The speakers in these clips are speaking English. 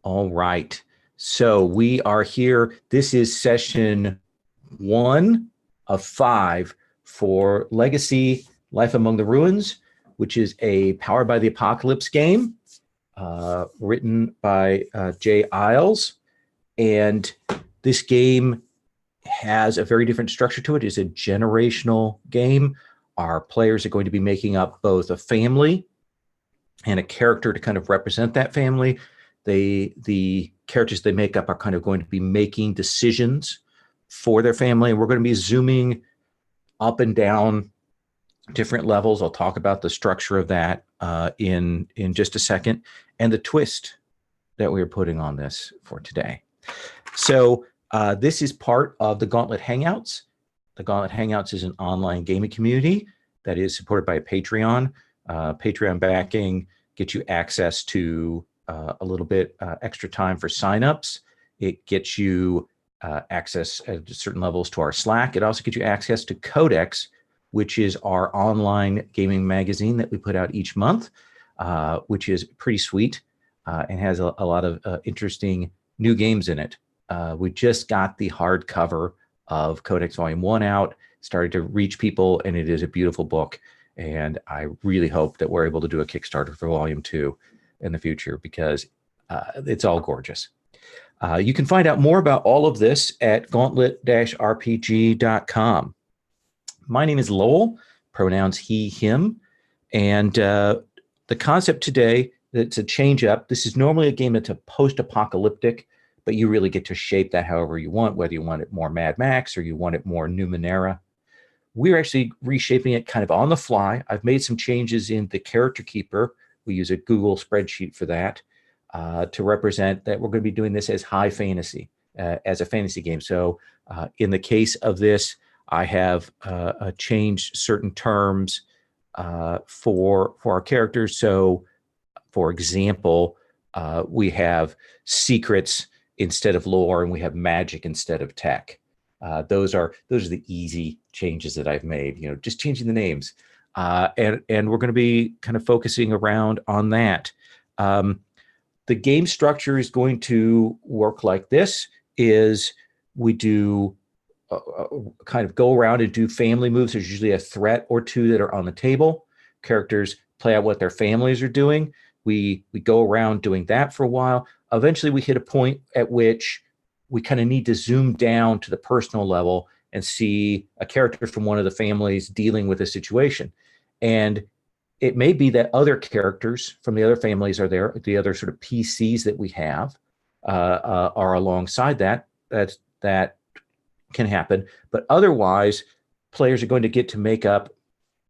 All right. So we are here. This is session 1 of 5 for Legacy Life Among the Ruins, which is a Powered by the Apocalypse game written by Jay Isles. And this game has a very different structure to it. It's a generational game. Our players are going to be making up both a family and a character to kind of represent that family. The characters they make up are kind of going to be making decisions for their family. And we're going to be zooming up and down different levels. I'll talk about the structure of that in just a second, and the twist that we're putting on this for today. So this is part of the Gauntlet Hangouts. The Gauntlet Hangouts is an online gaming community that is supported by a Patreon. Patreon backing gets you access to a little bit extra time for signups. It gets you access at certain levels to our Slack. It also gets you access to Codex, which is our online gaming magazine that we put out each month, which is pretty sweet and has a lot of interesting new games in it. We just got the hardcover of Codex Volume 1 out, started to reach people, and it is a beautiful book. And I really hope that we're able to do a Kickstarter for Volume 2 in the future, because it's all gorgeous. You can find out more about all of this at gauntlet-rpg.com. My name is Lowell, pronouns he, him, and the concept today, it's a change up. This is normally a game that's a post-apocalyptic, but you really get to shape that however you want, whether you want it more Mad Max or you want it more Numenera. We're actually reshaping it kind of on the fly. I've made some changes in the character keeper. We use a Google spreadsheet for that to represent that we're going to be doing this as high fantasy, as a fantasy game. So in the case of this, I have changed certain terms for our characters. So, for example, we have secrets instead of lore, and we have magic instead of tech. Those are the easy changes that I've made. Just changing the names, and we're going to be kind of focusing around on that. The game structure is going to work like this: is we do kind of go around and do family moves. There's usually a threat or two that are on the table. Characters play out what their families are doing. We go around doing that for a while. Eventually, we hit a point at which we kind of need to zoom down to the personal level and see a character from one of the families dealing with a situation. And it may be that other characters from the other families are there, the other sort of PCs that we have are alongside that. That can happen. But otherwise, players are going to get to make up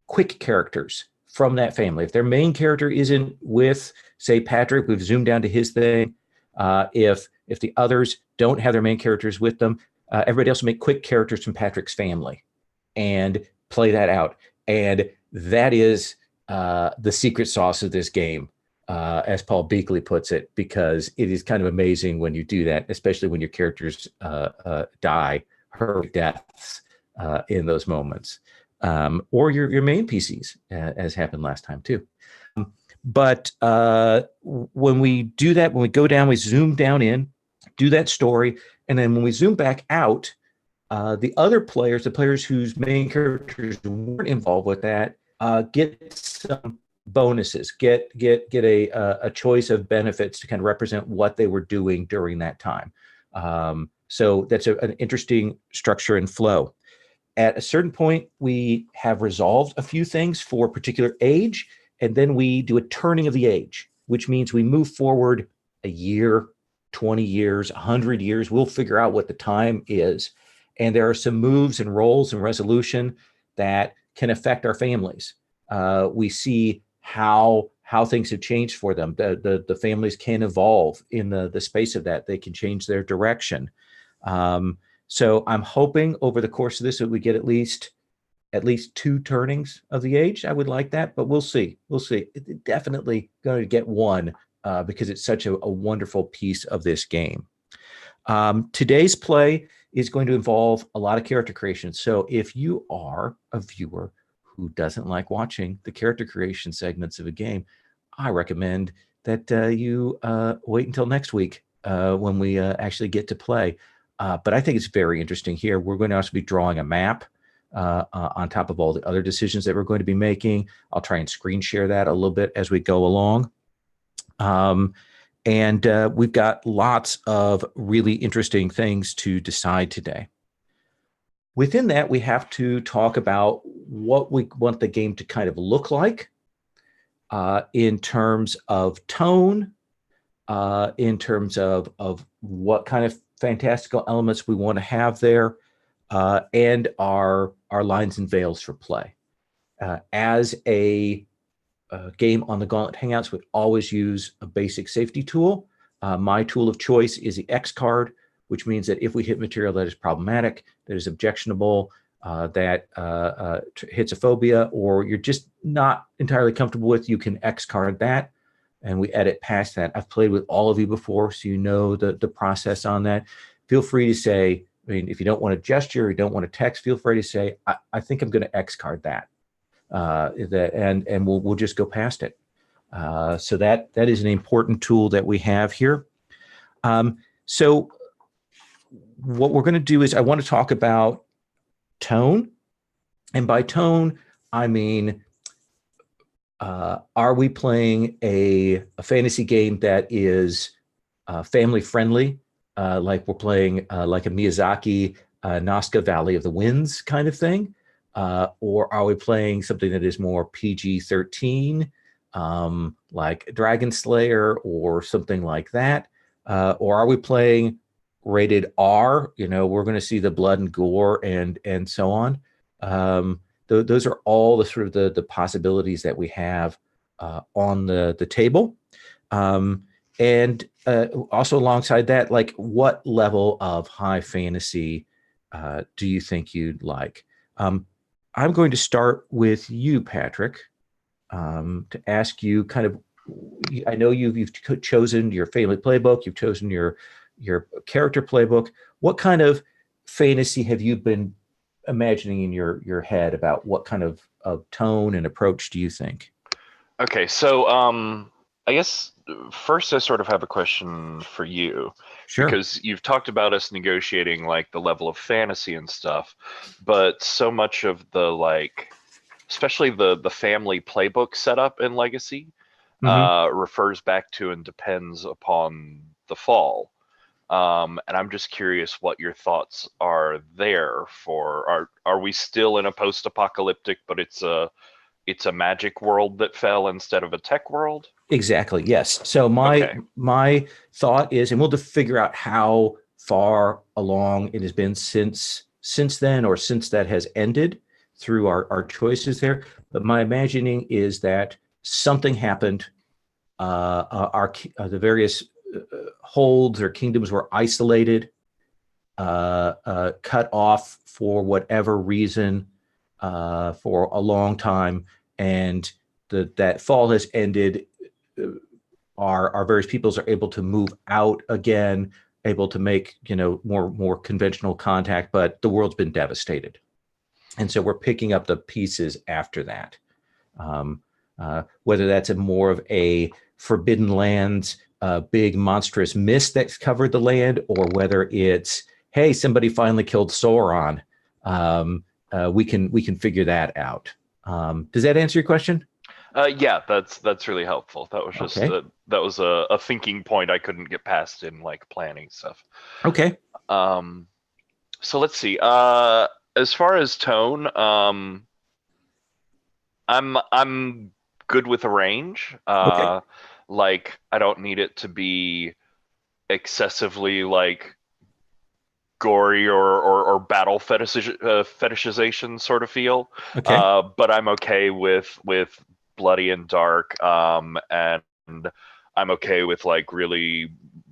quick characters from that family. If their main character isn't with, say, Patrick, we've zoomed down to his thing. If the others don't have their main characters with them, everybody else will make quick characters from Patrick's family and play that out. And that is the secret sauce of this game, as Paul Beakley puts it, because it is kind of amazing when you do that, especially when your characters die horrific deaths in those moments, or your main PCs, as happened last time too. But when we do that, when we go down, we zoom down in, do that story, and then when we zoom back out, the other players, the players whose main characters weren't involved with that, get some bonuses, get a choice of benefits to kind of represent what they were doing during that time. So that's an interesting structure and flow. At a certain point, we have resolved a few things for a particular age, and then we do a turning of the age, which means we move forward a year, 20 years, 100 years. We'll figure out what the time is. And there are some moves and roles and resolution that can affect our families. We see how things have changed for them. The families can evolve in the space of that. They can change their direction. So I'm hoping over the course of this that we get at least 2 turnings of the age. I would like that, but we'll see. It's definitely going to get one because it's such a wonderful piece of this game. Today's play is going to involve a lot of character creation. So if you are a viewer who doesn't like watching the character creation segments of a game, I recommend that you wait until next week when we actually get to play. But I think it's very interesting here. We're going to also be drawing a map on top of all the other decisions that we're going to be making. I'll try and screen share that a little bit as we go along. And we've got lots of really interesting things to decide today. Within that, we have to talk about what we want the game to kind of look like in terms of tone, in terms of what kind of fantastical elements we want to have there, and our lines and veils for play. As a game on the Gauntlet Hangouts, we always use a basic safety tool. My tool of choice is the X card, which means that if we hit material that is problematic, that is objectionable, that hits a phobia, or you're just not entirely comfortable with, you can X card that, and we edit past that. I've played with all of you before, so you know the process on that. Feel free to say, I mean, if you don't want to gesture, you don't want to text, feel free to say, I think I'm going to X card that. And we'll just go past it. So that is an important tool that we have here. So what we're going to do is I want to talk about tone. And by tone, I mean, are we playing a fantasy game that is family friendly, like we're playing like a Miyazaki Nazca Valley of the Winds kind of thing? Or are we playing something that is more PG-13, like Dragon Slayer or something like that? Or are we playing rated R? You know, we're going to see the blood and gore and so on. Those are all the sort of the possibilities that we have on the table. And also alongside that, like, what level of high fantasy do you think you'd like? I'm going to start with you, Patrick, to ask you kind of, I know you've chosen your family playbook, you've chosen your character playbook. What kind of fantasy have you been imagining in your head about what kind of tone and approach do you think? Okay, so I guess first I sort of have a question for you Sure. because you've talked about us negotiating like the level of fantasy and stuff, but so much of the like, especially the family playbook setup in Legacy, Hmm. refers back to and depends upon the fall. And I'm just curious what your thoughts are there for are we still in a post-apocalyptic, but it's a magic world that fell instead of a tech world? Exactly. Yes. So Okay. my thought is, and we'll just figure out how far along it has been since then, or since that has ended through our choices there. But my imagining is that something happened. The various holds or kingdoms were isolated, cut off for whatever reason for a long time, and that fall has ended. Our various peoples are able to move out again, able to make more conventional contact, but the world's been devastated, and so we're picking up the pieces after that. Whether that's a more of a Forbidden Lands, big monstrous mist that's covered the land, or whether it's, hey, somebody finally killed Sauron. We can figure that out. Does that answer your question? Yeah, that's really helpful. That was just Okay. that was a thinking point I couldn't get past in like planning stuff. Okay. Um, so let's see. As far as tone, I'm good with a range. Okay. Like I don't need it to be excessively like gory or battle fetishization sort of feel. Okay. But I'm okay with bloody and dark. And I'm okay with like really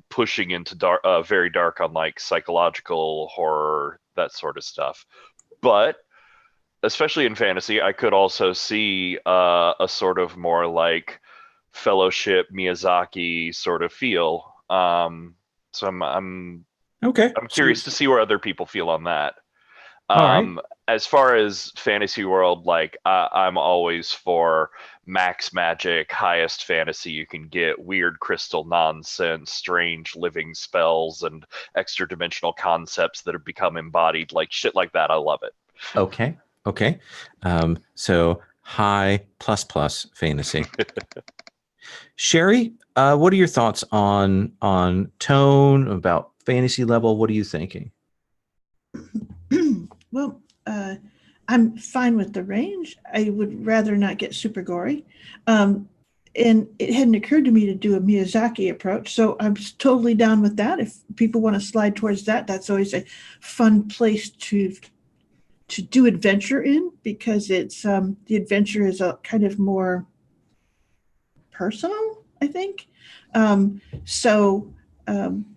pushing into dark, very dark on like psychological horror, that sort of stuff. But especially in fantasy, I could also see a sort of more like Fellowship Miyazaki sort of feel. So Okay. I'm So, curious to see where other people feel on that. all right. As far as fantasy world, like I'm always for max magic, highest fantasy you can get, weird crystal nonsense, strange living spells, and extra dimensional concepts that have become embodied, like shit like that. I love it. Okay. Okay. So high plus fantasy. Sherry, what are your thoughts on tone, about fantasy level? What are you thinking? Well, I'm fine with the range. I would rather not get super gory. And it hadn't occurred to me to do a Miyazaki approach, so I'm totally down with that. If people want to slide towards that, that's always a fun place to do adventure in, because it's the adventure is a kind of more personal, I think, and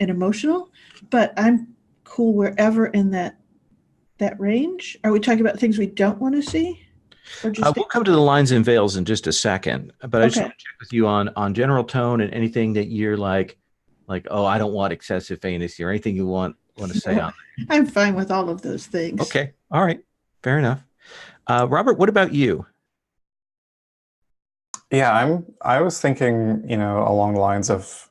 emotional. But I'm cool wherever in that range. Are we talking about things we don't want to see? Or just We'll come to the lines and veils in just a second, but I just Okay. want to check with you on general tone and anything that you're like, oh, I don't want excessive fantasy, or anything you want to say on. I'm fine with all of those things. Okay. All right. Fair enough. Robert, what about you? Yeah, I was thinking, along the lines of,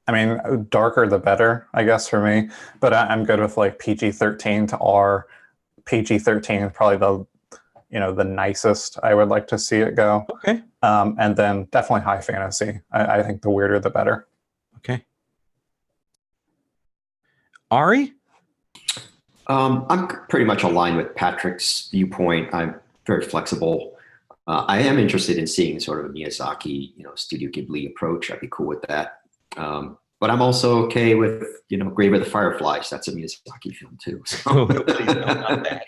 I mean, darker the better, I guess, for me. But I'm good with like PG-13 to R. PG-13 is probably the nicest I would like to see it go. Okay. And then definitely high fantasy. I think the weirder the better. Okay. Ari? I'm pretty much aligned with Patrick's viewpoint. I'm very flexible. I am interested in seeing sort of a Miyazaki, Studio Ghibli approach. I'd be cool with that. But I'm also okay with, Grave of the Fireflies. That's a Miyazaki film too. So. Oh, no, please, no, not that.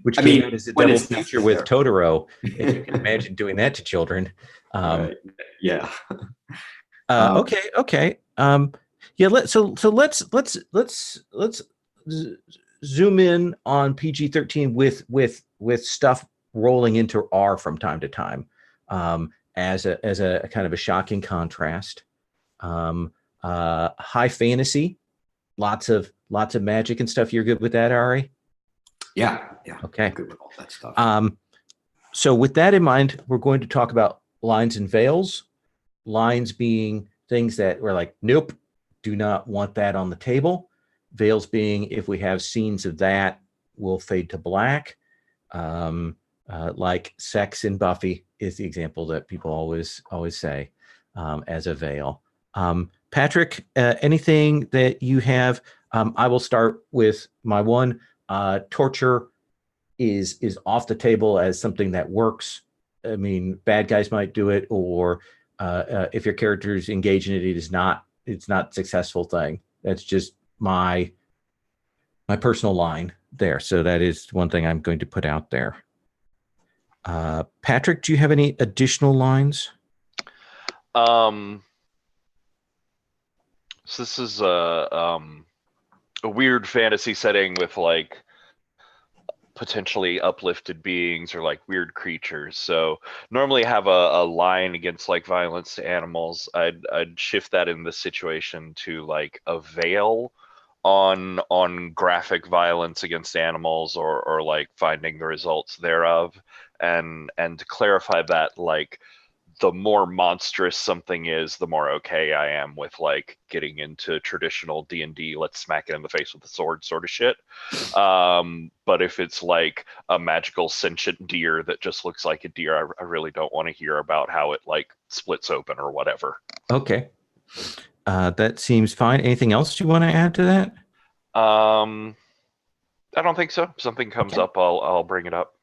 Which I came mean, out as a when double it's feature with necessary. Totoro. If you can imagine doing that to children. Yeah. Okay. Yeah. Let's zoom in on PG-13 with stuff rolling into R from time to time, as a kind of a shocking contrast. High fantasy, lots of magic and stuff. You're good with that, Ari? Yeah. Okay. I'm good with all that stuff. So with that in mind, we're going to talk about lines and veils. Lines being things that we're like, nope, do not want that on the table. Veils being, if we have scenes of that, will fade to black. Like sex in Buffy is the example that people always say as a veil. Patrick, anything that you have? I will start with my one. Torture is off the table as something that works. I mean, bad guys might do it, or if your characters engage in it, it's not a successful thing. That's just my personal line there. So that is one thing I'm going to put out there. Patrick, do you have any additional lines? So this is a weird fantasy setting with like potentially uplifted beings or like weird creatures. So normally have a line against like violence to animals. I'd shift that in this situation to like a veil on graphic violence against animals or like finding the results thereof, and to clarify that, like the more monstrous something is, the more okay I am with like getting into traditional D&D, let's smack it in the face with a sword sort of shit. But if it's like a magical sentient deer that just looks like a deer, I really don't want to hear about how it like splits open or whatever. Okay. That seems fine. Anything else you want to add to that? I don't think so. If something comes Okay. up, I'll bring it up.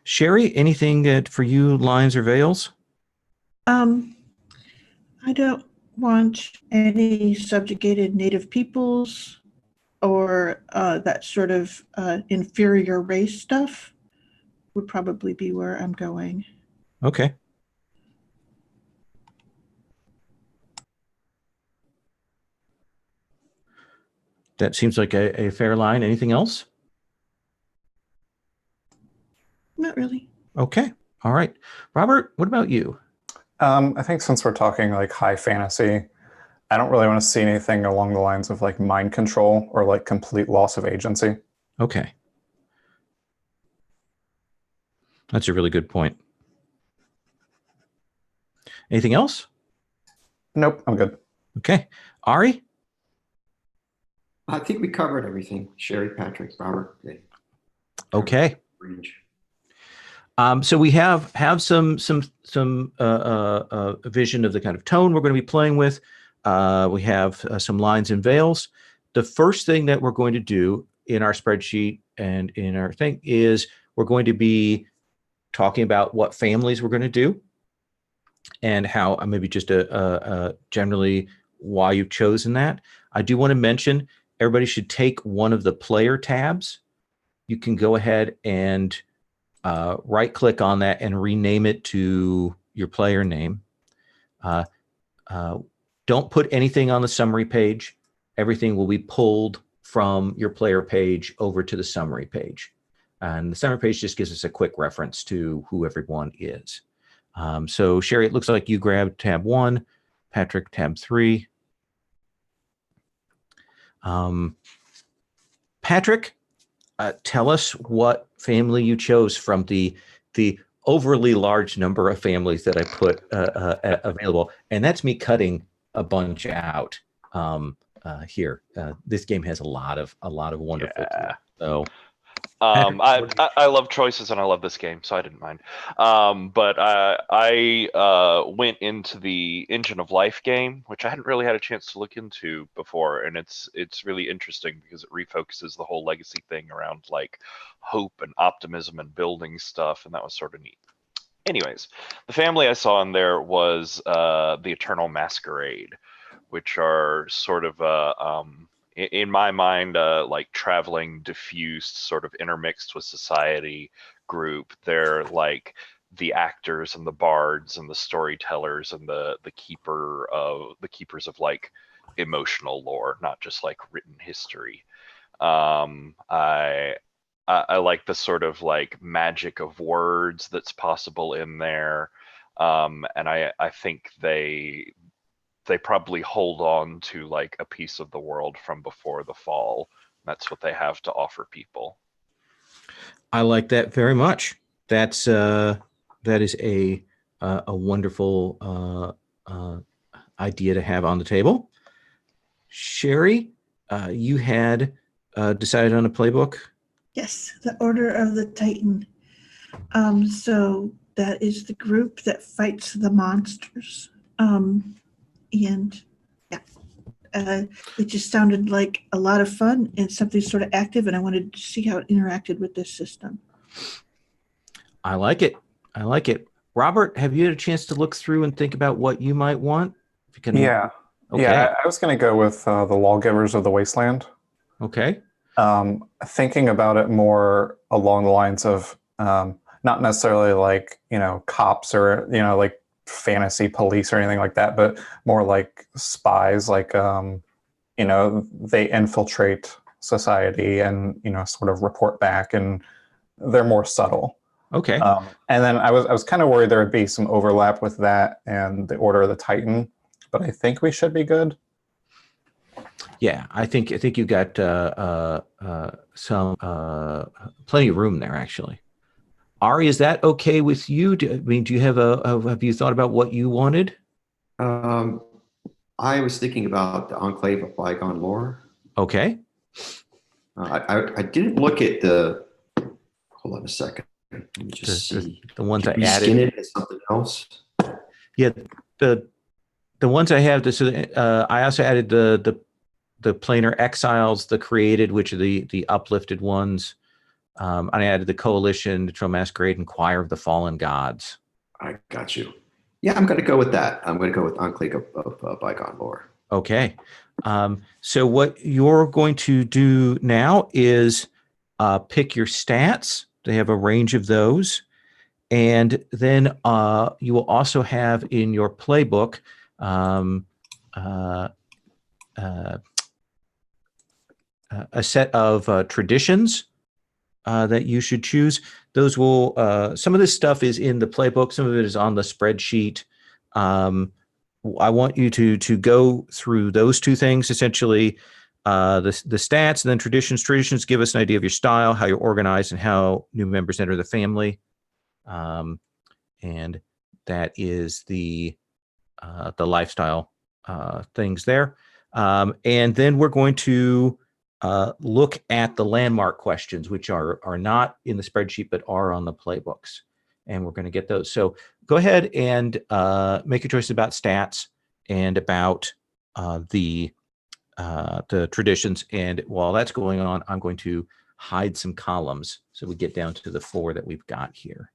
Sherry, anything that for you, lines or veils? I don't want any subjugated native peoples or that sort of inferior race stuff. Would probably be where I'm going. Okay. That seems like a fair line. Anything else? Not really. Okay. All right. Robert, what about you? I think since we're talking like high fantasy, I don't really want to see anything along the lines of like mind control or like complete loss of agency. Okay. That's a really good point. Anything else? Nope, I'm good. Okay. Ari? I think we covered everything. Sherry, Patrick, Robert. Okay. Range. So we have some vision of the kind of tone we're going to be playing with. We have some lines and veils. The first thing that we're going to do in our spreadsheet and in our thing is we're going to be talking about what families we're going to do and how maybe just generally why you've chosen that. I do want to mention everybody should take one of the player tabs. You can go ahead and right click on that and rename it to your player name. Don't put anything on the summary page. Everything will be pulled from your player page over to the summary page. And the summary page just gives us a quick reference to who everyone is. So Sherry, it looks like you grabbed tab 1, Patrick tab 3. Patrick, tell us what family you chose from the overly large number of families that I put available, and that's me cutting a bunch out here. This game has a lot of wonderful tools. So I love choices and I love this game, so I didn't mind. But I went into the Engine of Life game, which I hadn't really had a chance to look into before, and it's really interesting because it refocuses the whole legacy thing around like hope and optimism and building stuff, and that was sort of neat. Anyways, the family I saw in there was the Eternal Masquerade, which are sort of in my mind, like traveling, diffused, sort of intermixed with society group. They're like the actors and the bards and the storytellers and the keepers of like emotional lore, not just like written history. I like the sort of like magic of words that's possible in there, and I think they probably hold on to like a piece of the world from before the fall. That's what they have to offer people. I like that very much. That is a wonderful idea to have on the table. Sherry, you had decided on a playbook. Yes, the Order of the Titan. So that is the group that fights the monsters. And yeah, it just sounded like a lot of fun and something sort of active, and I wanted to see how it interacted with this system. I like it. Robert, have you had a chance to look through and think about what you might want? If you can... Yeah. Okay. Yeah, I was going to go with the Lawgivers of the Wasteland. Okay. Thinking about it more along the lines of not necessarily like, cops or, like fantasy police or anything like that, but more like spies, like, they infiltrate society and, sort of report back, and they're more subtle. Okay. And then I was kind of worried there would be some overlap with that and the Order of the Titan, but I think we should be good. Yeah, I think you got some plenty of room there, actually. Ari, is that okay with you? Do you have have you thought about what you wanted? I was thinking about the Enclave of Bygone Lore. Okay. I didn't look at the. Hold on a second. Let me just see. The ones Did I we added. skin it as something else? Yeah, the ones I have. I also added the planar exiles, the created, which are the uplifted ones. I added the Coalition, the Eternal Masquerade, and Choir of the Fallen Gods. I got you. Yeah, I'm going to go with that. I'm going to go with Enclave of Bygone Lore. Okay. So what you're going to do now is pick your stats. They have a range of those. And then you will also have in your playbook a set of traditions that you should choose. Those will, some of this stuff is in the playbook, some of it is on the spreadsheet. I want you to go through those two things, essentially the stats and then traditions. Traditions give us an idea of your style, how you're organized, and how new members enter the family. And that is the the lifestyle things there. And then we're going to look at the landmark questions, which are not in the spreadsheet, but are on the playbooks. And we're going to get those. So go ahead and make your choices about stats and about the traditions. And while that's going on, I'm going to hide some columns so we get down to the 4 that we've got here.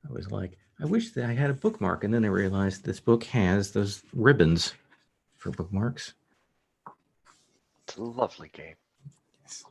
I was like, I wish that I had a bookmark. And then I realized this book has those ribbons for bookmarks. It's a lovely game. Yes.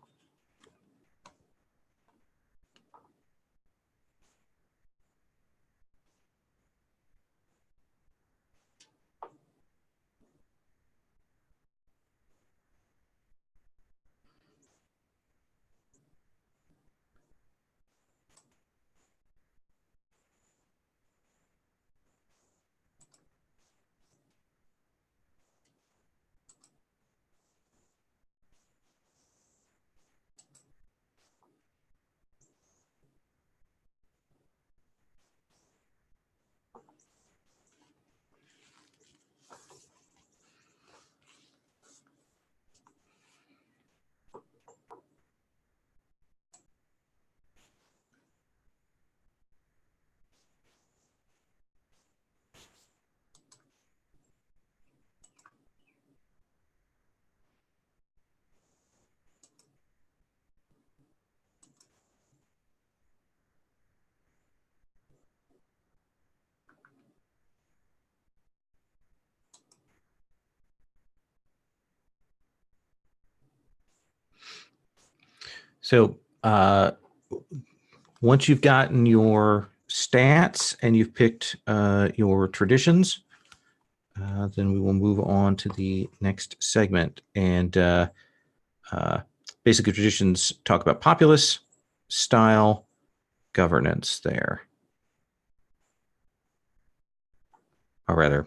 So once you've gotten your stats and you've picked your traditions, then we will move on to the next segment. And basic traditions talk about populace, style, governance there. Or rather,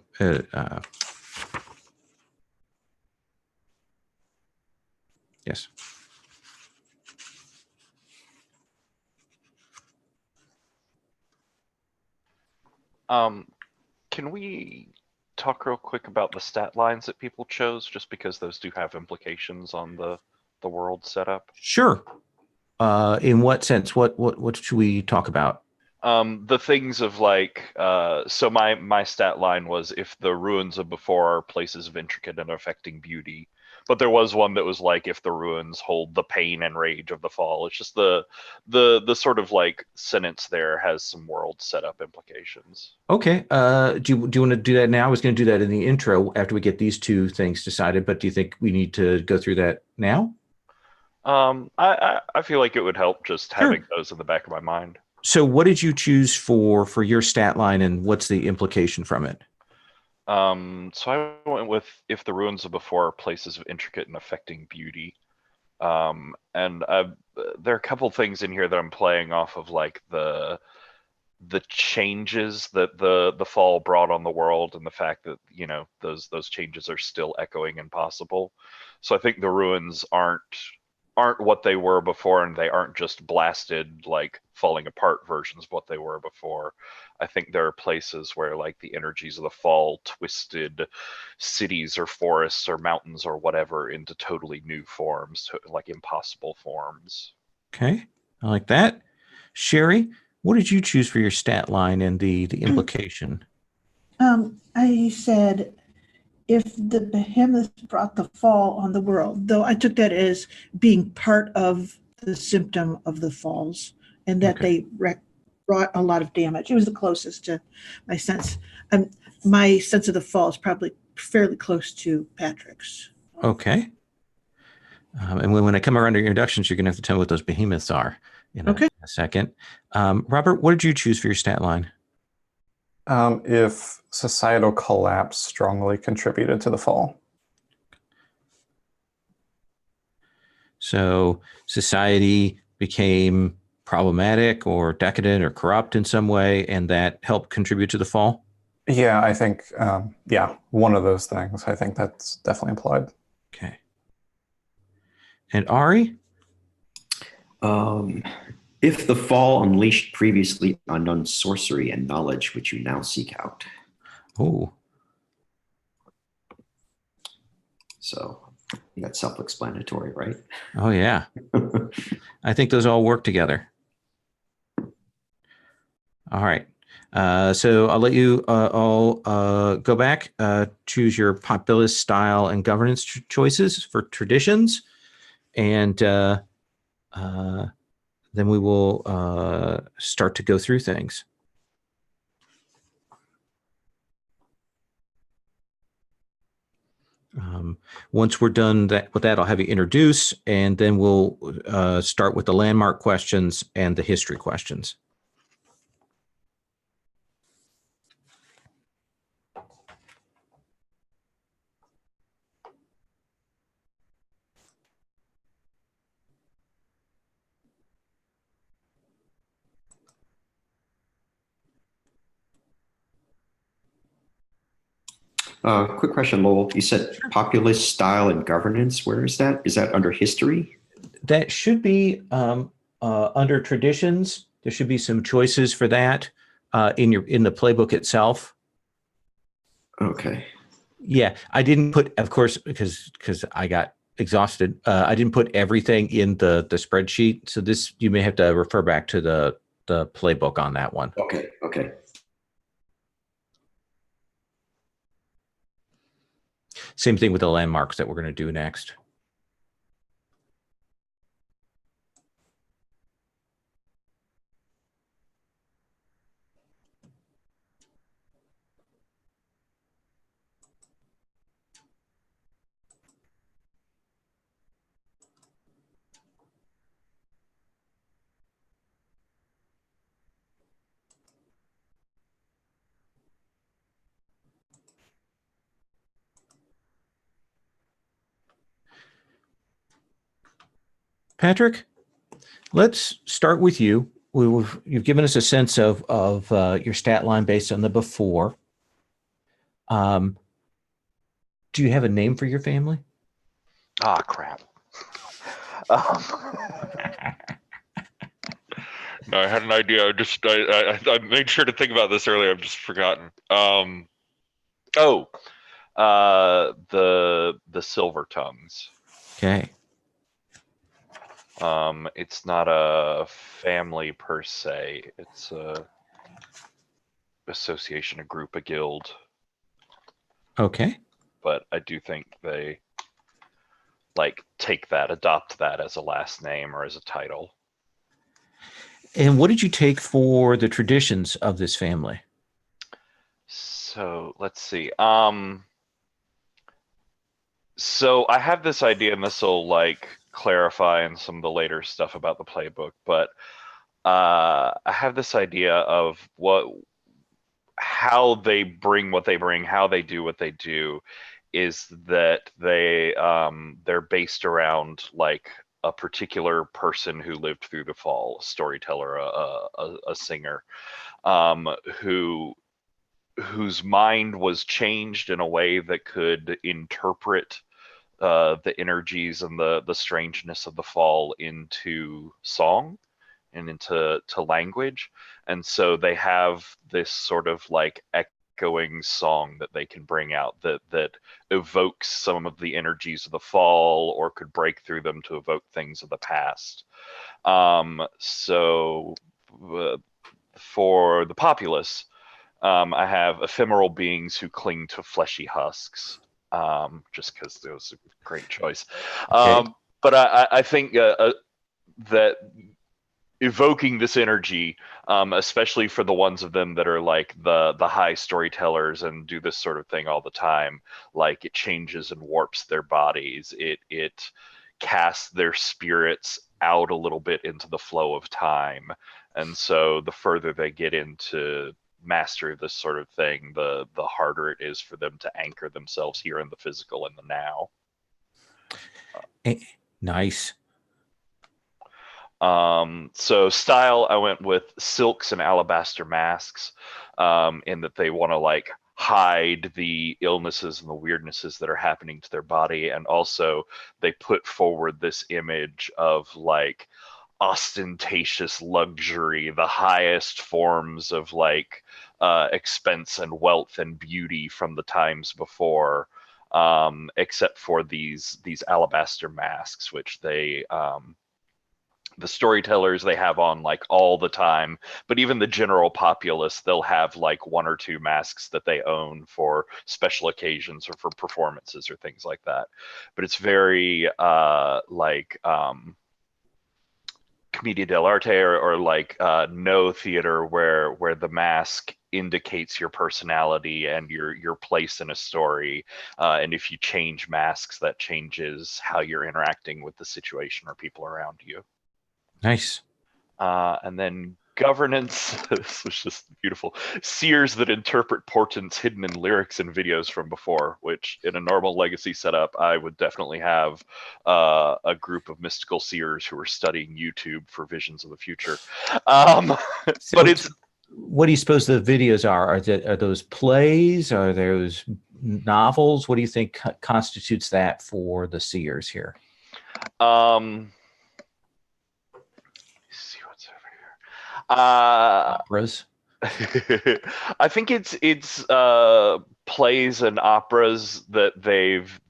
yes. Can we talk real quick about the stat lines that people chose, just because those do have implications on the world setup? Sure. In what sense? What should we talk about? The things of like, so my stat line was, if the ruins of before are places of intricate and affecting beauty, But there was one that was like, if the ruins hold the pain and rage of the fall. It's just the sort of like sentence there has some world setup implications. Okay. Do you want to do that now? I was going to do that in the intro after we get these two things decided, but do you think we need to go through that now? I feel like it would help just having those in the back of my mind. So what did you choose for your stat line, and what's the implication from it? So I went with, if the ruins of before are places of intricate and affecting beauty. And there are a couple things in here that I'm playing off of, like the changes that the fall brought on the world, and the fact that, you know, those changes are still echoing and possible. So I think the ruins aren't what they were before, and they aren't just blasted, like falling apart versions of what they were before. I think there are places where, like, the energies of the fall twisted cities or forests or mountains or whatever into totally new forms, like impossible forms. Okay, I like that. Sherry, what did you choose for your stat line and the implication? I said, if the behemoths brought the fall on the world, though I took that as being part of the symptom of the falls, and that they brought a lot of damage. It was the closest to my sense. My sense of the fall is probably fairly close to Patrick's. Okay. And when I come around to your introductions, you're going to have to tell me what those behemoths are in a second. Robert, what did you choose for your stat line? If societal collapse strongly contributed to the fall. So society became problematic or decadent or corrupt in some way, and that helped contribute to the fall? Yeah, I think, one of those things. I think that's definitely implied. Okay. And Ari? If the fall unleashed previously unknown sorcery and knowledge which you now seek out. Oh. So that's self-explanatory, right? Oh, yeah. I think those all work together. All right. So I'll let you all go back, choose your populist style and governance choices for traditions, and then we will start to go through things. Once we're done with that, I'll have you introduce, and then we'll start with the landmark questions and the history questions. Quick question, Lowell. You said populist style and governance. Where is that? Is that under history? That should be under traditions. There should be some choices for that in the playbook itself. Okay. Yeah, I didn't put, of course, because I got exhausted. I didn't put everything in the spreadsheet, so this you may have to refer back to the playbook on that one. Okay. Okay. Same thing with the landmarks that we're going to do next. Patrick, let's start with you. You've given us a sense of your stat line based on the before. Do you have a name for your family? Ah, crap. No, I had an idea. I made sure to think about this earlier. I've just forgotten. The Silver Tongues. Okay. It's not a family per se. It's a association, a group, a guild. Okay. But I do think they like adopt that as a last name or as a title. And what did you take for the traditions of this family? So let's see. So I have this idea, and this will like clarify in some of the later stuff about the playbook, but I have this idea of how they bring what they bring, how they do what they do, is that they're based around like a particular person who lived through the fall, a storyteller, a singer, whose mind was changed in a way that could interpret the energies and the strangeness of the fall into song and into language. And so they have this sort of like echoing song that they can bring out that evokes some of the energies of the fall or could break through them to evoke things of the past. So for the populace, I have ephemeral beings who cling to fleshy husks, just because it was a great choice. Okay. But I think that evoking this energy, especially for the ones of them that are like the high storytellers and do this sort of thing all the time, like it changes and warps their bodies. It casts their spirits out a little bit into the flow of time. And so the further they get into master this sort of thing, the harder it is for them to anchor themselves here in the physical and the now. Nice. So style, I went with silks and alabaster masks, in that they want to like hide the illnesses and the weirdnesses that are happening to their body. And also they put forward this image of like ostentatious luxury, the highest forms of like expense and wealth and beauty from the times before, except for these alabaster masks, which they the storytellers they have on like all the time, but even the general populace, they'll have like one or two masks that they own for special occasions or for performances or things like that. But it's very commedia dell'arte or like no theater where the mask indicates your personality and your place in a story, and if you change masks, that changes how you're interacting with the situation or people around you. Nice. And then governance, this was just beautiful. Seers that interpret portents hidden in lyrics and videos from before, which in a normal legacy setup, I would definitely have a group of mystical seers who are studying YouTube for visions of the future. But it's... What do you suppose the videos are? Are those plays? Are those novels? What do you think constitutes that for the seers here? Operas. I think it's plays and operas that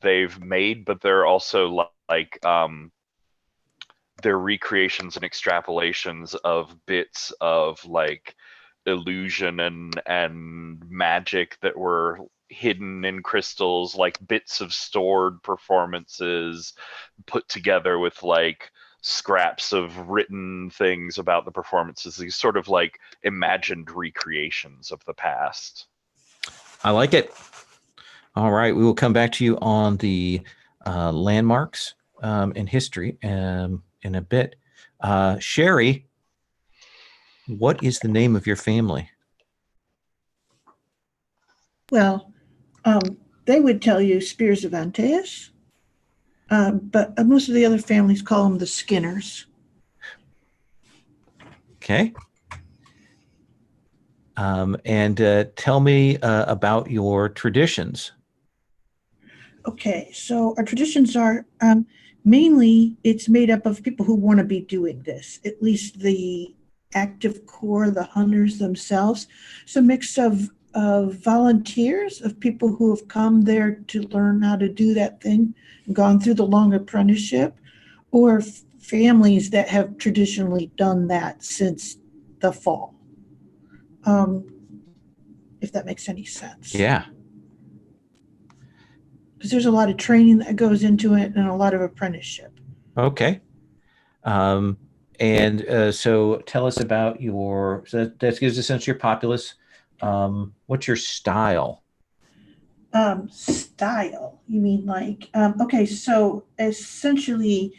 they've made, but they're also like they're recreations and extrapolations of bits of like illusion and magic that were hidden in crystals, like bits of stored performances put together with like scraps of written things about the performances, these sort of like imagined recreations of the past. I like it. All right, we will come back to you on the landmarks in history in a bit. Sherry, what is the name of your family? Well, they would tell you Spears of Antaeus, but most of the other families call them the Skinners. Okay. And tell me about your traditions. Okay, so our traditions are mainly it's made up of people who want to be doing this, at least the active core, the hunters themselves. It's a mix of volunteers, of people who have come there to learn how to do that thing and gone through the long apprenticeship, or families that have traditionally done that since the fall. If that makes any sense. Yeah. because there's a lot of training that goes into it and a lot of apprenticeship. Okay. So tell us about so that gives a sense of your populace. What's your style? Style, you mean like, okay, so essentially,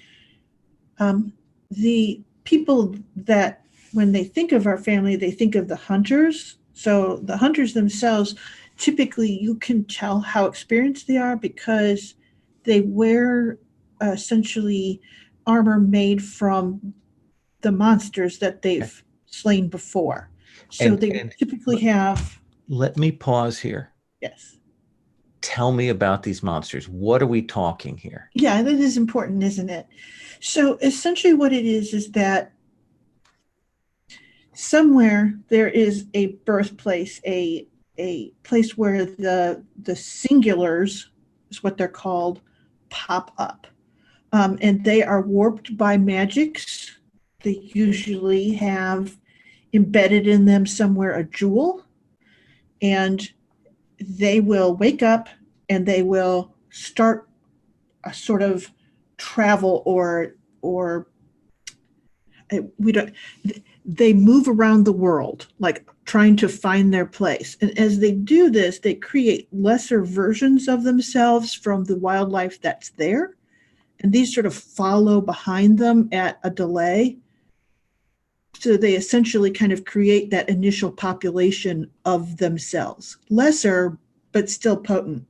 the people that, when they think of our family, they think of the hunters. So the hunters themselves, typically you can tell how experienced they are because they wear essentially armor made from the monsters that they've slain before. So they typically have. Let me pause here. Yes. Tell me about these monsters. What are we talking here? Yeah, that is important, isn't it? So essentially what it is that somewhere there is a birthplace, a place where the singulars is what they're called, pop up. And they are warped by magics. They usually have embedded in them somewhere a jewel, and they will wake up and they will start a sort of travel or we don't they move around the world like trying to find their place, and as they do this they create lesser versions of themselves from the wildlife that's there, and these sort of follow behind them at a delay, so they essentially kind of create that initial population of themselves, lesser but still potent.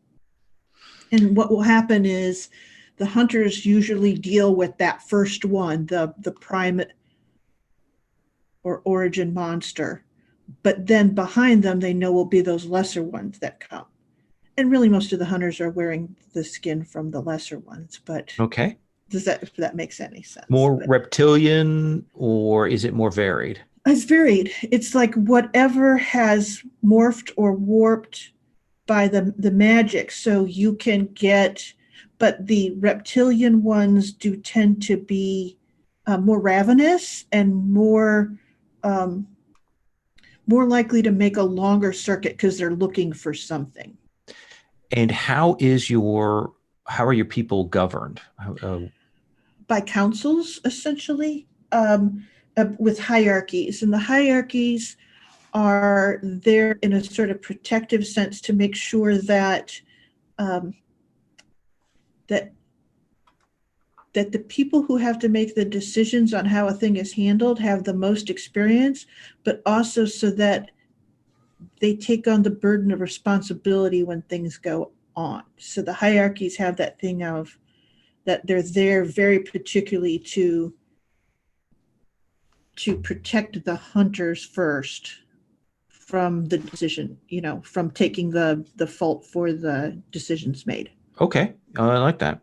And what will happen is the hunters usually deal with that first one, the primate or origin monster. But then behind them, they know will be those lesser ones that come. And really, most of the hunters are wearing the skin from the lesser ones. But okay, if that makes any sense? More reptilian, or is it more varied? It's varied. It's like whatever has morphed or warped by the magic. So you can get, but the reptilian ones do tend to be more ravenous and more likely to make a longer circuit because they're looking for something. And how are your people governed? By councils, essentially, with hierarchies. And the hierarchies are there in a sort of protective sense to make sure that that the people who have to make the decisions on how a thing is handled have the most experience, but also so that they take on the burden of responsibility when things go on. So the hierarchies have that thing of that they're there very particularly to protect the hunters first from the decision, from taking the fault for the decisions made. Okay, I like that.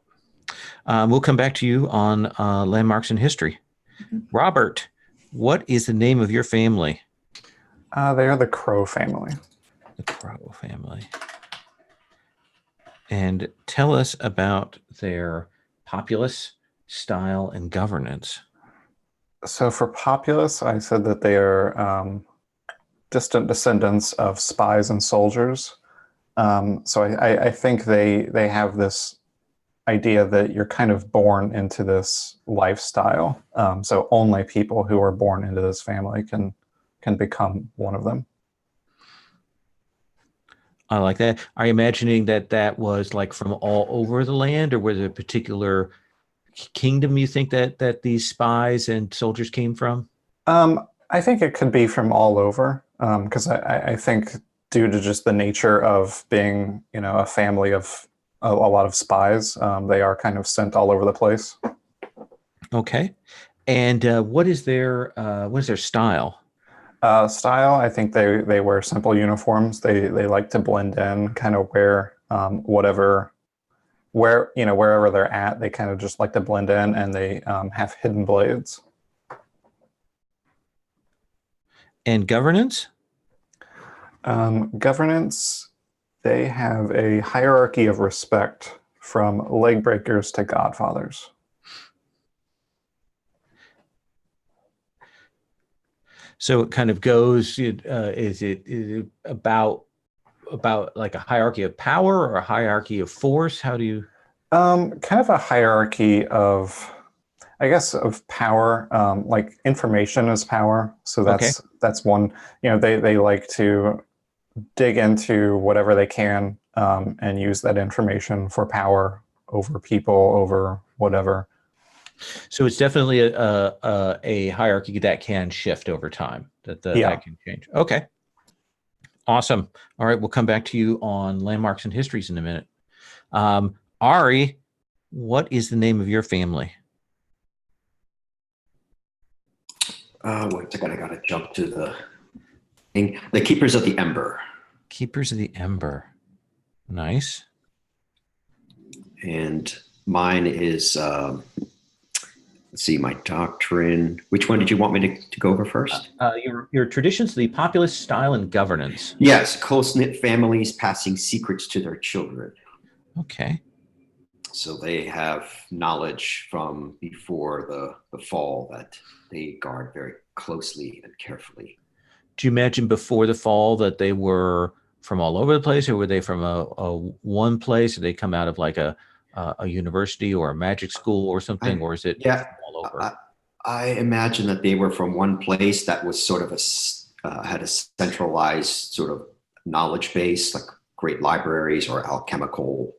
We'll come back to you on landmarks in history. Mm-hmm. Robert, what is the name of your family? They are the Crow family. The Crow family. And tell us about their populace, style, and governance. So for populace, I said that they are distant descendants of spies and soldiers. So I think they have this idea that you're kind of born into this lifestyle. So only people who are born into this family can become one of them. I like that. Are you imagining that was like from all over the land, or was it a particular kingdom you think that these spies and soldiers came from? I think it could be from all over, because I think due to just the nature of being, a family of a lot of spies, they are kind of sent all over the place. Okay. And what is their style? Style, I think they wear simple uniforms. They like to blend in, kind of wear wherever they're at, they kind of just like to blend in, and they have hidden blades. And governance? Governance, they have a hierarchy of respect from leg breakers to godfathers. So it kind of goes, is it about about like a hierarchy of power or a hierarchy of force? How do you? Kind of a hierarchy of, I guess, of power. Like information is power, so Okay. that's one. You know, they like to dig into whatever they can and use that information for power over people, over whatever. So it's definitely a hierarchy that can shift over time. That can change. Okay. Awesome. All right, we'll come back to you on landmarks and histories in a minute. Ari, what is the name of your family? Wait a second, I gotta jump to the Keepers of the Ember. Keepers of the Ember. Nice. And mine is, let's see, my doctrine. Which one did you want me to go over first? Your traditions, the populist style and governance. Yes, close-knit families passing secrets to their children. Okay. So they have knowledge from before the fall that they guard very closely and carefully. Do you imagine before the fall that they were from all over the place, or were they from a one place? Or they come out of like a university or a magic school or something, or is it all over? I imagine that they were from one place that was sort of had a centralized sort of knowledge base, like great libraries or alchemical,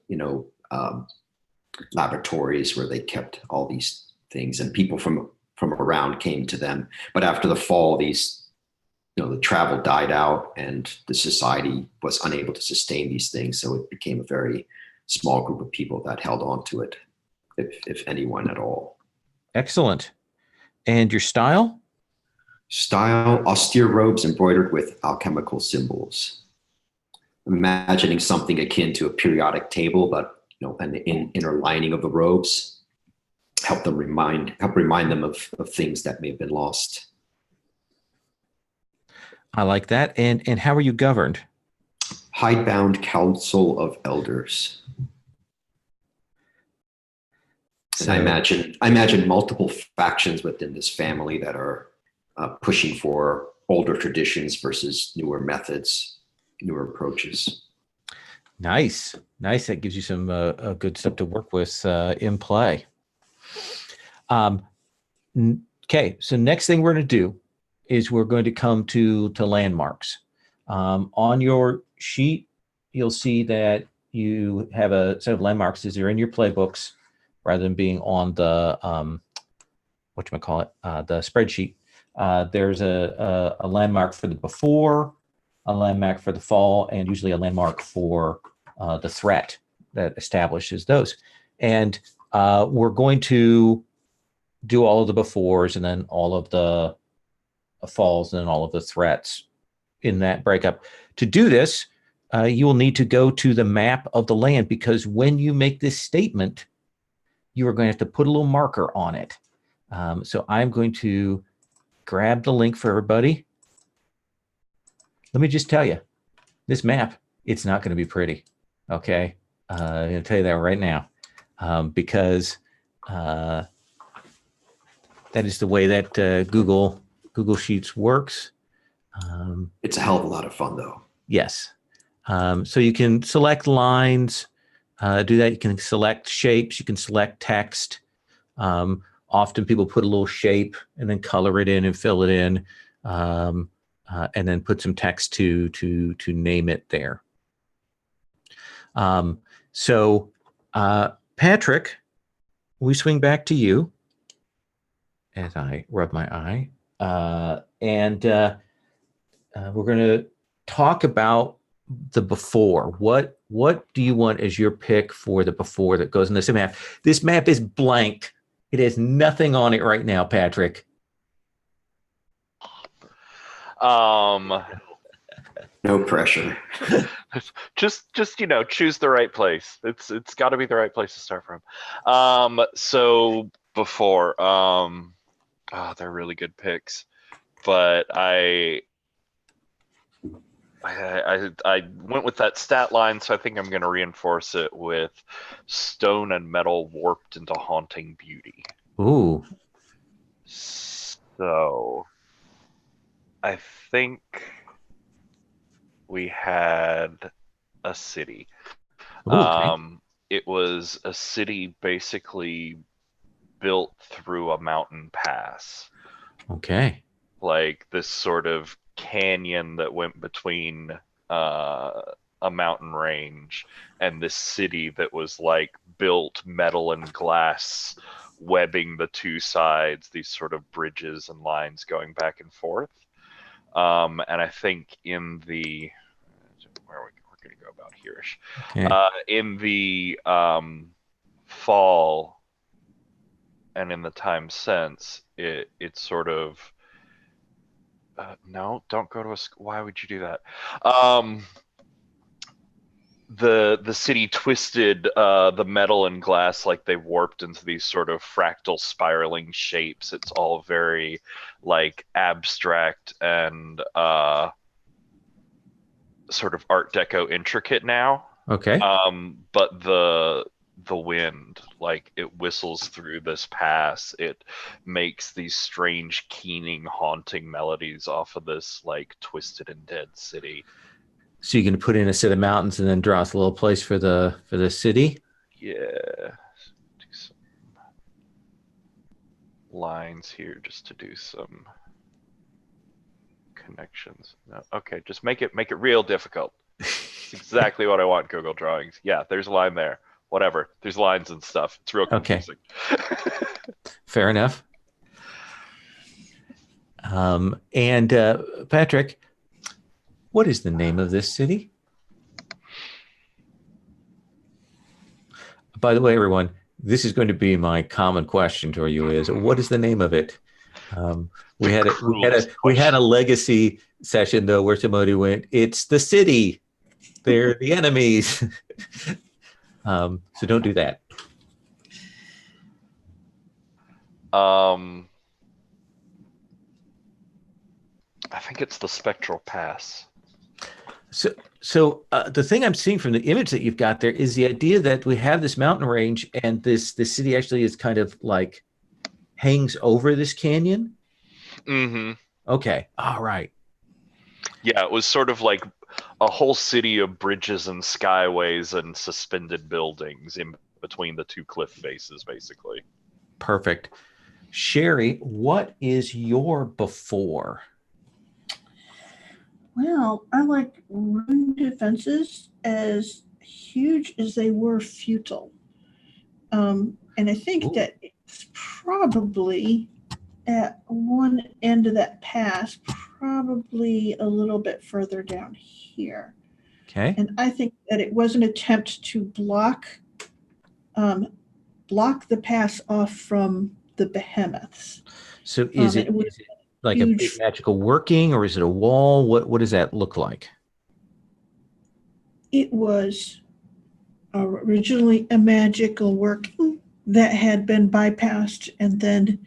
laboratories where they kept all these things, and people from around came to them. But after the fall, the travel died out and the society was unable to sustain these things. So it became a very small group of people that held on to it, if anyone at all. Excellent. And your style? Style, austere robes embroidered with alchemical symbols. I'm imagining something akin to a periodic table, but an inner lining of the robes help remind them of things that may have been lost. I like that. And how are you governed? Hidebound council of elders. And I imagine multiple factions within this family that are pushing for older traditions versus newer methods, newer approaches. Nice. That gives you some good stuff to work with in play. Okay, so next thing we're going to do is we're going to come to landmarks. On your sheet, you'll see that you have a set of landmarks as they're in your playbooks rather than being on the, the spreadsheet. There's a landmark for the before, a landmark for the fall, and usually a landmark for the threat that establishes those. And we're going to do all of the befores and then all of the falls and then all of the threats in that breakup. To do this, you will need to go to the map of the land, because when you make this statement, you are going to have to put a little marker on it. So I'm going to grab the link for everybody. Let me just tell you, this map, it's not going to be pretty. Okay. I'm going to tell you that right now, because that is the way that Google Sheets works. It's a hell of a lot of fun, though. Yes. So you can select lines, do that. You can select shapes. You can select text. Often people put a little shape and then color it in and fill it in, and then put some text to name it there. So Patrick, we swing back to you as I rub my eye, and we're going to talk about the before. What do you want as your pick for the before that goes in this map? This map is blank. It has nothing on it right now, Patrick. No pressure. just choose the right place. It's got to be the right place to start from. So before, they're really good picks, but I went with that stat line, so I think I'm going to reinforce it with stone and metal warped into haunting beauty. Ooh. So I think we had a city. Ooh, okay. It was a city basically built through a mountain pass, Okay. like this sort of canyon that went between a mountain range and this city that was like built metal and glass webbing the two sides, these sort of bridges and lines going back and forth. And I think in the where we're going to go about here-ish. Okay. In the fall and in the time since, it's sort of no, don't go to a school. Why would you do that? The city twisted the metal and glass like they warped into these sort of fractal spiraling shapes. It's all very like abstract and sort of Art Deco intricate now. Okay. But the wind, like it whistles through this pass, it makes these strange keening haunting melodies off of this like twisted and dead city. So you can put in a set of mountains and then draw us a little place for the city. Yeah, do some lines here just to do some connections. No, okay, just make it real difficult. It's exactly what I want, Google Drawings. Yeah, there's a line there. Whatever. There's lines and stuff. It's real confusing. Okay. Fair enough. And Patrick, what is the name of this city? By the way, everyone, this is going to be my common question to you: is what is the name of it? We had a legacy session though where somebody went, "It's the city. They're the enemies." So don't do that. I think it's the Spectral Pass. So the thing I'm seeing from the image that you've got there is the idea that we have this mountain range and this city actually is kind of like hangs over this canyon. Mm-hmm. Okay. All right. Yeah, it was sort of like a whole city of bridges and skyways and suspended buildings in between the two cliff faces, basically. Perfect. Sherry, what is your before? Well, I like rune defenses as huge as they were futile. And I think that it's probably at one end of that pass, probably a little bit further down here. Okay. And I think that it was an attempt to block the pass off from the behemoths. So is it like a big magical working, or is it a wall? What does that look like? It was originally a magical working that had been bypassed and then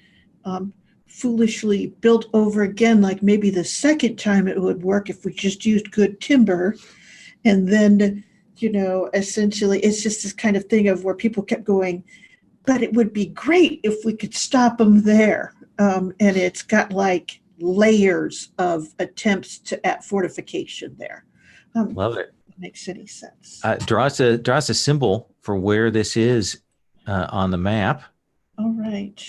foolishly built over again, like maybe the second time it would work if we just used good timber. And then, essentially it's just this kind of thing of where people kept going, but it would be great if we could stop them there. And it's got like layers of attempts at fortification there. Love it. Makes any sense. Draw us a symbol for where this is on the map. All right.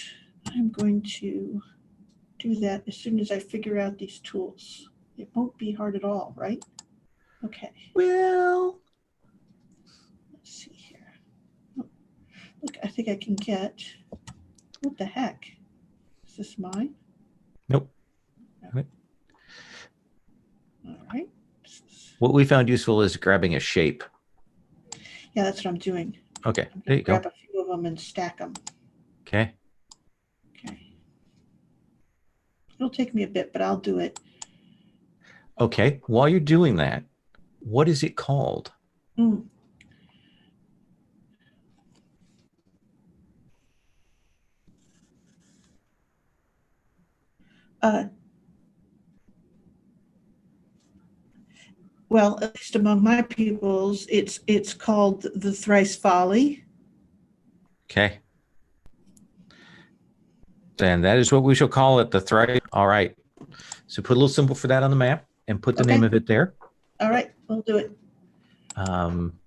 I'm going to do that as soon as I figure out these tools. It won't be hard at all, right? Okay. Well, let's see here. Oh, look, I think I can get, what the heck? Is this mine? Nope. No. All right. What we found useful is grabbing a shape. Yeah, that's what I'm doing. Okay, there you go. Grab a few of them and stack them. Okay. Okay. It'll take me a bit, but I'll do it. Okay. While you're doing that, what is it called? Well, at least among my pupils, it's called the Thrice Folly. Okay. Then that is what we shall call it, the thrice. All right. So put a little symbol for that on the map and put the name of it there. All right, we'll do it. Um,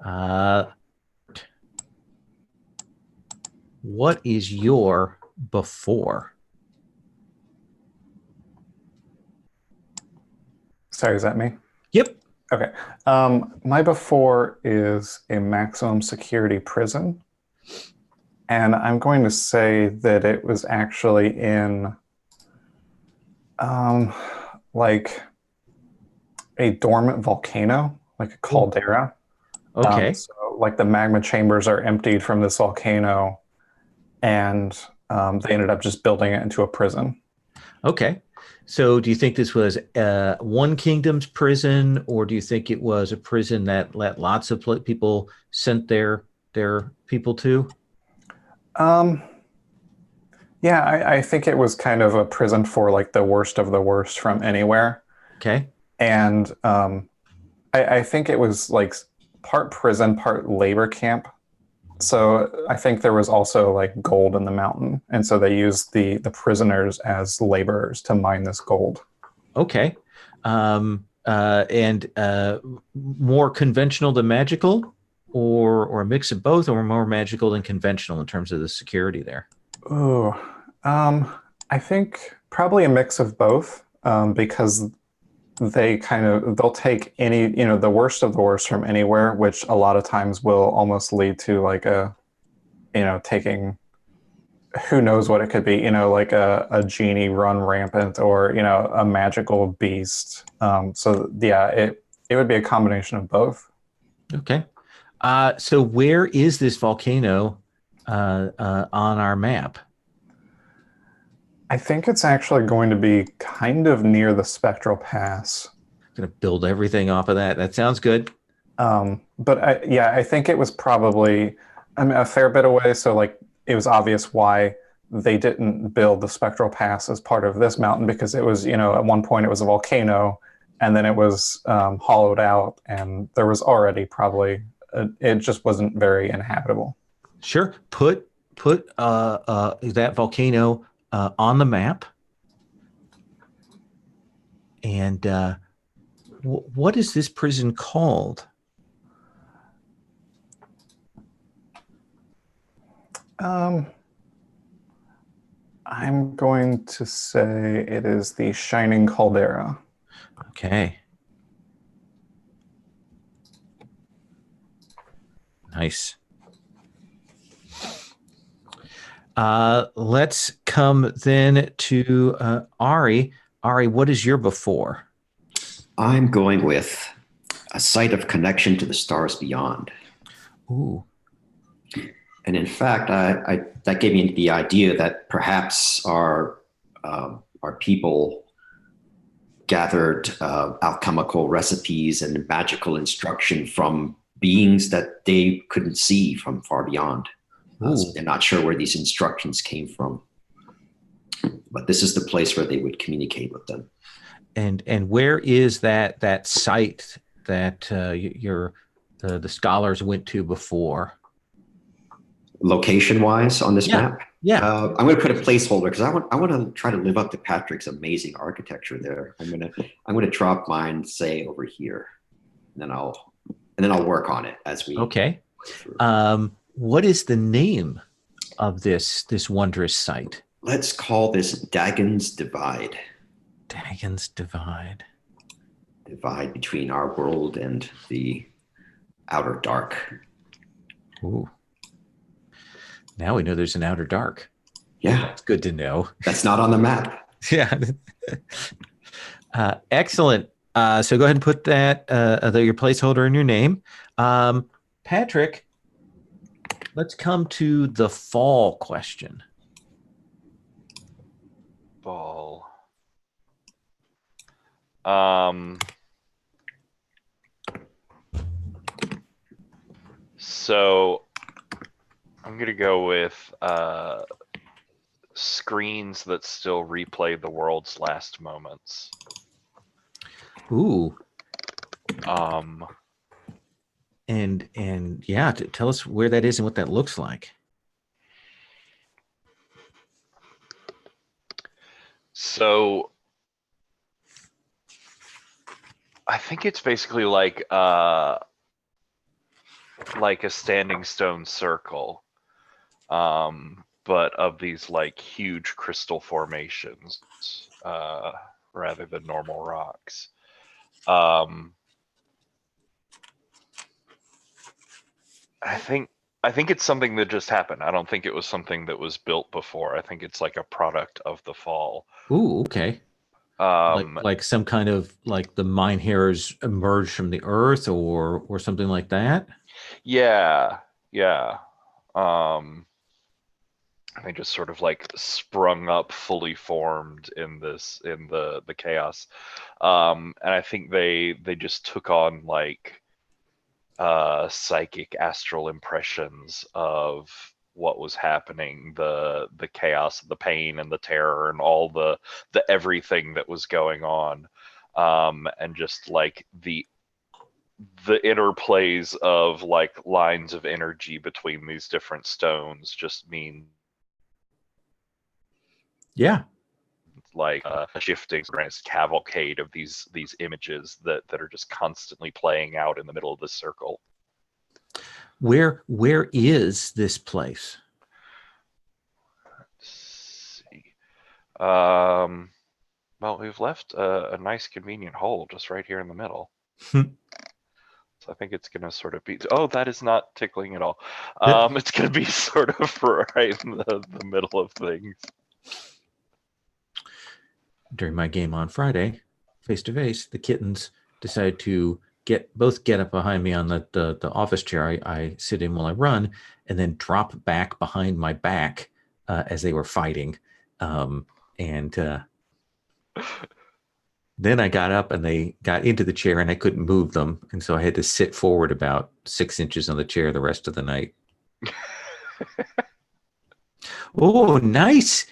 uh, what is your before? Sorry, is that me? Yep. Okay. My before is a maximum security prison. And I'm going to say that it was actually in like a dormant volcano, like a caldera. Okay. So like the magma chambers are emptied from this volcano, and they ended up just building it into a prison. Okay. So do you think this was one kingdom's prison, or do you think it was a prison that let lots of people sent their people to? Um, yeah, I think it was kind of a prison for like the worst of the worst from anywhere. Okay. And I think it was like part prison, part labor camp. So I think there was also like gold in the mountain. And so they used the prisoners as laborers to mine this gold. Okay. And more conventional than magical, or a mix of both, or more magical than conventional in terms of the security there? Ooh, I think probably a mix of both, because they'll take any, the worst of the worst from anywhere, which a lot of times will almost lead to like taking who knows what it could be, like a genie run rampant, or, a magical beast. So yeah, it would be a combination of both. Okay. So where is this volcano on our map? I think it's actually going to be kind of near the spectral pass. Going to build everything off of that. That sounds good. But I think it was probably, I mean, a fair bit away. So like it was obvious why they didn't build the spectral pass as part of this mountain, because it was, at one point it was a volcano, and then it was hollowed out, and there was already probably it just wasn't very inhabitable. Sure. Put that volcano on the map. And what is this prison called? I'm going to say it is the Shining Caldera. Okay. Nice. Let's come then to Ari. Ari, what is your before? I'm going with a site of connection to the stars beyond. Ooh. And in fact, I that gave me the idea that perhaps our people gathered alchemical recipes and magical instruction from beings that they couldn't see from far beyond. So they're not sure where these instructions came from, but this is the place where they would communicate with them. And where is that site that the scholars went to before? Location-wise on this map? Yeah. I'm going to put a placeholder because I want to try to live up to Patrick's amazing architecture there. I'm going to drop mine, say over here, and then I'll work on it as we. Okay. What is the name of this wondrous site? Let's call this Dagon's Divide. Dagon's Divide. Divide between our world and the outer dark. Ooh. Now we know there's an outer dark. Yeah. That's good to know. That's not on the map. Yeah. Excellent. So go ahead and put that, your placeholder in your name. Patrick, let's come to the fall question. Fall. So I'm going to go with screens that still replay the world's last moments. Ooh. And yeah, tell us where that is and what that looks like. So I think it's basically like a standing stone circle, but of these like huge crystal formations, rather than normal rocks. I think it's something that just happened. I don't think it was something that was built before. I think it's like a product of the fall. Ooh, okay. Like some kind of like the mine hairs emerged from the earth or something like that. Yeah. They just sort of like sprung up fully formed in the chaos. And I think they just took on like psychic astral impressions of what was happening, the chaos, the pain and the terror and all the everything that was going on, and just like the interplays of like lines of energy between these different stones just mean like a shifting cavalcade of these images that are just constantly playing out in the middle of the circle. Where is this place? Let's see. Well, we've left a nice convenient hole just right here in the middle. So I think it's going to sort of be... Oh, that is not tickling at all. It's going to be sort of right in the middle of things. During my game on Friday, face-to-face, the kittens decided to get up behind me on the office chair I sit in while I run, and then drop back behind my back as they were fighting. Then I got up and they got into the chair and I couldn't move them. And so I had to sit forward about 6 inches on the chair the rest of the night. Oh, nice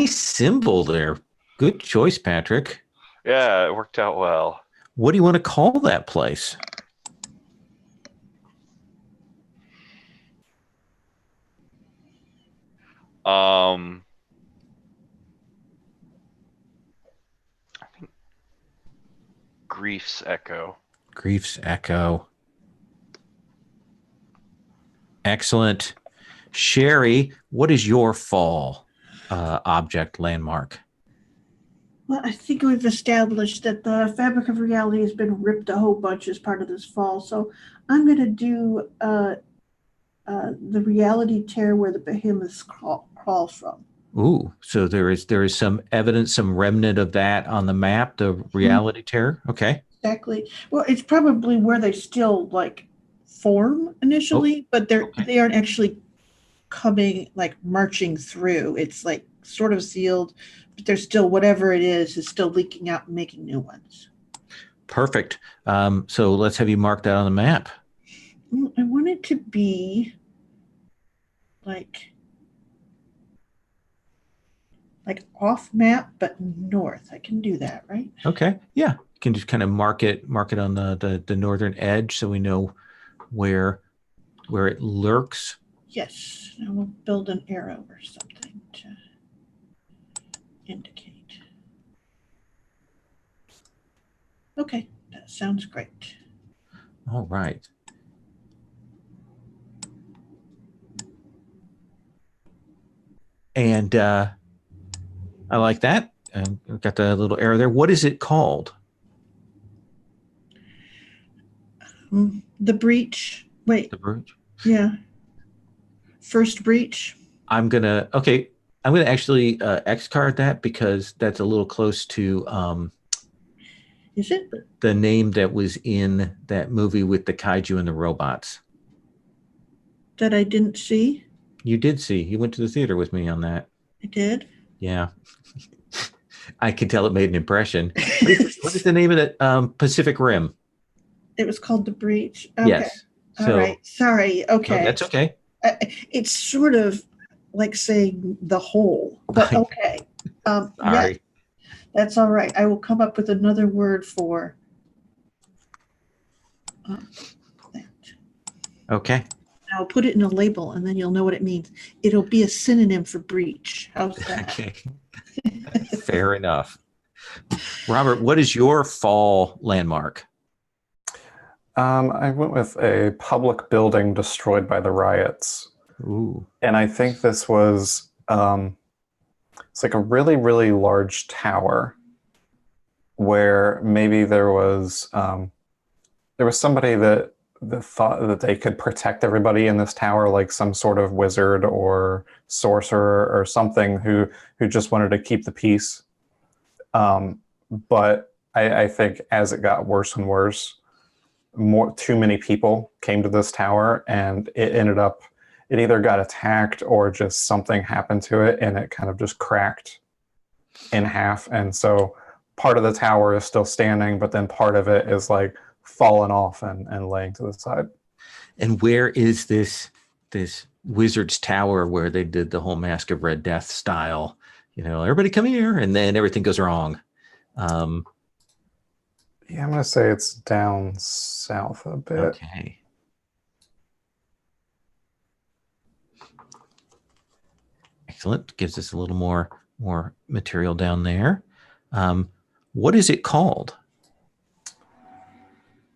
symbol there. Good choice, Patrick. Yeah, it worked out well. What do you want to call that place? I think Grief's Echo. Grief's Echo. Excellent. Sherry, what is your fall object landmark? Well, I think we've established that the fabric of reality has been ripped a whole bunch as part of this fall. So I'm going to do the reality tear where the behemoths crawl from. Ooh, so there is some evidence, some remnant of that on the map, the reality tear. Okay. Exactly. Well, it's probably where they still like form initially, but they aren't actually coming, like marching through. It's like sort of sealed, but there's still whatever it is still leaking out and making new ones. Perfect. So let's have you mark that on the map. I want it to be like off map, but north. I can do that, right? Okay. Yeah. You can just kind of mark it on the northern edge so we know where it lurks. Yes. I will build an arrow or something to indicate. Okay, that sounds great. All right. And I like that. We've got the little arrow there. What is it called? The breach. Wait. The breach. Yeah. First breach. I'm gonna actually X card that because that's a little close to Is it? The name that was in that movie with the kaiju and the robots. That I didn't see? You did see. You went to the theater with me on that. I did? Yeah. I can tell it made an impression. What is the name of that? Pacific Rim. It was called The Breach? Okay. Yes. So, all right. Sorry. Okay. No, that's okay. It's sort of like saying the whole, but okay. Yeah, that's all right. I will come up with another word for that. Okay. I'll put it in a label and then you'll know what it means. It'll be a synonym for breach. How's that? Okay. Fair enough. Robert, what is your fall landmark? I went with a public building destroyed by the riots. Ooh. And I think this was it's like a really, really large tower where maybe there was somebody that thought that they could protect everybody in this tower, like some sort of wizard or sorcerer or something who just wanted to keep the peace. But I think as it got worse and worse, too many people came to this tower, and it either got attacked or just something happened to it, and it kind of just cracked in half. And so part of the tower is still standing, but then part of it is like fallen off and laying to the side. And where is this wizard's tower where they did the whole Mask of Red Death style? Everybody come here, and then everything goes wrong. Yeah, I'm going to say it's down south a bit. Okay. Excellent. Gives us a little more material down there. What is it called?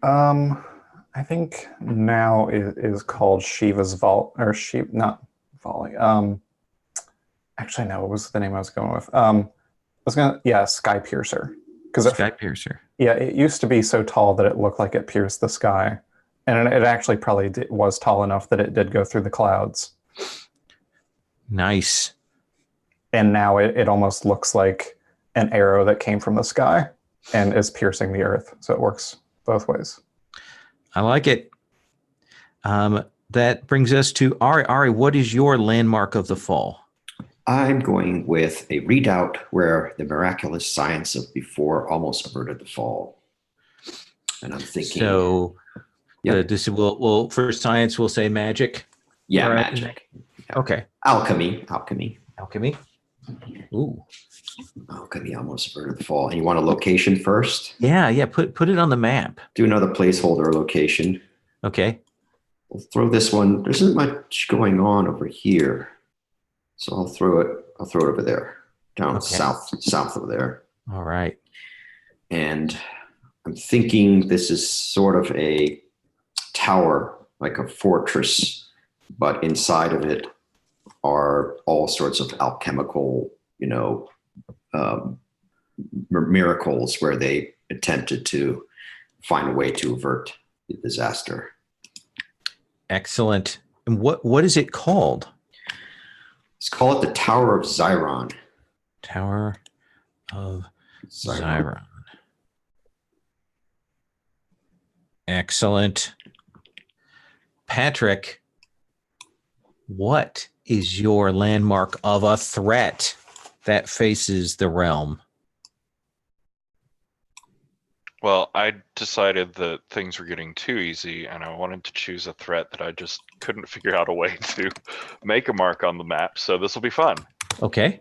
I think now it is called Shiva's Vault, or not Volley. Actually, no, what was the name I was going with? Sky Piercer. Sky Piercer. Yeah, it used to be so tall that it looked like it pierced the sky. And it actually probably was tall enough that it did go through the clouds. Nice. And now it almost looks like an arrow that came from the sky and is piercing the earth. So it works both ways. I like it. That brings us to Ari. Ari, what is your landmark of the fall? I'm going with a redoubt where the miraculous science of before almost averted the fall. And I'm thinking... So, this will for science, we'll say magic? Yeah, magic. Yeah. Okay. Alchemy. Ooh. Alchemy almost averted the fall. And you want a location first? Yeah. Put it on the map. Do another placeholder location. Okay. We'll throw this one. There isn't much going on over here. So I'll throw it over there, down south over there. All right. And I'm thinking this is sort of a tower, like a fortress, but inside of it are all sorts of alchemical, miracles where they attempted to find a way to avert the disaster. Excellent. And what is it called? Let's call it the Tower of Xiron. Tower of Xiron. Excellent. Patrick, what is your landmark of a threat that faces the realm? Well, I decided that things were getting too easy, and I wanted to choose a threat that I just couldn't figure out a way to make a mark on the map, so this will be fun. Okay.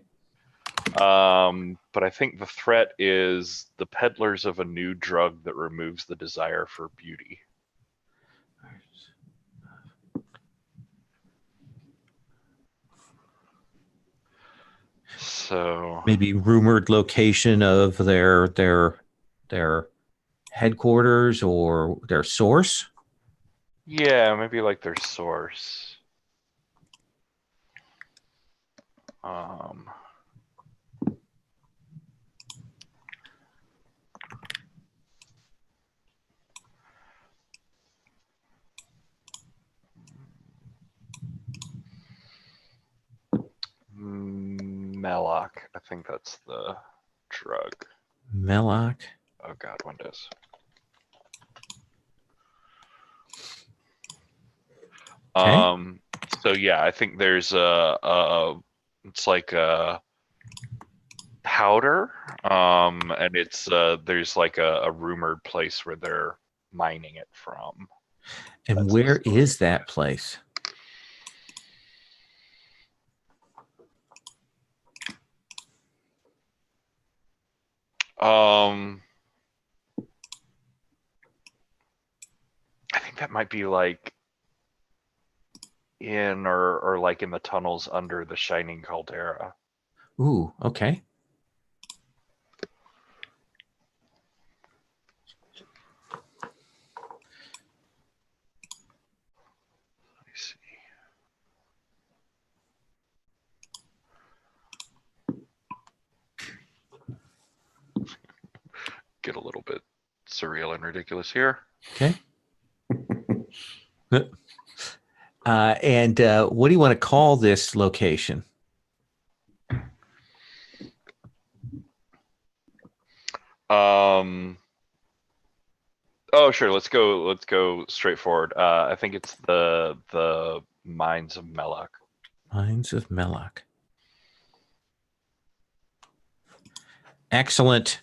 But I think the threat is the peddlers of a new drug that removes the desire for beauty. So maybe rumored location of their headquarters or their source? Yeah, maybe like their source. Meloc, I think that's the drug. Meloc. Oh God, Windows. Okay. So yeah, I think there's it's like a powder, and it's there's like a rumored place where they're mining it from. And That's where is that place? I think that might be like in or like in the tunnels under the Shining Caldera. Ooh, okay. get a little bit surreal and ridiculous here. Okay. And what do you want to call this location? Oh, sure. Let's go straightforward. I think it's the Mines of Melloc. Mines of Melloc. Excellent.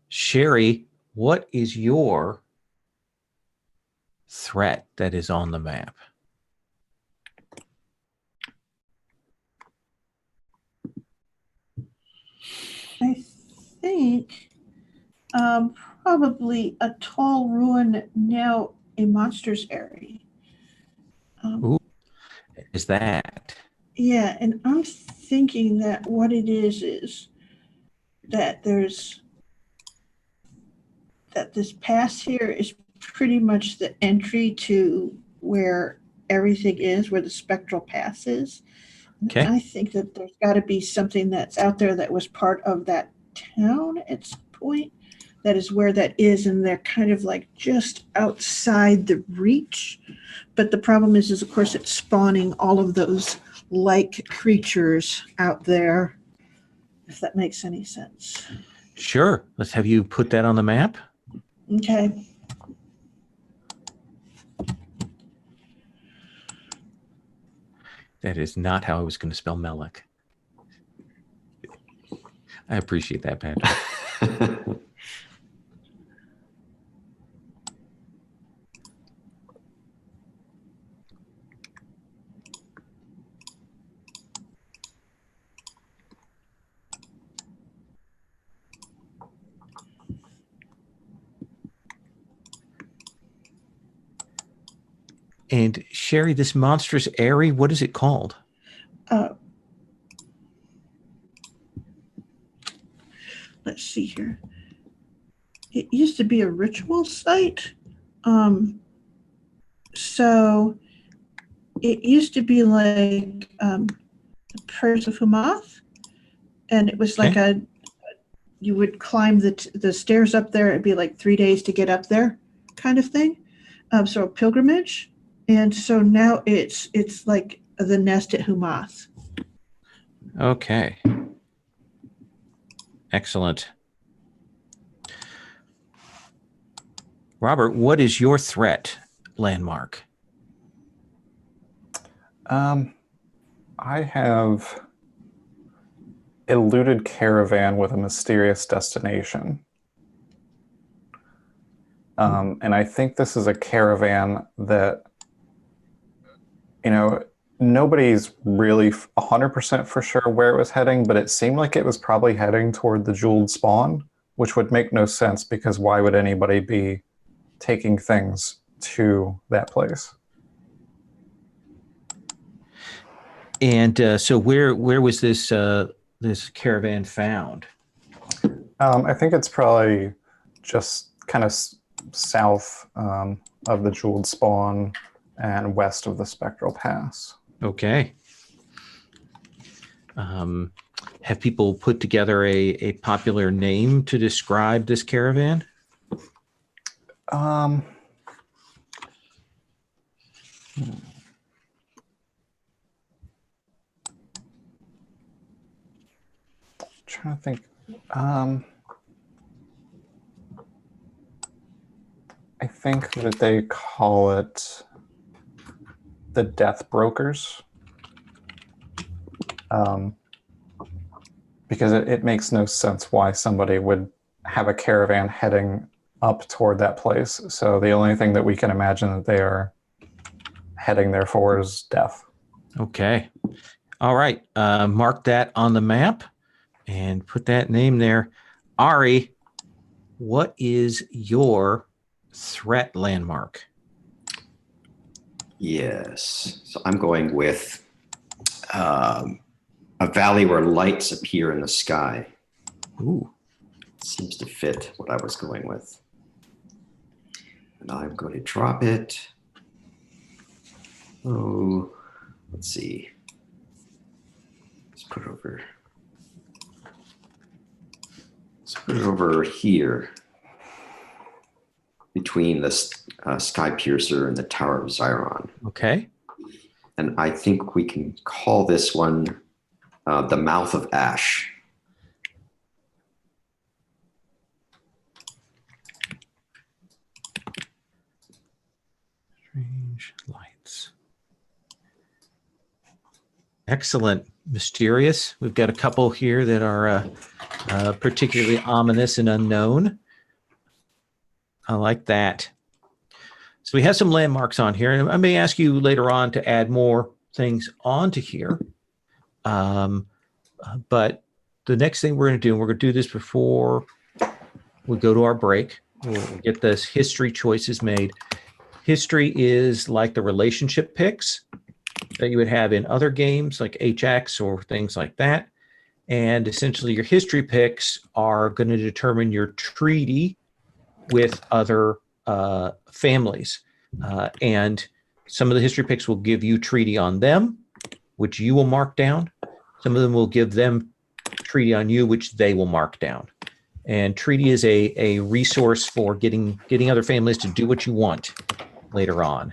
Sherry, what is your threat that is on the map? I think probably a tall ruin, now a monster's area. Ooh, is that? Yeah, and I'm thinking that what it is that this pass here is pretty much the entry to where everything is, where the spectral pass is. Okay. I think that there's got to be something that's out there that was part of that town at some point. That is where that is, and they're kind of like just outside the reach. But the problem is of course, it's spawning all of those like creatures out there, if that makes any sense. Sure. Let's have you put that on the map. Okay. That is not how I was going to spell Melloc. I appreciate that, Patrick. And Sherry, this monstrous airy, what is it called? Let's see here. It used to be a ritual site. So it used to be like the prayers of Humath, and it was like you would climb the stairs up there. It'd be like 3 days to get up there, kind of thing. So a pilgrimage, and so now it's like the nest at Humath. Okay. Excellent. Robert, what is your threat landmark? I have eluded caravan with a mysterious destination. And I think this is a caravan that, nobody's really 100% for sure where it was heading, but it seemed like it was probably heading toward the jeweled spawn, which would make no sense because why would anybody be taking things to that place? And so where was this this caravan found? I think it's probably just kind of south of the jeweled spawn and west of the spectral pass. Okay. Have people put together a popular name to describe this caravan? Trying to think. I think that they call it the Death Brokers. Because it makes no sense why somebody would have a caravan heading up toward that place. So the only thing that we can imagine that they are heading there for is death. Okay. All right. Mark that on the map and put that name there. Ari, what is your threat landmark? Yes. So I'm going with a valley where lights appear in the sky. Ooh. Seems to fit what I was going with. And I'm going to drop it. Oh, let's see. Let's put it over. Let's put it over here. between the Sky Piercer and the Tower of Xiron. Okay. And I think we can call this one the Mouth of Ash. Strange lights. Excellent. Mysterious. We've got a couple here that are particularly ominous and unknown. I like that. So we have some landmarks on here, and I may ask you later on to add more things onto here. But the next thing we're going to do, and we're going to do this before we go to our break, we'll get this history choices made. History is like the relationship picks that you would have in other games like HX or things like that. And essentially your history picks are going to determine your treaty with other families. And some of the history picks will give you treaty on them, which you will mark down. Some of them will give them treaty on you, which they will mark down. And treaty is a resource for getting other families to do what you want later on.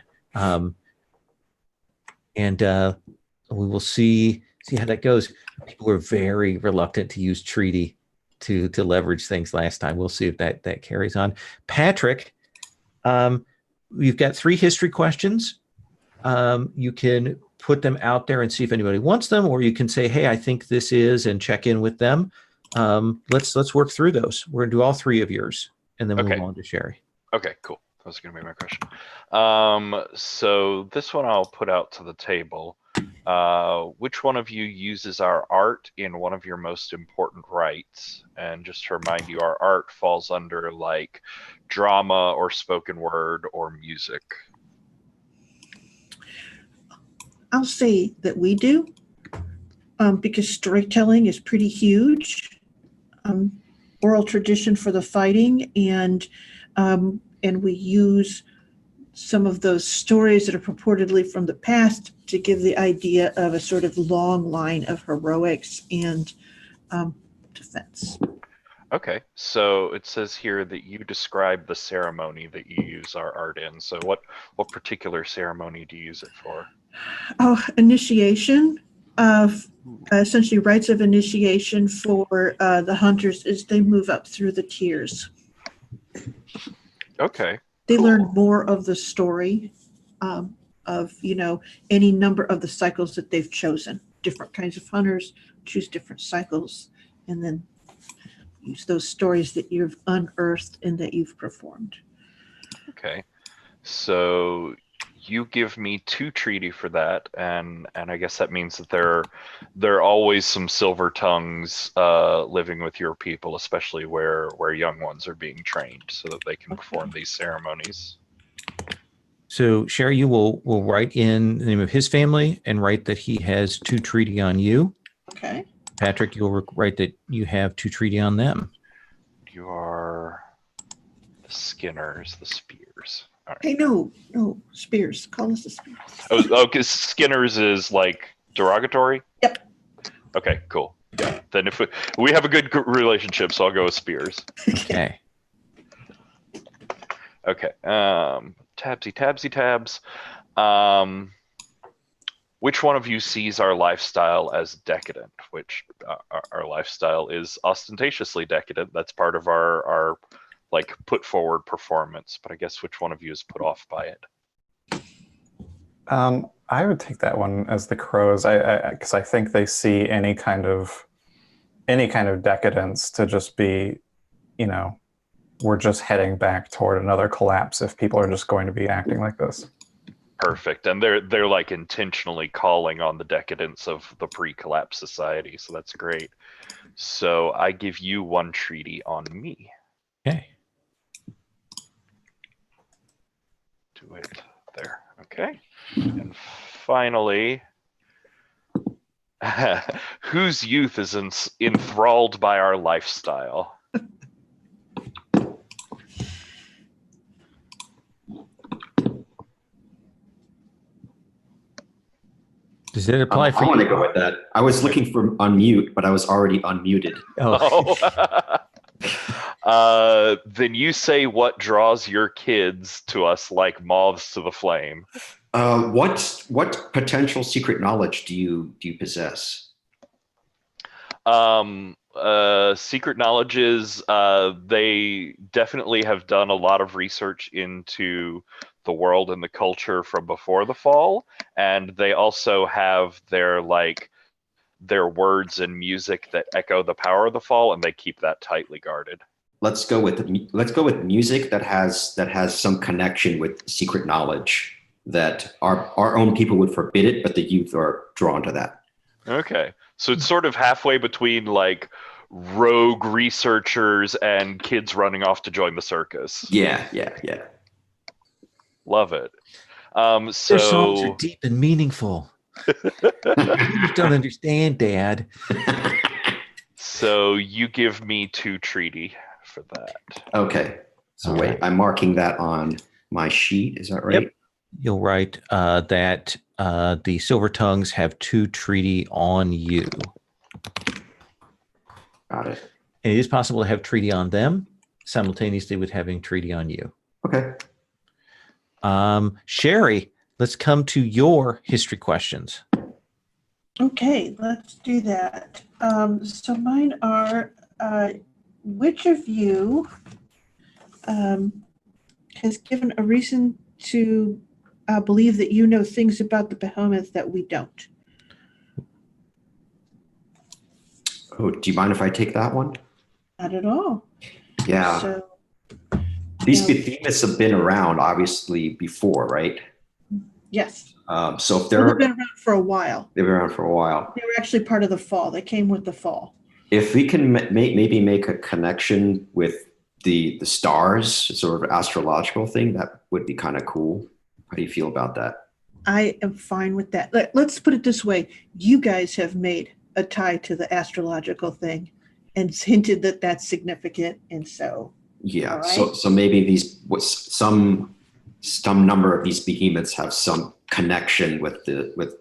And we will see how that goes. People were very reluctant to use treaty to leverage things last time. We'll see if that carries on. Patrick, we've got 3 history questions. You can put them out there and see if anybody wants them, or you can say, hey, I think this is, and check in with them. Let's work through those. We're gonna do all 3 of yours, and then we'll move on to Sherry. Okay, cool. That was going to be my question. So this one I'll put out to the table. Which one of you uses our art in one of your most important rights? And just to remind you, our art falls under like drama or spoken word or music. I'll say that we do, because storytelling is pretty huge. Oral tradition for the fighting, and we use some of those stories that are purportedly from the past to give the idea of a sort of long line of heroics and defense. Okay, so it says here that you describe the ceremony that you use our art in. So what particular ceremony do you use it for? Oh, initiation of essentially rites of initiation for the hunters as they move up through the tiers. Okay. They cool. learn more of the story of, any number of the cycles that they've chosen. Different kinds of hunters choose different cycles, and then use those stories that you've unearthed and that you've performed. Okay. So you give me 2 treaty for that, and I guess that means that there are always some silver tongues living with your people, especially where young ones are being trained so that they can perform these ceremonies. So Sherry, you will write in the name of his family and write that he has 2 treaty on you. Okay. Patrick, you'll write that you have 2 treaty on them. You are the Skinners, the Spears. All right. Hey, no, Spears. Call us the Spears. Oh, because Skinners is like derogatory? Yep. Okay, cool. Yeah. Then if we have a good relationship, so I'll go with Spears. Okay. Okay. Tabsy tabs. Which one of you sees our lifestyle as decadent? Which our lifestyle is ostentatiously decadent. That's part of our like put forward performance. But I guess which one of you is put off by it? I would take that one as the Crows. Because I think they see any kind of decadence to just be, we're just heading back toward another collapse if people are just going to be acting like this. Perfect. And they're like intentionally calling on the decadence of the pre-collapse society. So that's great. So I give you 1 treaty on me. Okay. Do it there. Okay. And finally, whose youth is enthralled by our lifestyle? Does it apply for I you? want to go with that. I was looking for unmute, but I was already unmuted. Oh. Then you say what draws your kids to us like moths to the flame. What potential secret knowledge do you possess? Secret knowledges, they definitely have done a lot of research into the world and the culture from before the fall, and they also have their words and music that echo the power of the fall, and they keep that tightly guarded. Let's go with music that has some connection with secret knowledge that our own people would forbid it, but the youth are drawn to that. Okay, so it's sort of halfway between like rogue researchers and kids running off to join the circus. Yeah. Love it. Their songs are deep and meaningful. You don't understand, Dad. So you give me 2 treaty for that. Okay. So All wait, right. I'm marking that on my sheet. Is that right? Yep. You'll write that the Silver Tongues have 2 treaty on you. Got it. And it is possible to have treaty on them simultaneously with having treaty on you. Okay. Sherry, let's come to your history questions. Okay, let's do that. So mine are, which of you has given a reason to believe that you know things about the behemoth that we don't? Oh, do you mind if I take that one? Not at all. Yeah. So, These yeah. behemoths have been around, obviously, before, right? Yes. So if They've they've been around for a while. been around for a while, They were actually part of the fall. They came with the fall. if we can maybe make a connection with the stars, sort of astrological thing, that would be kind of cool. How do you feel about that? I am fine with that. Let's put it this way. You guys have made a tie to the astrological thing and hinted that that's significant. And so, Yeah. all right. So maybe some number of these behemoths have some connection with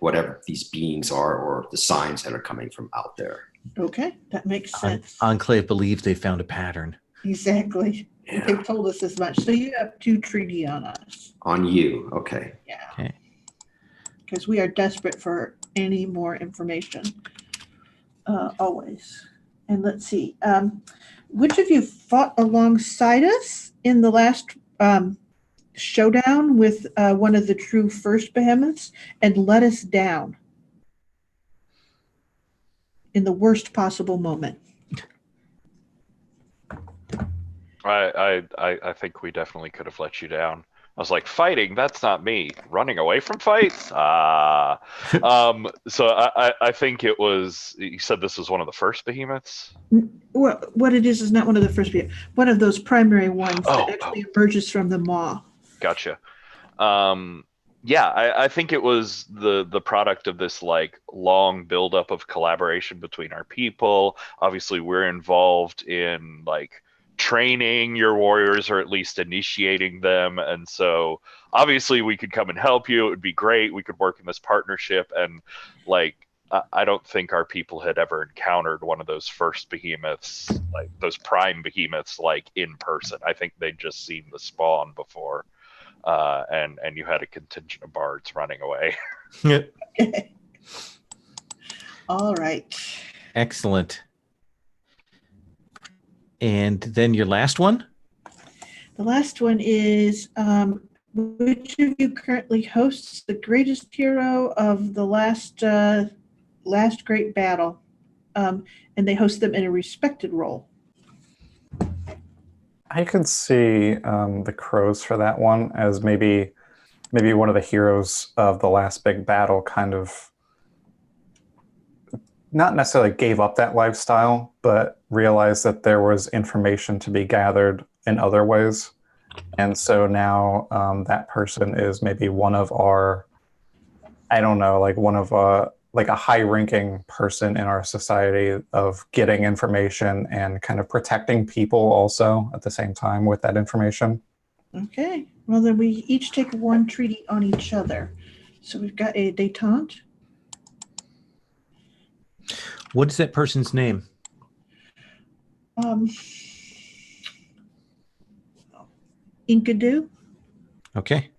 whatever these beings are, or the signs that are coming from out there. Okay, that makes sense. Enclave believes they found a pattern. Exactly. Yeah. They've told us as much. So you have 2 treaty on us. On you. Okay. Yeah. Okay. Because we are desperate for any more information. Always. And let's see. Which of you fought alongside us in the last showdown with one of the true first behemoths and let us down in the worst possible moment? I think we definitely could have let you down. I was like, fighting, that's not me. Running away from fights? So I think it was, you said this was one of the first behemoths? Well, what it is not one of the first, one of those primary ones that actually emerges from the maw. Gotcha. Yeah, I think it was the product of this like long buildup of collaboration between our people. Obviously, we're involved in like training your warriors, or at least initiating them, and so obviously we could come and help you. It would be great. We could work in this partnership, and like I don't think our people had ever encountered one of those first behemoths, like those prime behemoths, like in person. I think they'd just seen the spawn before. And you had a contingent of bards running away. All right. Excellent. And then your last one? The last one is, which of you currently hosts the greatest hero of the last great battle? And they host them in a respected role. I could see the Crows for that one as maybe one of the heroes of the last big battle kind of not necessarily gave up that lifestyle, but realized that there was information to be gathered in other ways. And so now that person is maybe one of our, I don't know, like one of like a high-ranking person in our society of getting information and kind of protecting people also at the same time with that information. Okay. Well, then we each take 1 treaty on each other. So we've got a détente. What is that person's name? Inkadu. Okay.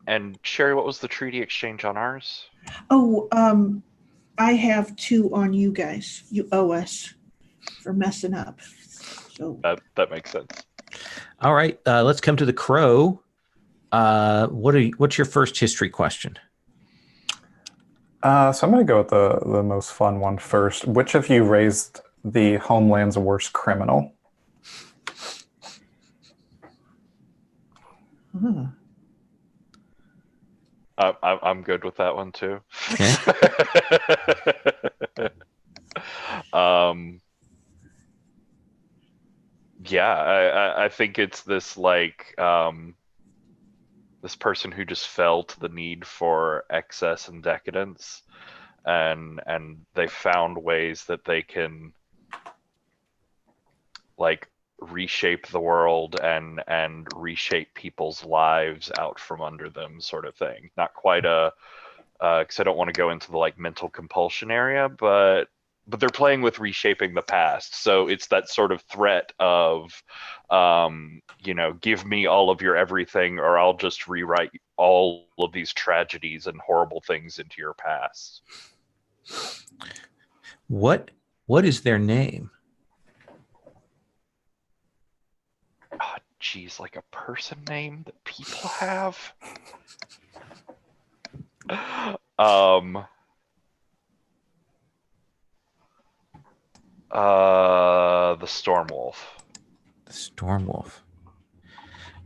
And Sherry, what was the treaty exchange on ours? Oh, I have 2 on you guys. You owe us for messing up. So That makes sense. All right. Let's come to the crow. What's your first history question? So I'm going to go with the most fun one first. Which of you raised the homeland's worst criminal? huh. I'm good with that one too. Okay. Yeah, I think it's this like this person who just fell to the need for excess and decadence, and they found ways that they can like reshape the world and reshape people's lives out from under them, sort of thing. Not quite a because I don't want to go into the like mental compulsion area, but they're playing with reshaping the past. So it's that sort of threat of, give me all of your everything, or I'll just rewrite all of these tragedies and horrible things into your past. What is their name? Oh, geez, like a person name that people have. The Stormwolf. The Stormwolf.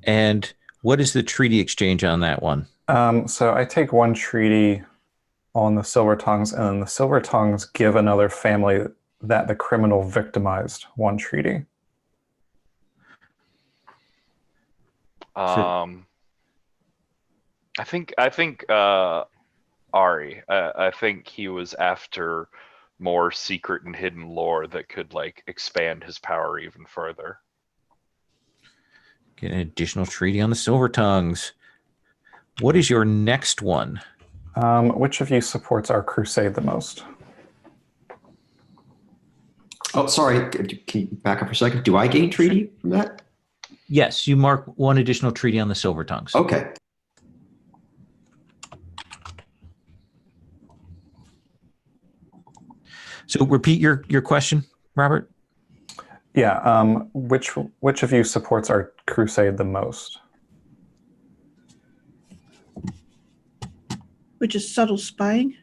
And what is the treaty exchange on that one? So I take 1 treaty on the Silver Tongues, and then the Silver Tongues give another family that the criminal victimized 1 treaty. I think Ari. I think he was after more secret and hidden lore that could like expand his power even further. Get an additional treaty on the Silver Tongues. What is your next one? Which of you supports our crusade the most? Oh, sorry. Can you back up for a second? Do I gain treaty from that? Yes, you mark 1 additional treaty on the Silver Tongues. Okay. So repeat your question, Robert. Yeah. Which of you supports our crusade the most? Which is subtle spying.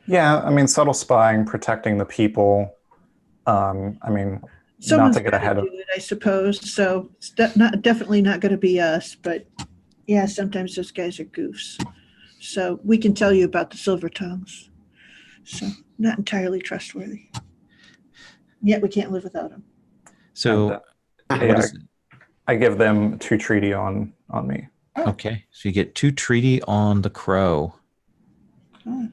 Yeah, I mean, subtle spying, protecting the people. I mean, Someone's not to get gotta ahead of do it, I suppose. So it's definitely not going to be us. But yeah, sometimes those guys are goofs. So we can tell you about the Silver Tongues. So not entirely trustworthy. Yet we can't live without them. So I give them 2 treaty on me. okay, so you get 2 treaty on the crow. Oh.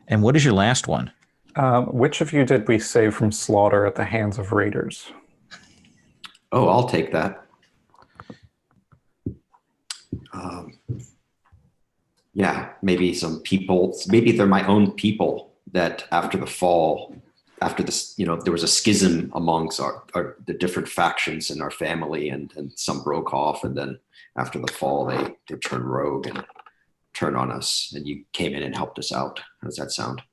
And what is your last one? Which of you did we save from slaughter at the hands of raiders? Oh, I'll take that. Yeah, maybe some people, maybe they're my own people that after the fall, after this, there was a schism amongst the different factions in our family, and some broke off, and then after the fall, they turned rogue and turned on us, and you came in and helped us out. How does that sound?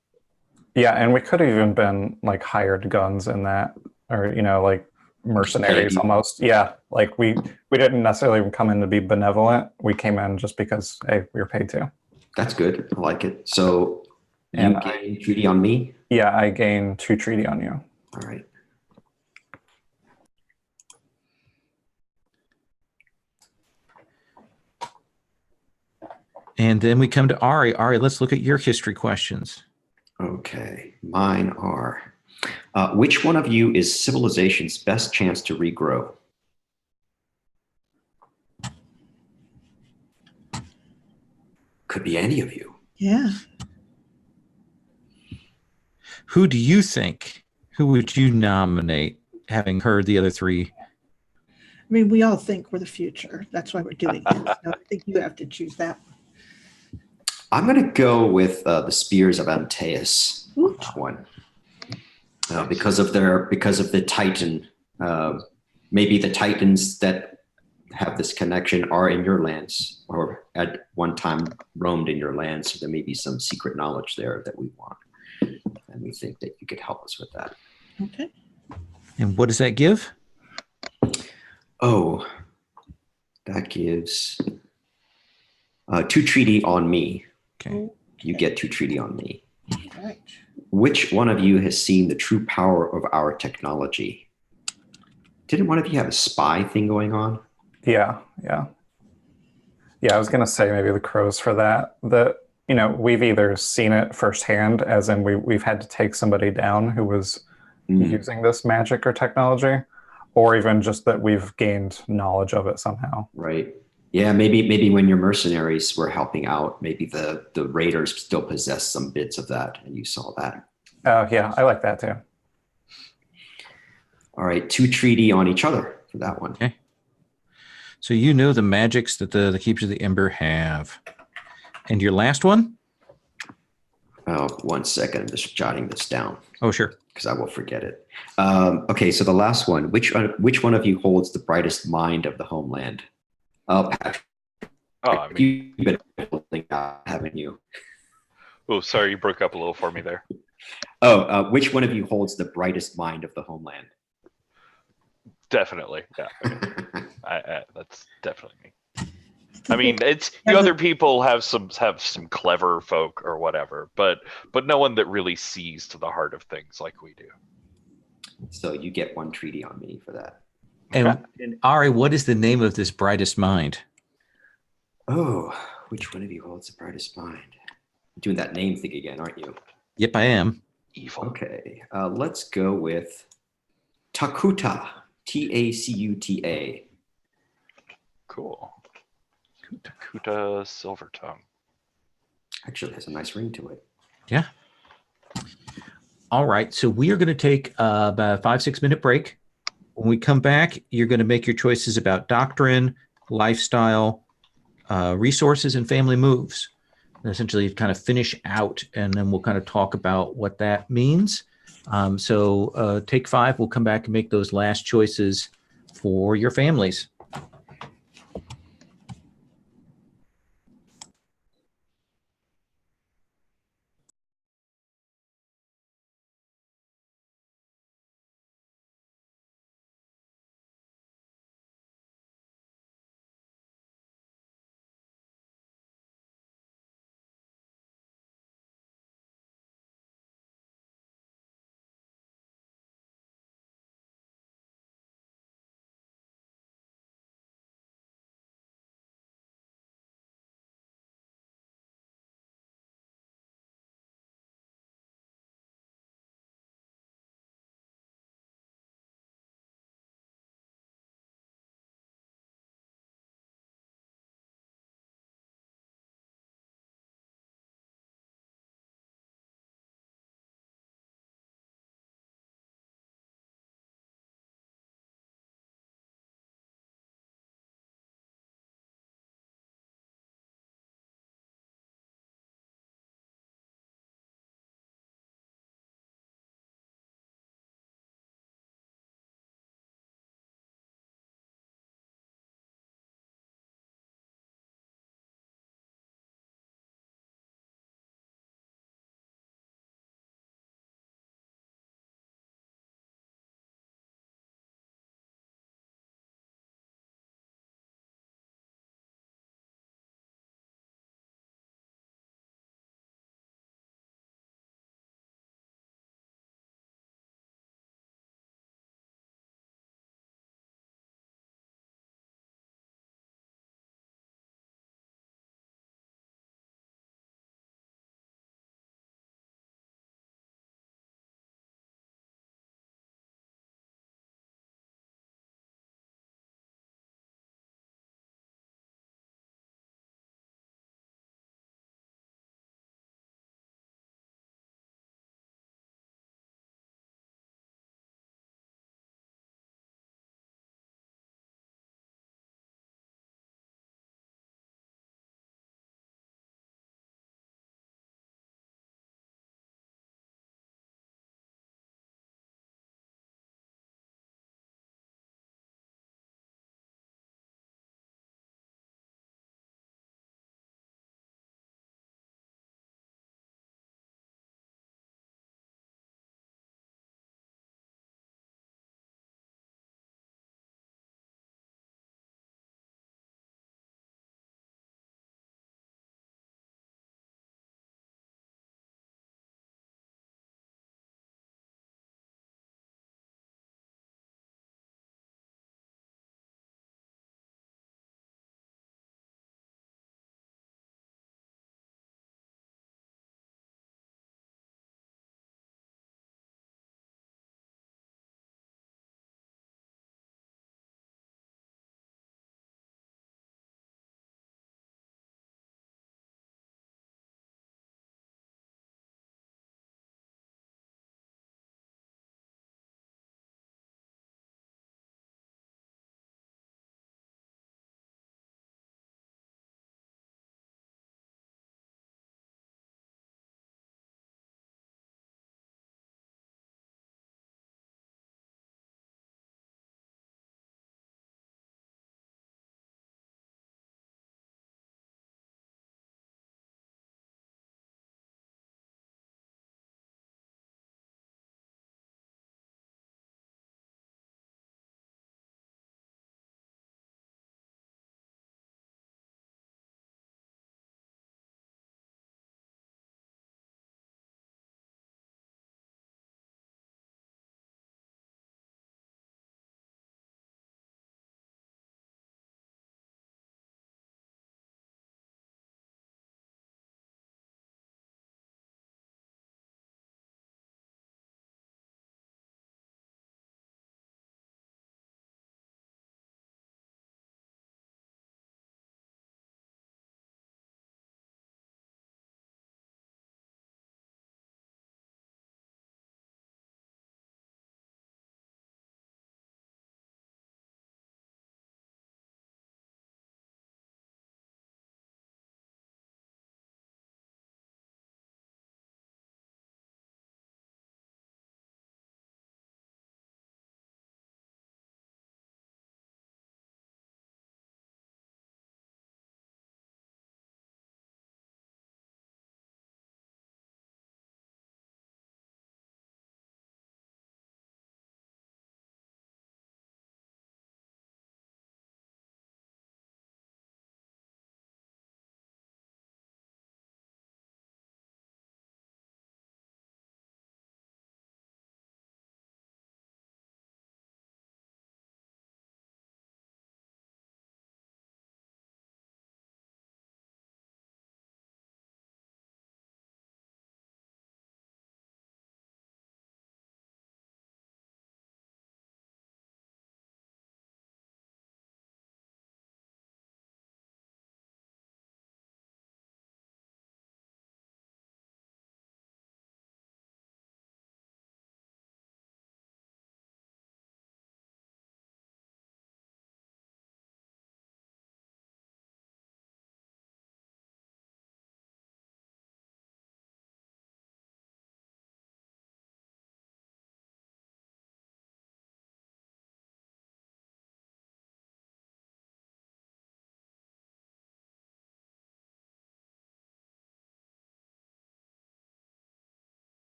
Yeah, and we could have even been like hired guns in that, or like mercenaries almost. Yeah, like we didn't necessarily even come in to be benevolent. We came in just because, hey, we were paid to. That's good. I like it. So you gain treaty on me? Yeah, I gain 2 treaty on you. All right. And then we come to Ari. Ari, let's look at your history questions. Okay, mine are. Which one of you is civilization's best chance to regrow? Could be any of you. Yeah. Who do you think? Who would you nominate, having heard the other 3? I mean, we all think we're the future. That's why we're doing it. So I think you have to choose that one. I'm going to go with the Spears of Antaeus on that one, because of the Titan maybe the Titans that have this connection are in your lands, or at one time roamed in your lands. So there may be some secret knowledge there that we want, and we think that you could help us with that. Okay. And what does that give? Oh, that gives 2 treaty on me. Okay. You get 2 treaty on me. All right. Which one of you has seen the true power of our technology? Didn't one of you have a spy thing going on? Yeah. I was gonna say maybe the crows for that. We've either seen it firsthand, as in we've had to take somebody down who was using this magic or technology, or even just that we've gained knowledge of it somehow. Right. Yeah, maybe when your mercenaries were helping out, maybe the raiders still possess some bits of that, and you saw that. Yeah, I like that too. All right, 2 treaty on each other for that one. Okay. So you know the magics that the Keepers of the Ember have. And your last one? Oh, 1 second. I'm just jotting this down. Oh, sure. Because I will forget it. Okay, so the last one. Which one of you holds the brightest mind of the homeland? Oh, Patrick. Oh, I mean, You've been building that, haven't you? oh, sorry, you broke up a little for me there. Oh, which one of you holds the brightest mind of the homeland? Definitely, yeah. That's definitely me. I mean, it's you other people have some clever folk or whatever, but no one that really sees to the heart of things like we do. So you get 1 treaty on me for that. And Ari, what is the name of this brightest mind? Oh, which one of you holds the brightest mind? You're doing that name thing again, aren't you? Yep, I am. Evil. Okay, let's go with Takuta. Tacuta. Cool. Takuta Silvertongue. Actually, it has a nice ring to it. Yeah. All right. So we are going to take about a 5-6 minute break. When we come back, you're going to make your choices about doctrine, lifestyle, resources, and family moves. And essentially, kind of finish out, and then we'll kind of talk about what that means. So take 5. We'll come back and make those last choices for your families.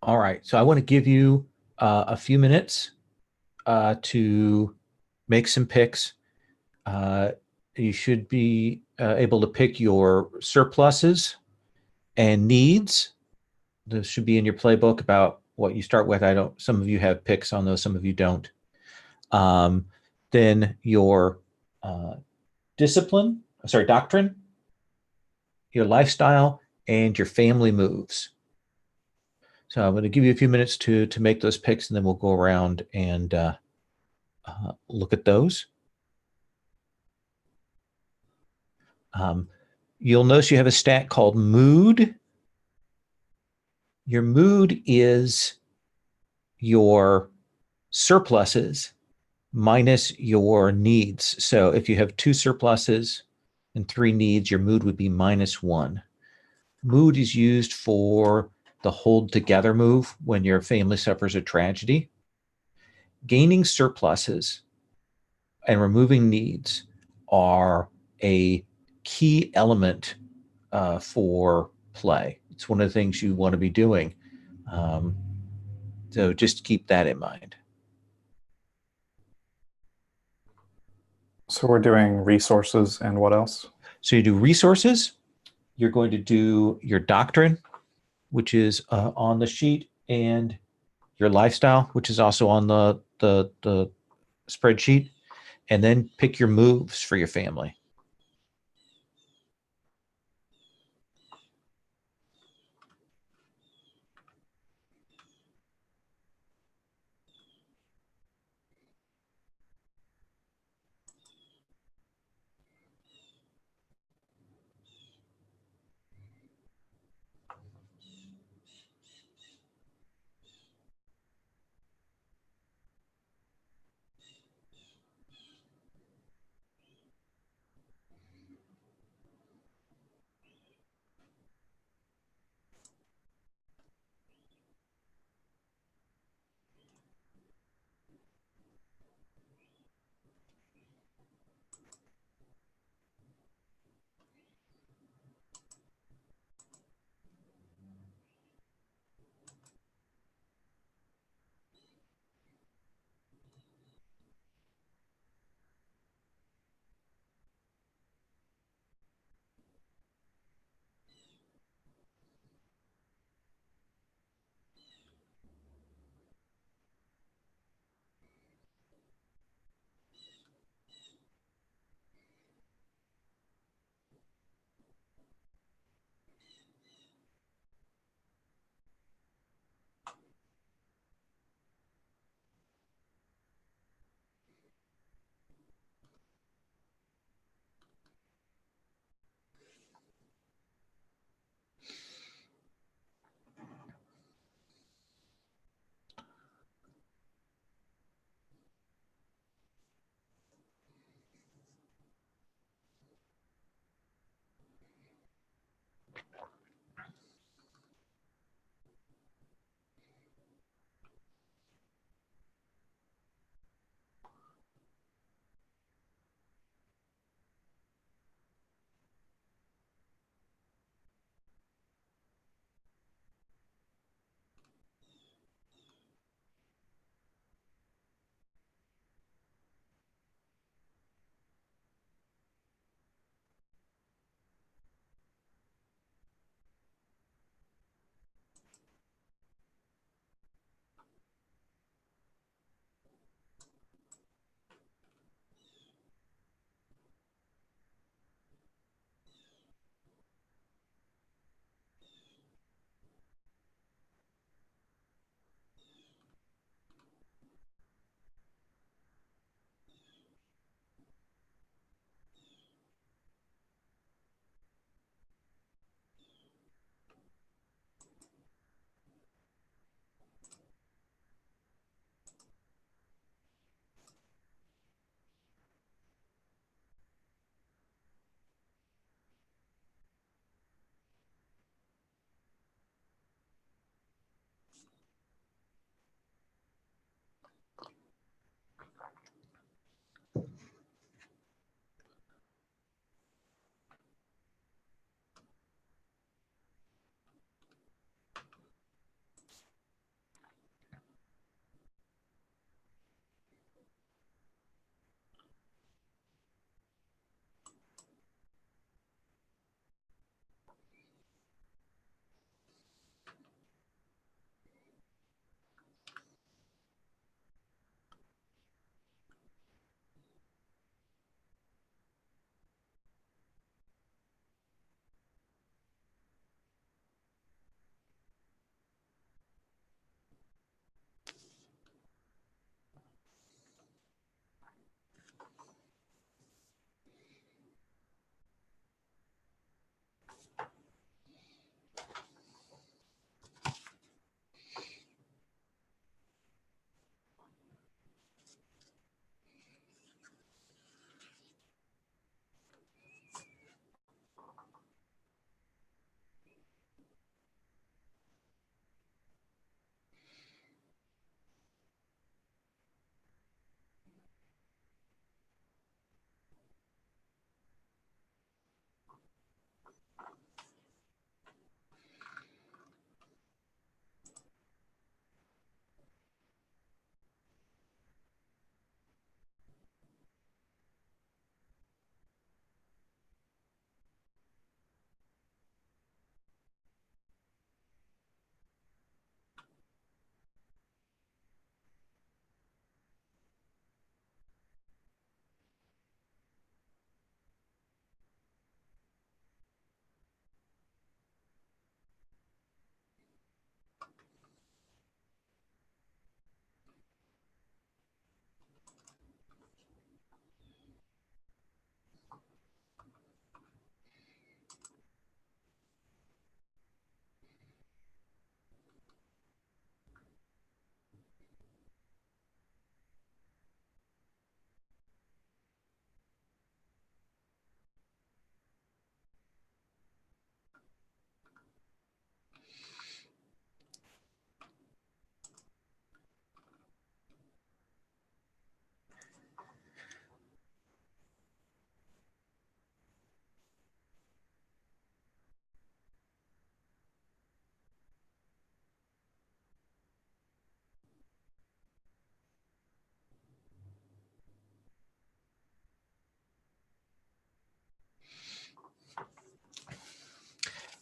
All right. So I want to give you a few minutes to make some picks. You should be able to pick your surpluses and needs. Those should be in your playbook about what you start with. Some of you have picks on those, some of you don't. Then your doctrine, your lifestyle, and your family moves. So I'm going to give you a few minutes to make those picks, and then we'll go around and look at those. You'll notice you have a stat called mood. Your mood is your surpluses minus your needs. So if you have 2 surpluses and 3 needs, your mood would be -1. Mood is used for the hold together move when your family suffers a tragedy. Gaining surpluses and removing needs are a key element for play. It's one of the things you want to be doing. So just keep that in mind. So we're doing resources and what else? So you do resources. You're going to do your doctrine, which is on the sheet, and your lifestyle, which is also on the spreadsheet, and then pick your moves for your family.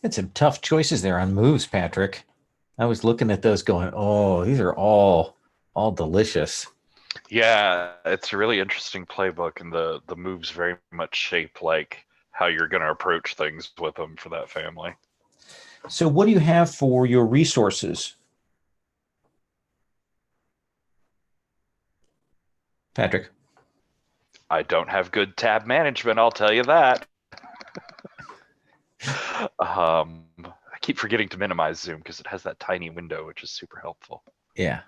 Had some tough choices there on moves, Patrick. I was looking at those going, oh, these are all delicious. Yeah, it's a really interesting playbook, and the moves very much shape like how you're going to approach things with them for that family. So what do you have for your resources? Patrick. I don't have good tab management, I'll tell you that. I keep forgetting to minimize Zoom because it has that tiny window, which is super helpful. Yeah.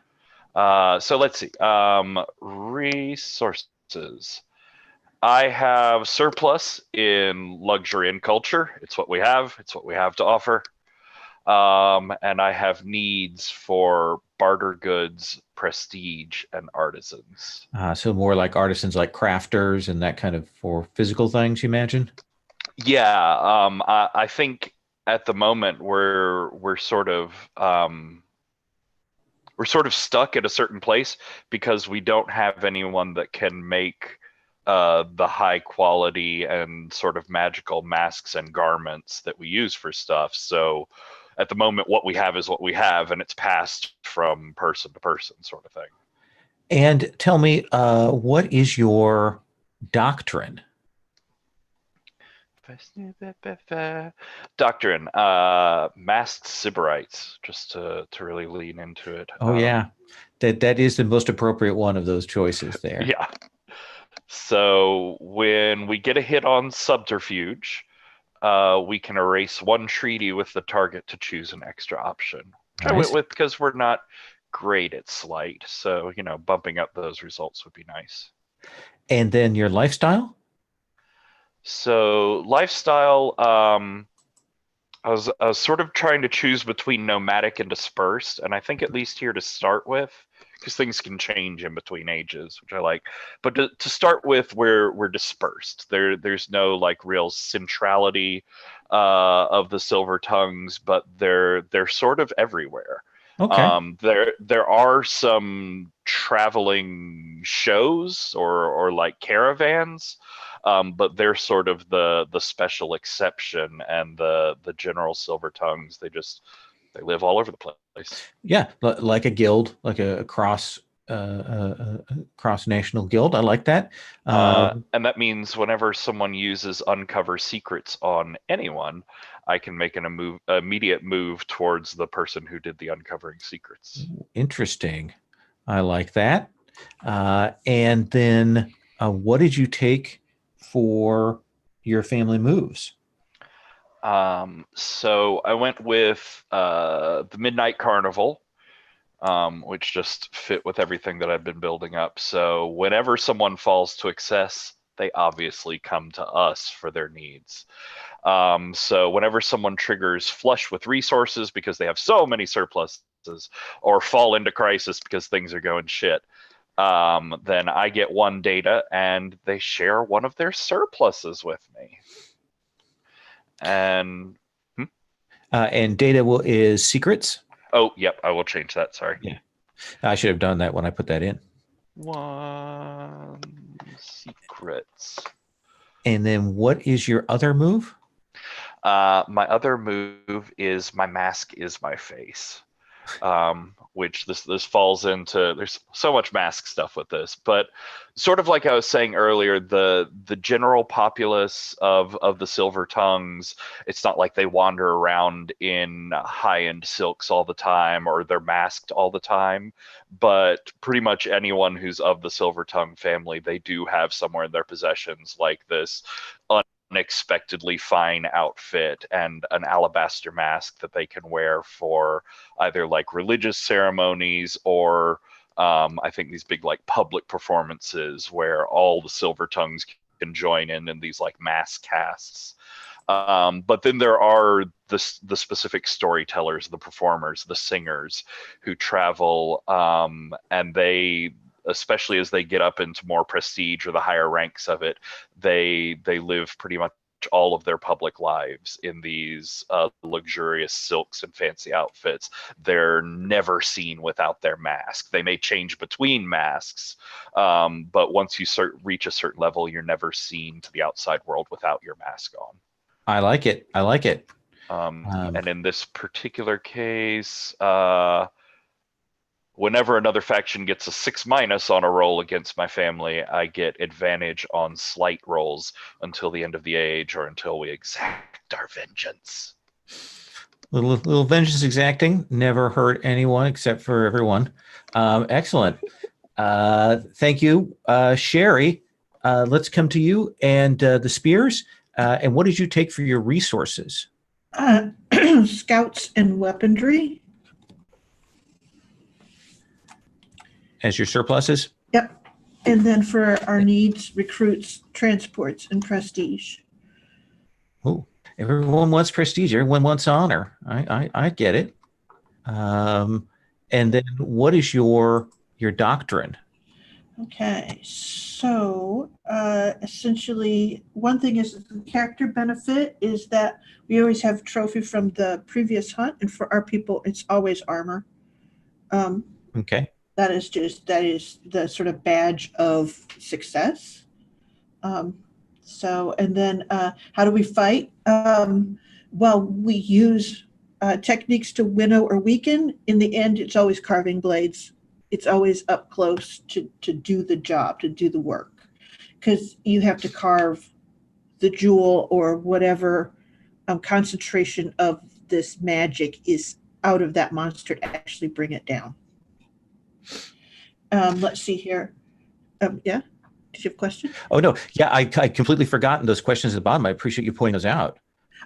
So let's see. Resources. I have surplus in luxury and culture. It's what we have. It's what we have to offer. And I have needs for barter goods, prestige, and artisans. So more like artisans, like crafters and that kind of for physical things, you imagine? Yeah. I think at the moment we're sort of stuck at a certain place because we don't have anyone that can make the high quality and sort of magical masks and garments that we use for stuff. So at the moment, what we have is what we have, and it's passed from person to person sort of thing. And tell me, what is your doctrine? Doctrine, masked Sybarites, just to really lean into it. Oh, yeah. That is the most appropriate one of those choices there. Yeah. So when we get a hit on subterfuge, we can erase one treaty with the target to choose an extra option. Which I went with because we're not great at sleight. So, bumping up those results would be nice. And then your lifestyle? So lifestyle, I was sort of trying to choose between nomadic and dispersed, and I think at least here to start with, because things can change in between ages, which I like. But to start with, we're dispersed. There's no like real centrality of the silver tongues, but they're sort of everywhere. Okay. There are some traveling shows or like caravans. But they're sort of the special exception, and the general silver tongues, they live all over the place. Yeah, like a guild, like a cross national guild. I like that. And that means whenever someone uses uncover secrets on anyone, I can make an immediate move towards the person who did the uncovering secrets. Interesting. I like that. And then what did you take for your family moves? So I went with the Midnight Carnival, which just fit with everything that I've been building up. So whenever someone falls to excess, they obviously come to us for their needs. So whenever someone triggers flush with resources because they have so many surpluses, or fall into crisis because things are going shit, then I get one data and they share one of their surpluses with me. And data is secrets. Oh, yep, I will change that. Sorry. Yeah, I should have done that when I put that in. One secrets. And then what is your other move? My other move is my mask is my face. Which this falls into, there's so much mask stuff with this, but sort of like I was saying earlier, the general populace of the silver tongues, it's not like they wander around in high-end silks all the time or they're masked all the time, but pretty much anyone who's of the silver tongue family, they do have somewhere in their possessions like this unexpectedly fine outfit and an alabaster mask that they can wear for either like religious ceremonies or I think these big like public performances where all the silver tongues can join in these like mass casts. But then there are the specific storytellers, the performers, the singers who travel, and they, especially as they get up into more prestige or the higher ranks of it, they live pretty much all of their public lives in these luxurious silks and fancy outfits. They're never seen without their mask. They may change between masks, but once you reach a certain level, you're never seen to the outside world without your mask on. I like it. I like it. And in this particular case, whenever another faction gets a 6- on a roll against my family, I get advantage on slight rolls until the end of the age or until we exact our vengeance. Little vengeance exacting never hurt anyone except for everyone. Excellent. Thank you, Sherry. Let's come to you and the spears. And what did you take for your resources? Scouts and weaponry. As your surpluses? Yep. And then for our needs, recruits, transports, and prestige. Oh, everyone wants prestige. Everyone wants honor. I get it. And then what is your doctrine? Okay, so essentially, one thing is the character benefit is that we always have trophy from the previous hunt, and for our people, it's always armor. Okay. That is the sort of badge of success. So, and then how do we fight? Well, we use techniques to winnow or weaken. In the end, it's always carving blades. It's always up close to do the job, to do the work. Because you have to carve the jewel or whatever concentration of this magic is out of that monster to actually bring it down. Let's see here. Yeah. Did you have a question? Oh, no. Yeah, I completely forgotten those questions at the bottom. I appreciate you pointing those out.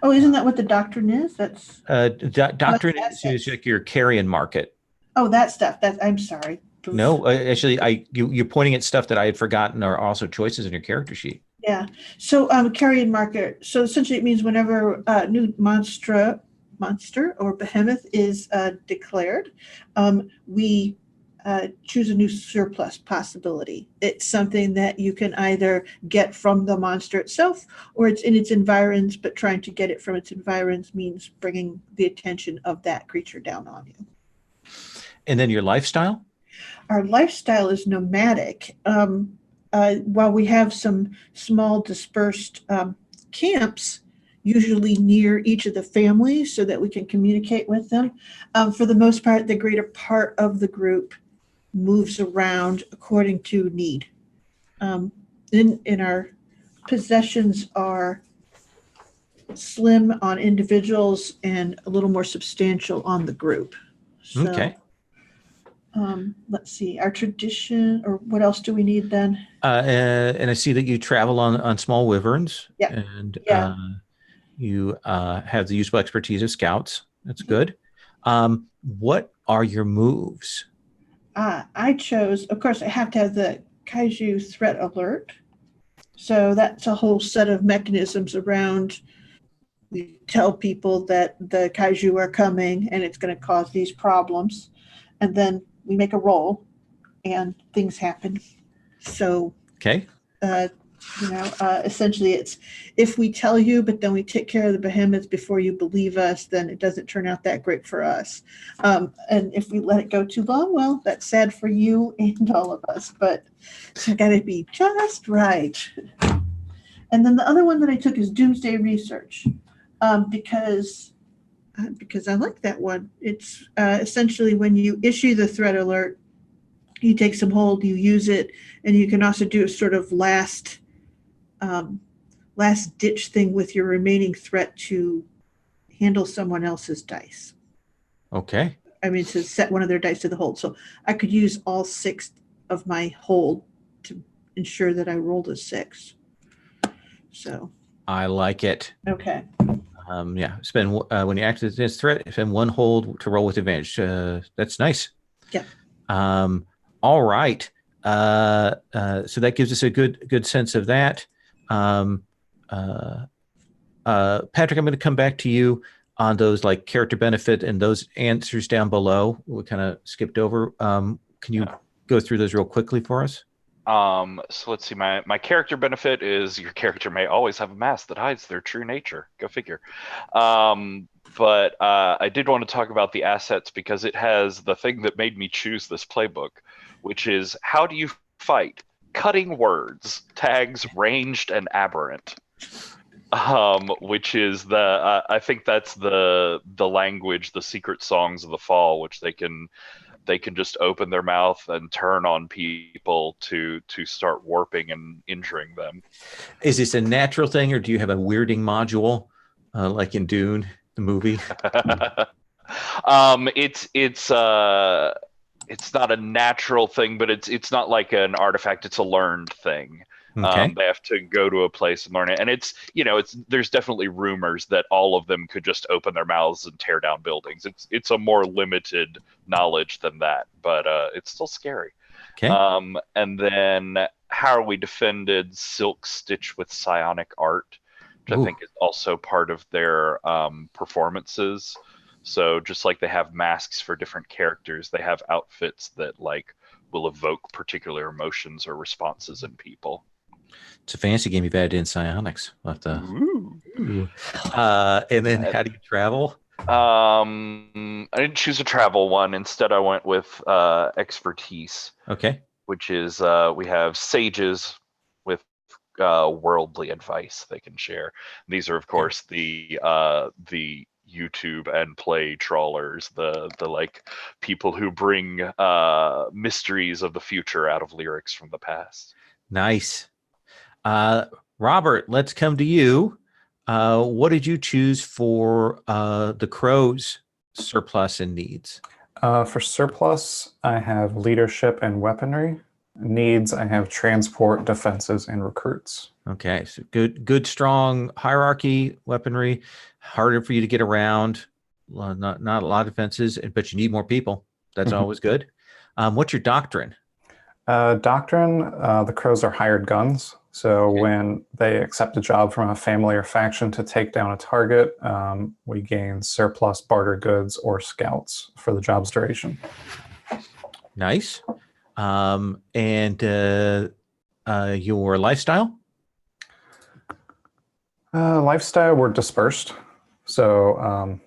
Oh, isn't that what the doctrine is? That's doctrine is like your carrion market. Oh, that stuff. I'm sorry. No, actually, you're pointing at stuff that I had forgotten are also choices in your character sheet. Yeah. So carrion market. So essentially it means whenever a new monster or behemoth is declared, we choose a new surplus possibility. It's something that you can either get from the monster itself or it's in its environs, but trying to get it from its environs means bringing the attention of that creature down on you. And then your lifestyle? Our lifestyle is nomadic. While we have some small dispersed camps, usually near each of the families so that we can communicate with them, for the most part, the greater part of the group moves around according to need. In our possessions are slim on individuals and a little more substantial on the group. So, okay. Let's see, our tradition, or what else do we need then? And I see that you travel on small wyverns. Yeah. And you have the useful expertise of scouts. That's good. What are your moves? I chose, of course, I have to have the kaiju threat alert. So that's a whole set of mechanisms around. We tell people that the kaiju are coming and it's going to cause these problems. And then we make a roll and things happen. So, okay. Essentially it's if we tell you, but then we take care of the behemoths before you believe us, then it doesn't turn out that great for us. And if we let it go too long, well, that's sad for you and all of us, but it's got to be just right. And then the other one that I took is Doomsday Research, because I like that one. It's essentially when you issue the threat alert, you take some hold, you use it, and you can also do a sort of last ditch thing with your remaining threat to handle someone else's dice. Okay. I mean, to set one of their dice to the hold. So I could use all 6 of my hold to ensure that I rolled a 6. So I like it. Okay. Spend when you act as this threat, spend 1 hold to roll with advantage. That's nice. Yeah. All right. So that gives us a good sense of that. Patrick, I'm going to come back to you on those like character benefit and those answers down below. We kind of skipped over. Can you go through those real quickly for us? So let's see. My character benefit is your character may always have a mask that hides their true nature. Go figure. But I did want to talk about the assets because it has the thing that made me choose this playbook, which is how do you fight? Cutting words, tags ranged and aberrant. which is I think that's the language, the secret songs of the fall, which they can just open their mouth and turn on people to start warping and injuring them. Is this a natural thing, or do you have a weirding module, like in Dune, the movie? It's not a natural thing, but it's not like an artifact. It's a learned thing. Okay. They have to go to a place and learn it, and there's definitely rumors that all of them could just open their mouths and tear down buildings. It's a more limited knowledge than that, but it's still scary. Okay. And then how are we defended? Silk stitched with psionic art, which I think is also part of their performances. So just like they have masks for different characters, they have outfits that like will evoke particular emotions or responses in people. It's a fancy game you've added in psionics. We'll have to... and then how do you travel? I didn't choose a travel one. Instead, I went with expertise. Okay. Which is we have sages with worldly advice they can share. These are, of course, the YouTube and play trawlers, the like people who bring mysteries of the future out of lyrics from the past. Nice. Robert, let's come to you. What did you choose for the Crow's surplus and needs? For surplus, I have leadership and weaponry. Needs, I have transport, defenses, and recruits. Okay, so good, strong hierarchy, weaponry, harder for you to get around, not a lot of defenses, but you need more people. That's always good. What's your doctrine? Doctrine, the Crows are hired guns. So when they accept a job from a family or faction to take down a target, we gain surplus barter goods or scouts for the job's duration. Nice. And your lifestyle? Lifestyle, we're dispersed. So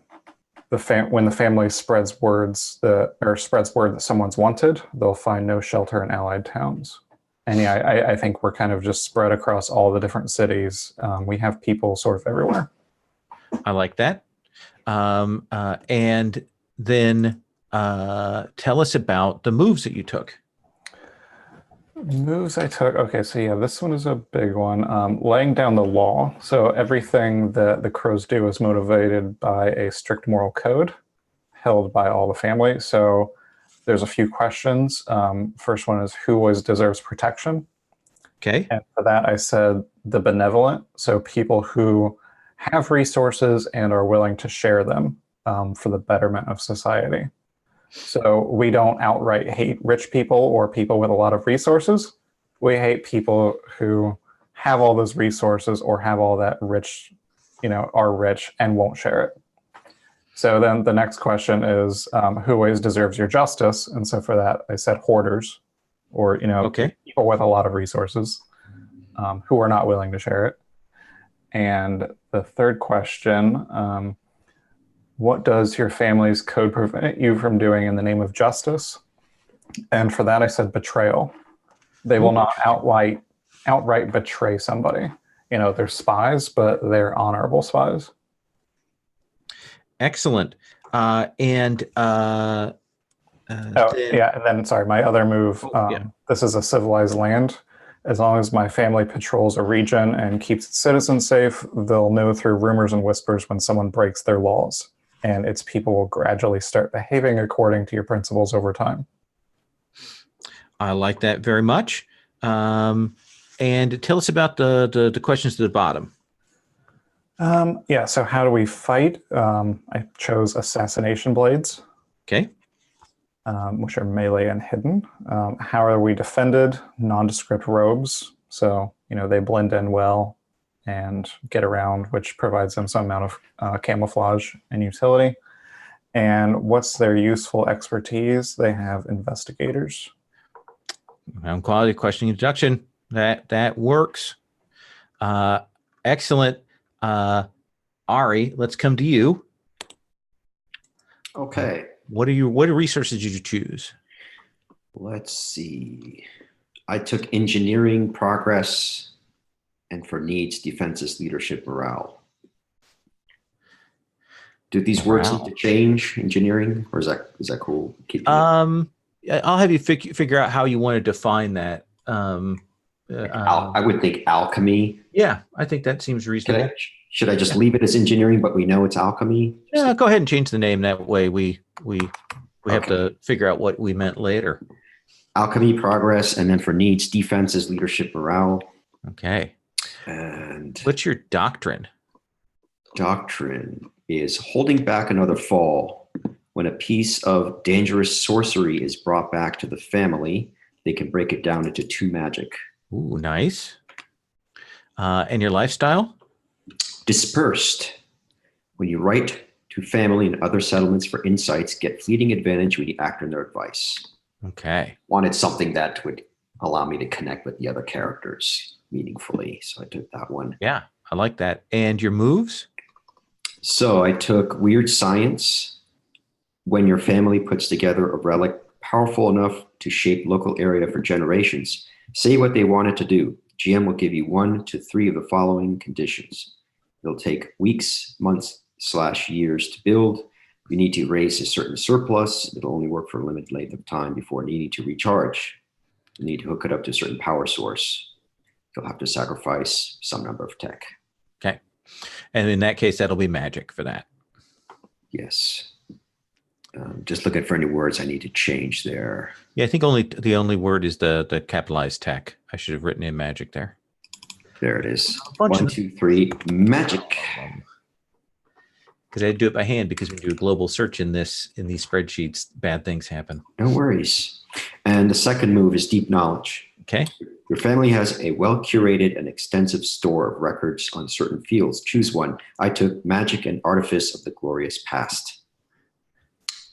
when the family spreads word that someone's wanted, they'll find no shelter in allied towns. And yeah, I think we're kind of just spread across all the different cities. We have people sort of everywhere. I like that. And then tell us about the moves that you took. Moves I took. Okay, so yeah, this one is a big one. Laying down the law. So everything that the Crows do is motivated by a strict moral code held by all the family. So there's a few questions. First one is who always deserves protection? Okay. And for that, I said the benevolent. So people who have resources and are willing to share them for the betterment of society. So we don't outright hate rich people or people with a lot of resources. We hate people who have all those resources or have all that rich, are rich and won't share it. So then the next question is who always deserves your justice? And so for that, I said hoarders or, people with a lot of resources who are not willing to share it. And the third question, what does your family's code prevent you from doing in the name of justice? And for that, I said betrayal. They will not outright betray somebody. They're spies, but they're honorable spies. Excellent. And then, sorry, my other move, this is a civilized land. As long as my family patrols a region and keeps its citizens safe, they'll know through rumors and whispers when someone breaks their laws. And its people will gradually start behaving according to your principles over time. I like that very much. And tell us about the questions to the bottom. So how do we fight? I chose assassination blades. Okay. Which are melee and hidden. How are we defended? Nondescript robes. So, they blend in well and get around, which provides them some amount of camouflage and utility. And what's their useful expertise? They have investigators. Quality questioning introduction. That works. Excellent. Ari, let's come to you. Okay. What resources did you choose? Let's see. I took engineering progress, and for needs, defenses, leadership, morale. Do these words Morale. need to change, engineering, or is that cool? Keep it? I'll have you figure out how you want to define that. I would think alchemy. Yeah, I think that seems reasonable. Should I just leave it as engineering, but we know it's alchemy? Yeah, go ahead and change the name. That way we have to figure out what we meant later. Alchemy, progress, and then for needs, defenses, leadership, morale. Okay. And what's your doctrine? Doctrine is holding back another fall. When a piece of dangerous sorcery is brought back to the family, they can break it down into 2 magic. Ooh, nice. And your lifestyle? Dispersed. When you write to family and other settlements for insights, get fleeting advantage when you act on their advice. Okay. Wanted something that would allow me to connect with the other characters meaningfully, so I took that one. Yeah, I like that. And your moves? So I took weird science. When your family puts together a relic powerful enough to shape local area for generations, say what they want it to do. GM will give you 1 to 3 of the following conditions. It'll take weeks, months / years to build. You need to raise a certain surplus. It'll only work for a limited length of time before needing to recharge. You need to hook it up to a certain power source. You'll have to sacrifice some number of tech. Okay. And in that case, that'll be magic for that. Yes. Just looking for any words I need to change there. Yeah, I think the only word is the capitalized tech. I should have written in magic there. There it is. 1, 2, 3, magic. Because I had to do it by hand, because when you do a global search in these spreadsheets, bad things happen. No worries. And the second move is deep knowledge. Okay. Your family has a well-curated and extensive store of records on certain fields. Choose one. I took magic and artifice of the glorious past.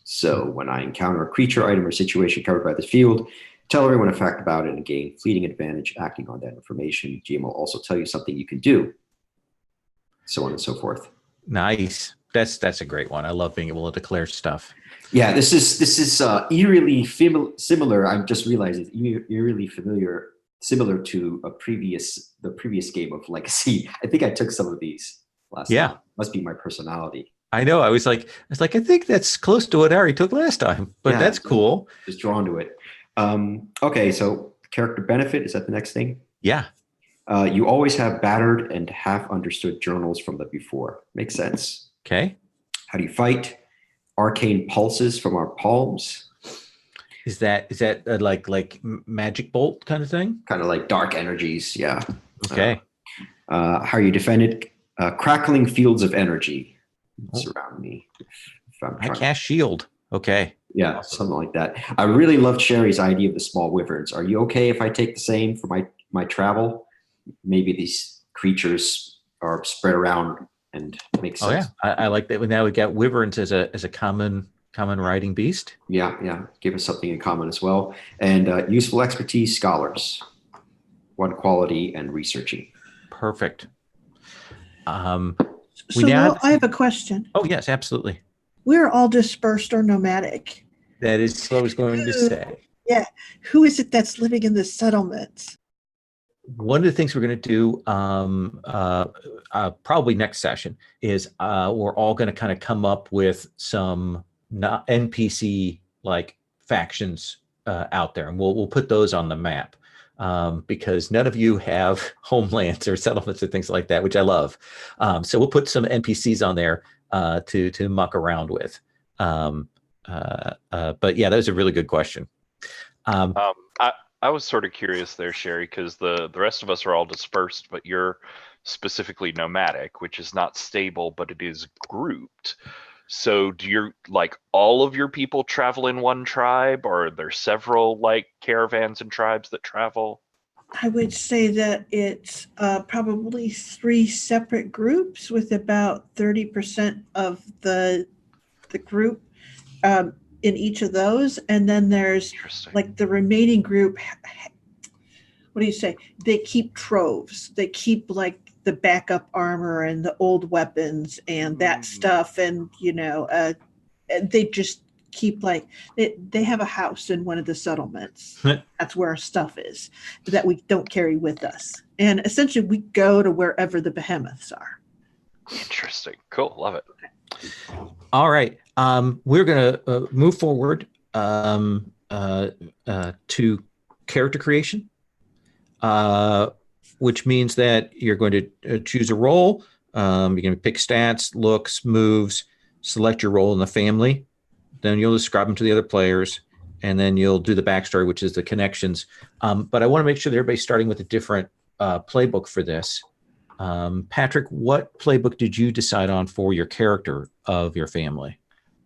So when I encounter a creature, item, or situation covered by the field, tell everyone a fact about it and gain fleeting advantage acting on that information. GM will also tell you something you can do, so on and so forth. Nice. That's a great one. I love being able to declare stuff. Yeah, this is eerily similar. I'm just realizing it's eerily similar to the previous game of Legacy. I think I took some of these last time. Must be my personality. I know. I was like, I think that's close to what Ari took last time, but that's cool. Just drawn to it. Okay, so character benefit, is that the next thing? Yeah. You always have battered and half understood journals from the before. Makes sense. Okay. How do you fight? Arcane pulses from our palms. Is that like magic bolt kind of thing? Kind of like dark energies, yeah. Okay. How are you defended? Crackling fields of energy surround me. I cast shield. Okay. Yeah, something like that. I really loved Sherry's idea of the small wyverns. Are you okay if I take the same for my travel? Maybe these creatures are spread around and make sense. Oh yeah, I like that. Now we got wyverns as a common riding beast. Yeah. Give us something in common as well. And useful expertise, scholars. 1 quality and researching. Perfect. So now I have a question. Oh yes, absolutely. We're all dispersed or nomadic. That is what I was going to say. Yeah. Who is it that's living in the settlements? One of the things we're going to do probably next session is we're all going to kind of come up with some NPC like factions out there, and we'll put those on the map because none of you have homelands or settlements or things like that, which I love. So we'll put some NPCs on there to muck around with. But yeah, that was a really good question. I was sort of curious there, Sherry, because the rest of us are all dispersed, but you're specifically nomadic, which is not stable, but it is grouped. So do you all of your people travel in one tribe, or are there several caravans and tribes that travel? I would say that it's probably 3 separate groups with about 30% of the group in each of those, and then there's the remaining group. What do you say? They keep troves. They keep the backup armor and the old weapons and that stuff, and they just keep like they have a house in one of the settlements. That's where our stuff is that we don't carry with us. And essentially we go to wherever the behemoths are. Interesting. Cool. Love it. All right. We're going to move forward to character creation, which means that you're going to choose a role. You're going to pick stats, looks, moves, select your role in the family. Then you'll describe them to the other players, and then you'll do the backstory, which is the connections. But I want to make sure that everybody's starting with a different playbook for this. Patrick, what playbook did you decide on for your character of your family?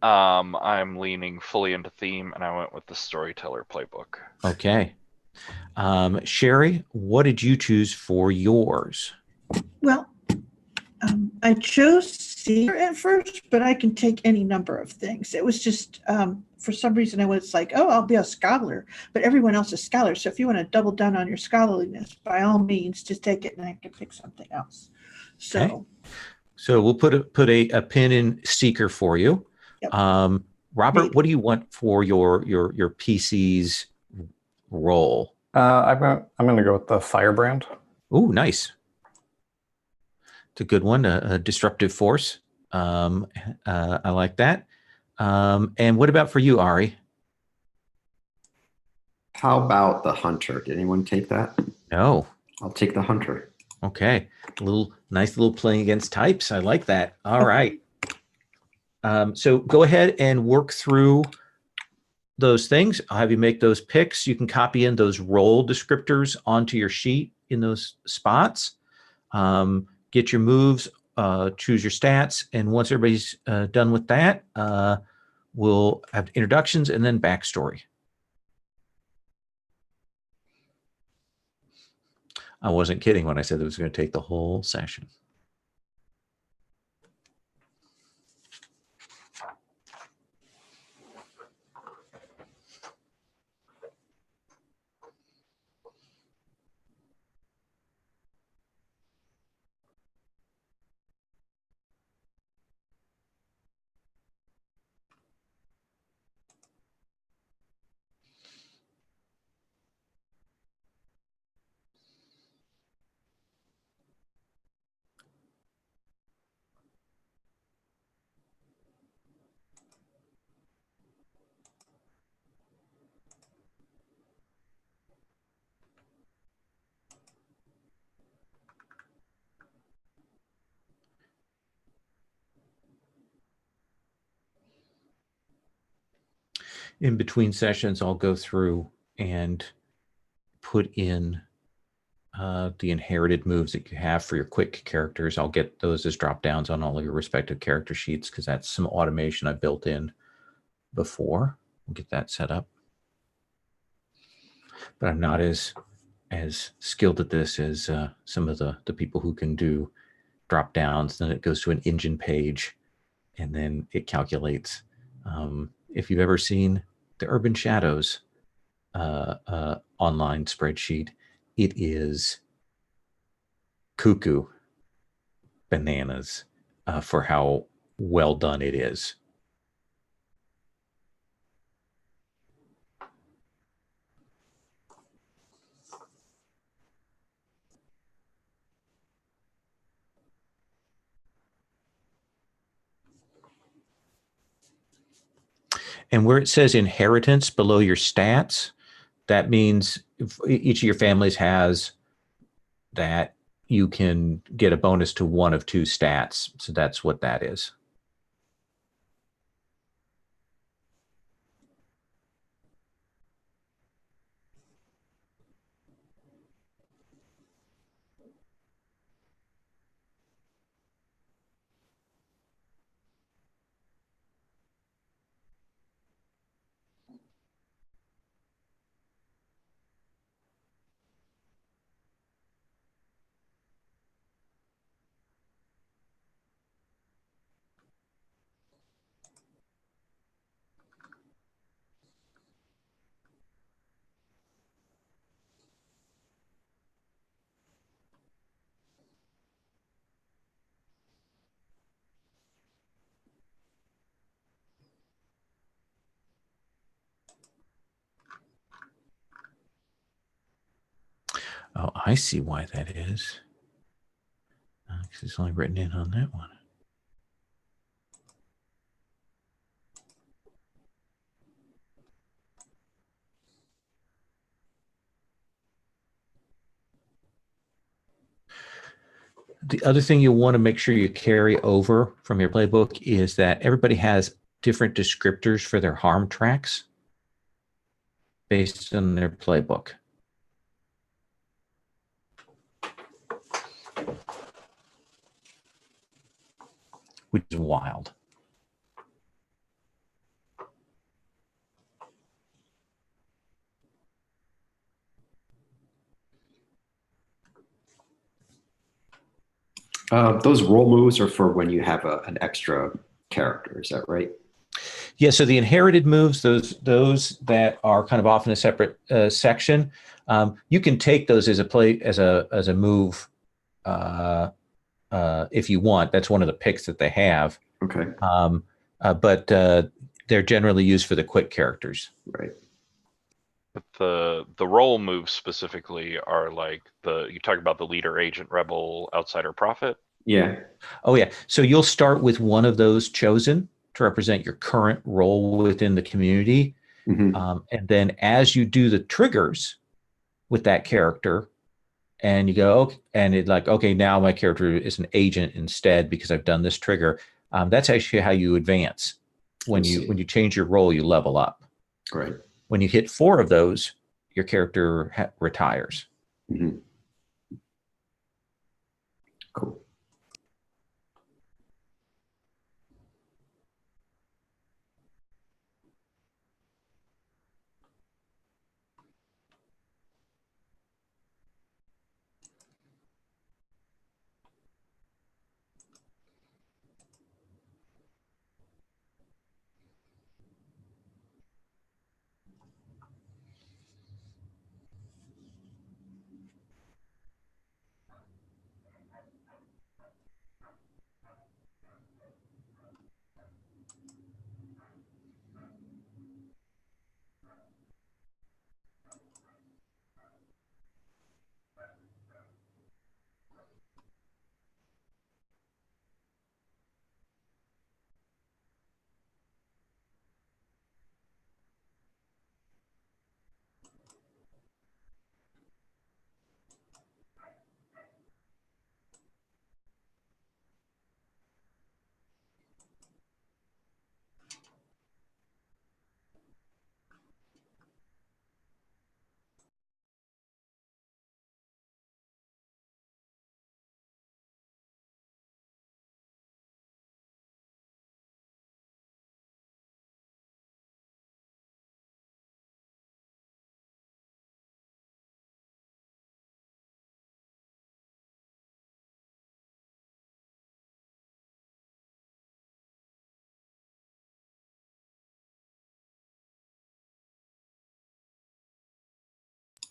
I'm leaning fully into theme, and I went with the storyteller playbook. Okay. Sherry, what did you choose for yours? Well, I chose seer at first, but I can take any number of things. It was just, for some reason, I was like, oh, I'll be a scholar, but everyone else is scholar. So if you want to double down on your scholarliness, by all means, just take it and I can pick something else. So, okay. So we'll put a pin in seeker for you. Yep. Robert, Maybe. what do you want for your PC's role? I'm going to go with the firebrand. Oh, nice. It's a good one. A disruptive force. I like that. And what about for you, Ari? How about the hunter? Did anyone take that? No. I'll take the hunter. Okay. Nice little playing against types. I like that. All right. So go ahead and work through those things. I'll have you make those picks. You can copy in those role descriptors onto your sheet in those spots. Get your moves, choose your stats, and once everybody's done with that, we'll have introductions and then backstory. I wasn't kidding when I said it was going to take the whole session. In between sessions, I'll go through and put in the inherited moves that you have for your quick characters. I'll get those as drop downs on all of your respective character sheets because that's some automation I built in before. We'll get that set up. But I'm not as skilled at this as some of the people who can do drop downs. Then it goes to an engine page and then it calculates. If you've ever seen the Urban Shadows online spreadsheet, it is cuckoo bananas for how well done it is. And where it says inheritance below your stats, that means each of your families has that you can get a bonus to one of two stats. So that's what that is. Oh, I see why that is. 'Cause it's only written in on that one. The other thing you'll want to make sure you carry over from your playbook is that everybody has different descriptors for their harm tracks based on their playbook. Which is wild. Those roll moves are for when you have an extra character. Is that right? Yeah, so the inherited moves, those that are kind of off in a separate section, you can take those as a move if you want. That's one of the picks that they have. Okay. But they're generally used for the quick characters. Right. But the role moves specifically are like you talk about the leader, agent, rebel, outsider, prophet. Yeah. Oh yeah. So you'll start with one of those chosen to represent your current role within the community. Mm-hmm. And then as you do the triggers with that character, and you go, okay, and it's like, okay, now my character is an agent instead because I've done this trigger. That's actually how you advance. When you change your role, you level up. Right. When you hit 4 of those, your character retires. Mm-hmm. Cool.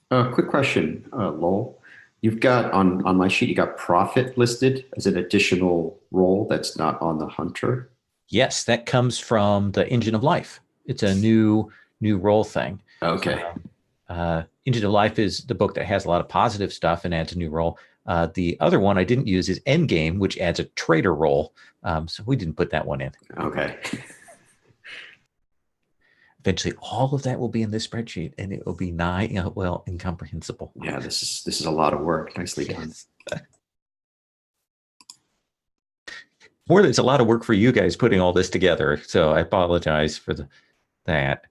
Quick question, Lowell. You've got on my sheet, you got prophet listed as an additional role that's not on the hunter. Yes, that comes from the Engine of Life. It's a new role thing. Okay. Engine of Life is the book that has a lot of positive stuff and adds a new role. The other one I didn't use is Endgame, which adds a traitor role. So we didn't put that one in. Okay. Eventually, all of that will be in this spreadsheet, and it will be incomprehensible. Yeah, this is a lot of work. Nicely done. More than it's a lot of work for you guys putting all this together. So I apologize for that.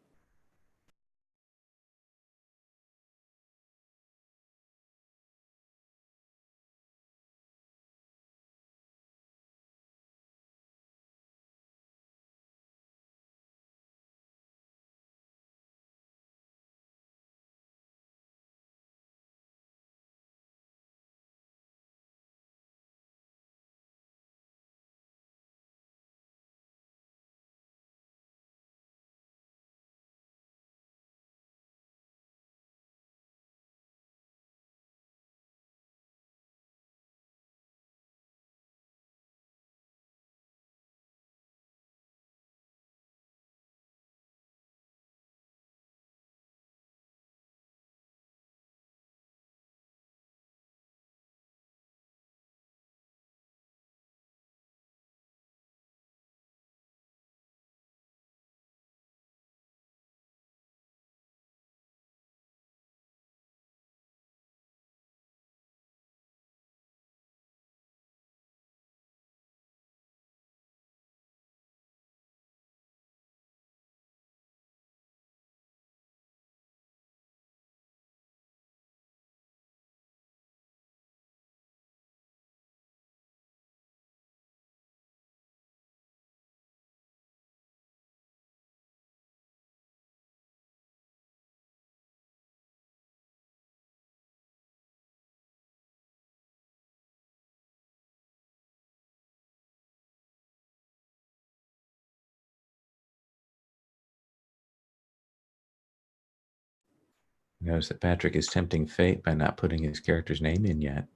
Notice that Patrick is tempting fate by not putting his character's name in yet.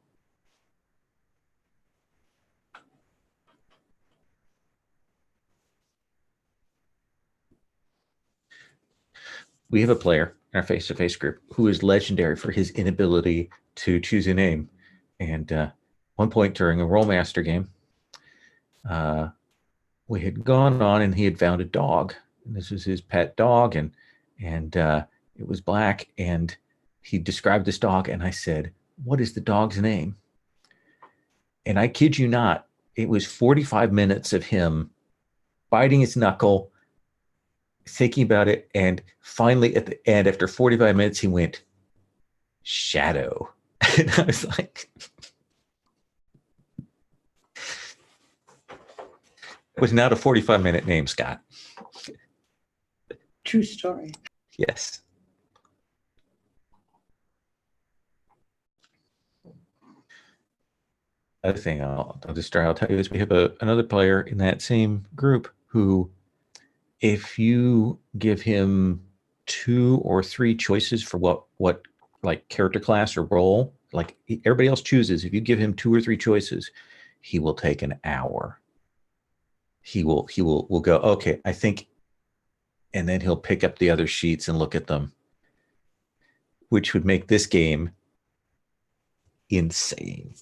We have a player in our face-to-face group who is legendary for his inability to choose a name. And one point during a Rollmaster game, we had gone on and he had found a dog. And this was his pet dog, and it was black. And he described this dog, and I said, "What is the dog's name?" And I kid you not, it was 45 minutes of him biting his knuckle, thinking about it, and finally at the end, after 45 minutes, he went, "Shadow." And I was like, it was not a 45-minute name, Scott. True story. Yes. Other thing I'll tell you is we have another player in that same group who, if you give him 2 or 3 choices for what like character class or role, like everybody else chooses, if you give him 2 or 3 choices, he will take an hour. He will go, okay, I think, and then he'll pick up the other sheets and look at them, which would make this game insane.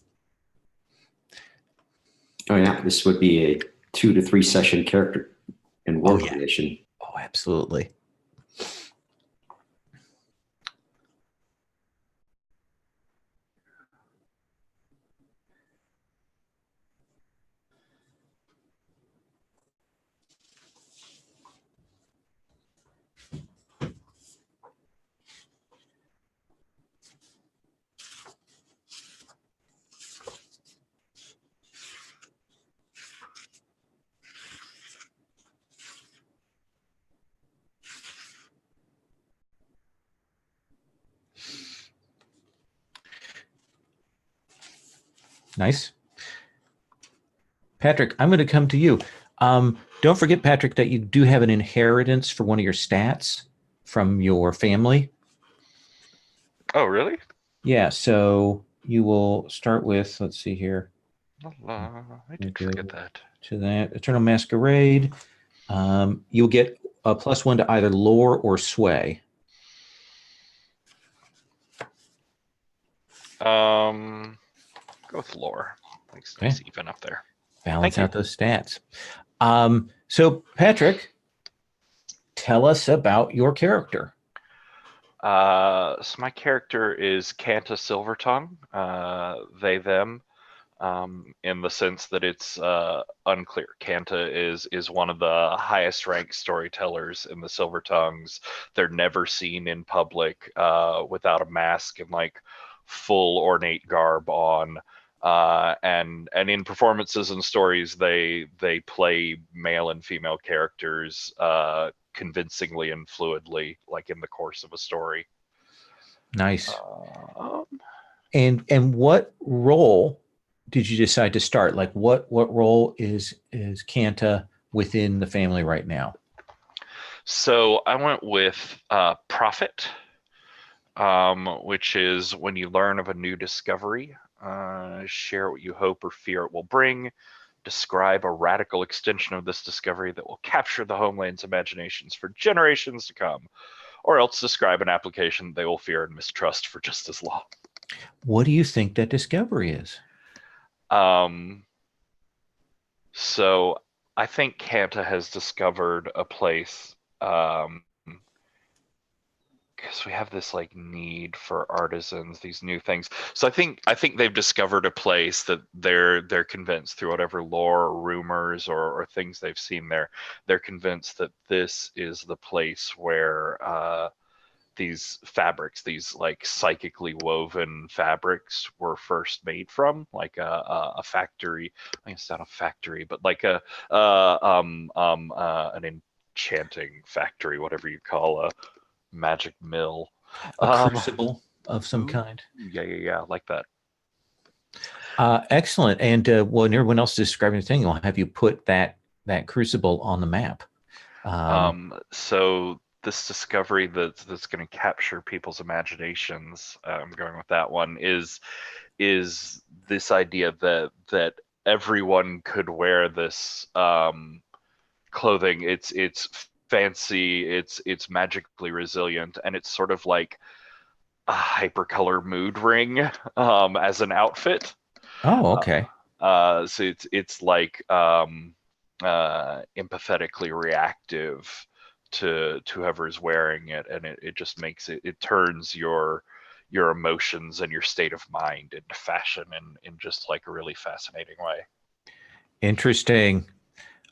Oh yeah, this would be a 2 to 3 session character and world creation. Oh, absolutely. Nice. Patrick, I'm going to come to you. Don't forget, Patrick, that you do have an inheritance for one of your stats from your family. Oh, really? Yeah, so you will start with, let's see here. I did forget that. To that Eternal Masquerade. You'll get a +1 to either lore or sway. Go with lore. Thanks, Okay. nice even up there. Balance out those stats. So Patrick, tell us about your character. So my character is Kanta Silvertongue, they, them, in the sense that it's unclear. Kanta is one of the highest ranked storytellers in the Silvertongues. They're never seen in public without a mask and like full ornate garb on. And in performances and stories, they play male and female characters convincingly and fluidly, like in the course of a story. Nice. And what role did you decide to start? Like what role is Kanta within the family right now? So I went with Prophet, which is when you learn of a new discovery, share what you hope or fear it will bring, describe a radical extension of this discovery that will capture the homeland's imaginations for generations to come, or else describe an application they will fear and mistrust for just as long. What do you think that discovery is? So I think Kanta has discovered a place, because we have this like need for artisans, these new things. So I think they've discovered a place that they're convinced through whatever lore or rumors or things they've seen there. They're convinced that this is the place where these fabrics, these like psychically woven fabrics, were first made from, like a factory. I think it's not a factory, but like an enchanting factory, whatever you call a magic mill, A crucible of some kind. Yeah, like that. Excellent. And when everyone else is describing the thing, I'll have you put that crucible on the map. So this discovery that's going to capture people's imaginations. I'm going with that one. Is this idea that everyone could wear this clothing. It's fancy. It's magically resilient, and it's sort of like a hypercolor mood ring as an outfit. Oh, okay. So it's like empathetically reactive to whoever's wearing it, and it just makes it turns your emotions and your state of mind into fashion in just like a really fascinating way. Interesting.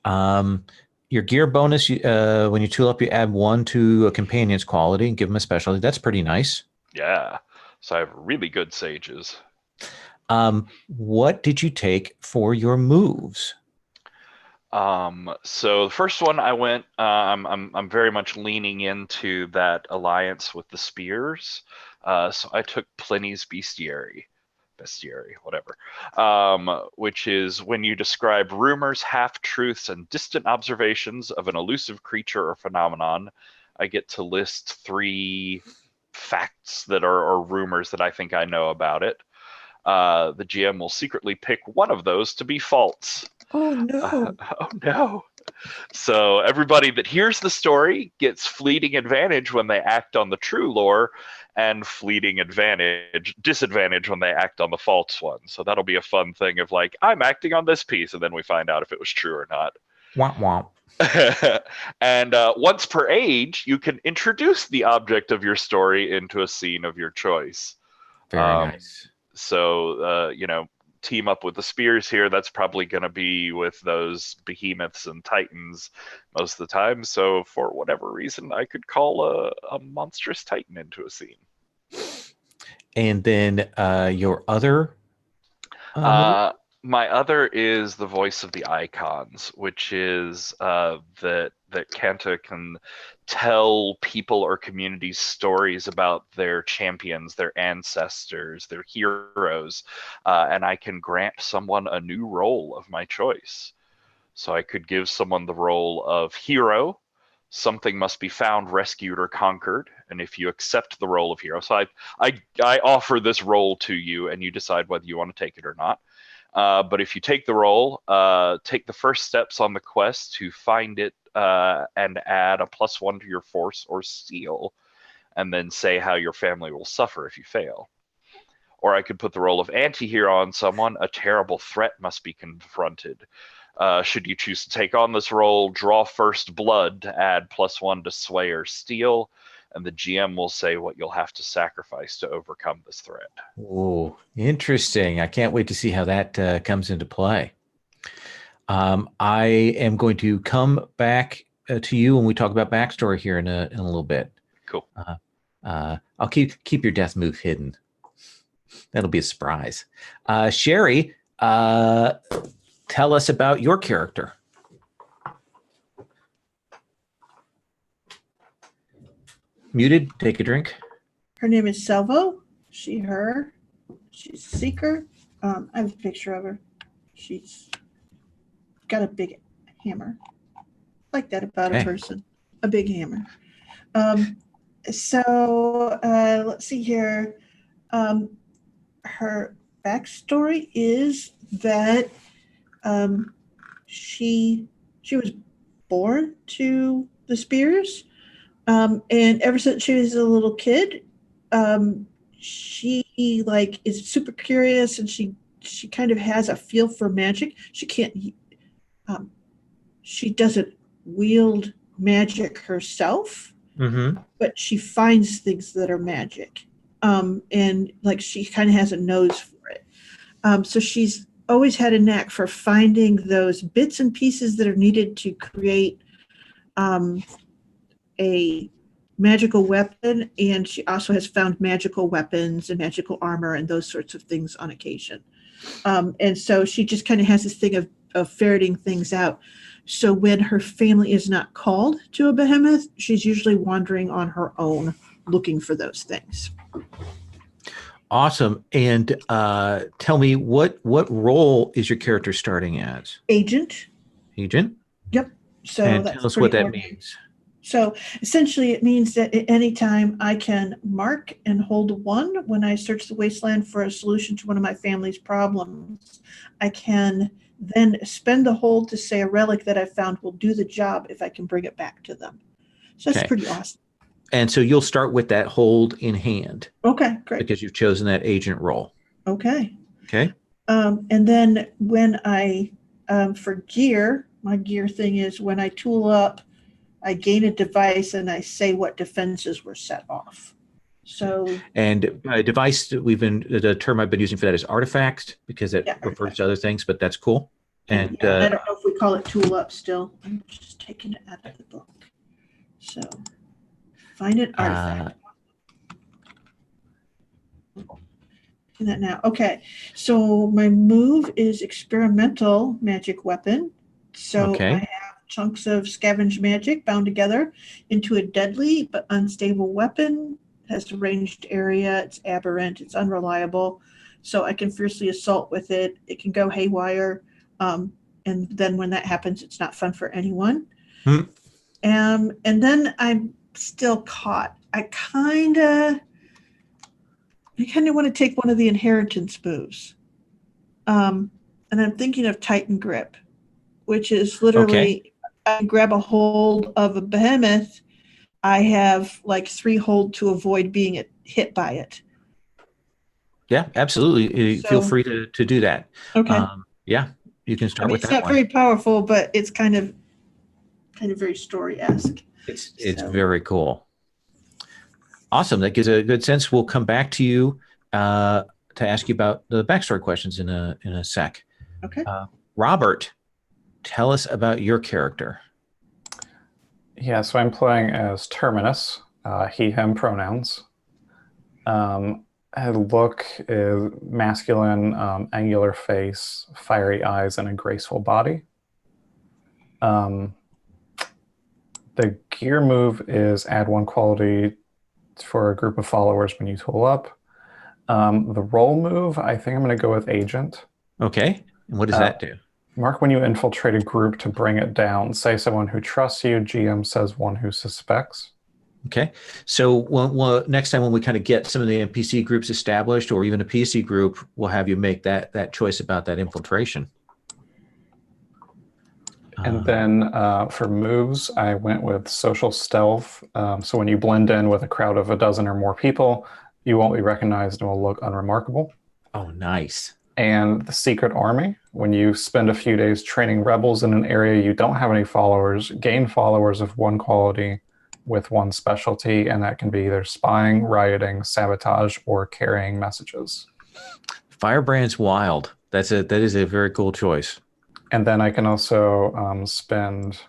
Your gear bonus, when you tool up, you add 1 to a companion's quality and give them a specialty. That's pretty nice. Yeah. So I have really good sages. What did you take for your moves? So the first one I went, I'm very much leaning into that alliance with the spears. So I took Pliny's bestiary, whatever, which is when you describe rumors, half-truths, and distant observations of an elusive creature or phenomenon, I get to list 3 facts that are or rumors that I think I know about it. The GM will secretly pick one of those to be false. Oh no. Oh no. So everybody that hears the story gets fleeting advantage when they act on the true lore, and fleeting disadvantage when they act on the false one. So that'll be a fun thing of like, I'm acting on this piece, and then we find out if it was true or not. Womp womp. And once per age, you can introduce the object of your story into a scene of your choice. Very nice. So, team up with the spears here. That's probably going to be with those behemoths and titans most of the time. So for whatever reason, I could call a monstrous titan into a scene. And then your other? My other is the voice of the icons, which is that Kanta can tell people or communities stories about their champions, their ancestors, their heroes, and I can grant someone a new role of my choice. So I could give someone the role of hero. Something must be found, rescued, or conquered. And if you accept the role of hero, so I offer this role to you, and you decide whether you want to take it or not. But if you take the role, take the first steps on the quest to find it and add a +1 to your force or steel, and then say how your family will suffer if you fail. Or I could put the role of anti-hero on someone. A terrible threat must be confronted. Should you choose to take on this role, draw first blood to add +1 to sway or steal, and the GM will say what you'll have to sacrifice to overcome this threat. Oh, interesting. I can't wait to see how that comes into play. I am going to come back to you when we talk about backstory here in a little bit. Cool. I'll keep your death move hidden. That'll be a surprise. Sherry, tell us about your character. Muted. Take a drink. Her name is Selvo. She, her. She's a seeker. I have a picture of her. She's got a big hammer. Like that about a person. A big hammer. So let's see here. Her backstory is that she was born to the spears. And ever since she was a little kid, she is super curious, and she kind of has a feel for magic. She doesn't wield magic herself, but she finds things that are magic. And she kind of has a nose for it. So she's always had a knack for finding those bits and pieces that are needed to create a magical weapon, and she also has found magical weapons and magical armor and those sorts of things on occasion. And so she just kind of has this thing of ferreting things out. So when her family is not called to a behemoth, she's usually wandering on her own looking for those things. Awesome. And tell me, what role is your character starting as? Agent. Agent? Yep. So and that's tell us what that ordinary. means. So essentially, it means that at any time I can mark and hold 1 when I search the wasteland for a solution to one of my family's problems. I can then spend the hold to say a relic that I found will do the job if I can bring it back to them. So that's pretty awesome. And so you'll start with that hold in hand. Okay, great. Because you've chosen that agent role. Okay. Okay. And then when I, for gear, my gear thing is when I tool up, I gain a device and I say what defenses were set off. So, and device, the term I've been using for that is artifact, because it refers to other things, but that's cool. And I don't know if we call it tool up still. I'm just taking it out of the book. So find an artifact. Do that now. Okay. So my move is experimental magic weapon. So I have chunks of scavenged magic bound together into a deadly but unstable weapon. It has a ranged area. It's aberrant. It's unreliable. So I can fiercely assault with it. It can go haywire. And then when that happens, it's not fun for anyone. And then I'm still caught. I kind of want to take one of the inheritance moves. And I'm thinking of Titan Grip, which is literally I grab a hold of a behemoth. I have like 3 hold to avoid being hit by it. Yeah, absolutely. Feel free to do that. Okay. Yeah, you can start with that. It's not very powerful, but it's kind of very story-esque. It's very cool. Awesome. That gives a good sense. We'll come back to you to ask you about the backstory questions in a sec. Okay. Robert, tell us about your character. Yeah, so I'm playing as Terminus, he, him pronouns. Look is masculine, angular face, fiery eyes, and a graceful body. The gear move is add 1 quality for a group of followers when you tool up. The role move, I think I'm going to go with agent. Okay. And what does that do? Mark when you infiltrate a group to bring it down. Say someone who trusts you. GM says one who suspects. Okay. So next time when we kind of get some of the NPC groups established, or even a PC group, we'll have you make that choice about that infiltration. And then for moves, I went with social stealth. So when you blend in with a crowd of a dozen or more people, you won't be recognized and will look unremarkable. Oh, nice. And the secret army, when you spend a few days training rebels in an area you don't have any followers, gain followers of 1 quality with 1 specialty, and that can be either spying, rioting, sabotage, or carrying messages. Firebrand's wild. That is a very cool choice. And then I can also spend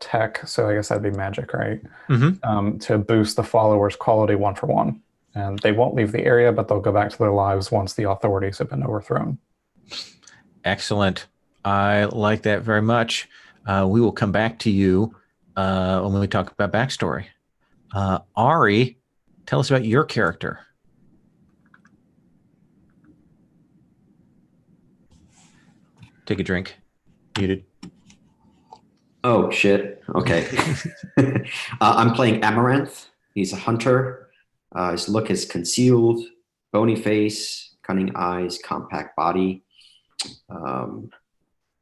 tech, so I guess that'd be magic, right? To boost the followers' quality 1 for 1. And they won't leave the area, but they'll go back to their lives once the authorities have been overthrown. Excellent. I like that very much. We will come back to you when we talk about backstory. Ari, tell us about your character. Take a drink. Muted. Oh, shit. Okay. I'm playing Amaranth. He's a hunter. His look is concealed, bony face, cunning eyes, compact body. The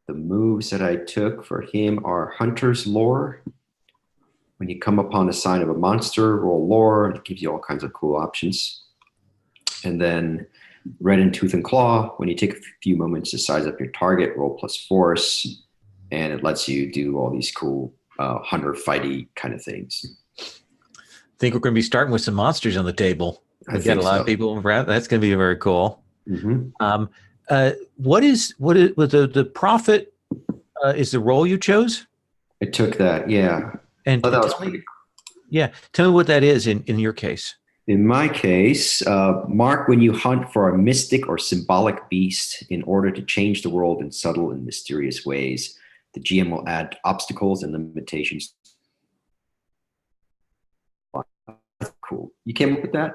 moves that I took for him are Hunter's Lore. When you come upon a sign of a monster, roll Lore, and it gives you all kinds of cool options. And then Red in Tooth and Claw, when you take a few moments to size up your target, roll plus force, and it lets you do all these cool hunter fighty kind of things. I think we're going to be starting with some monsters on the table. We've got a lot of people around. That's going to be very cool. What is the prophet? Is the role you chose? I took that, yeah. And that was pretty cool. Yeah, tell me what that is in your case. In my case, Mark, when you hunt for a mystic or symbolic beast in order to change the world in subtle and mysterious ways, the GM will add obstacles and limitations. Cool. You came up with that?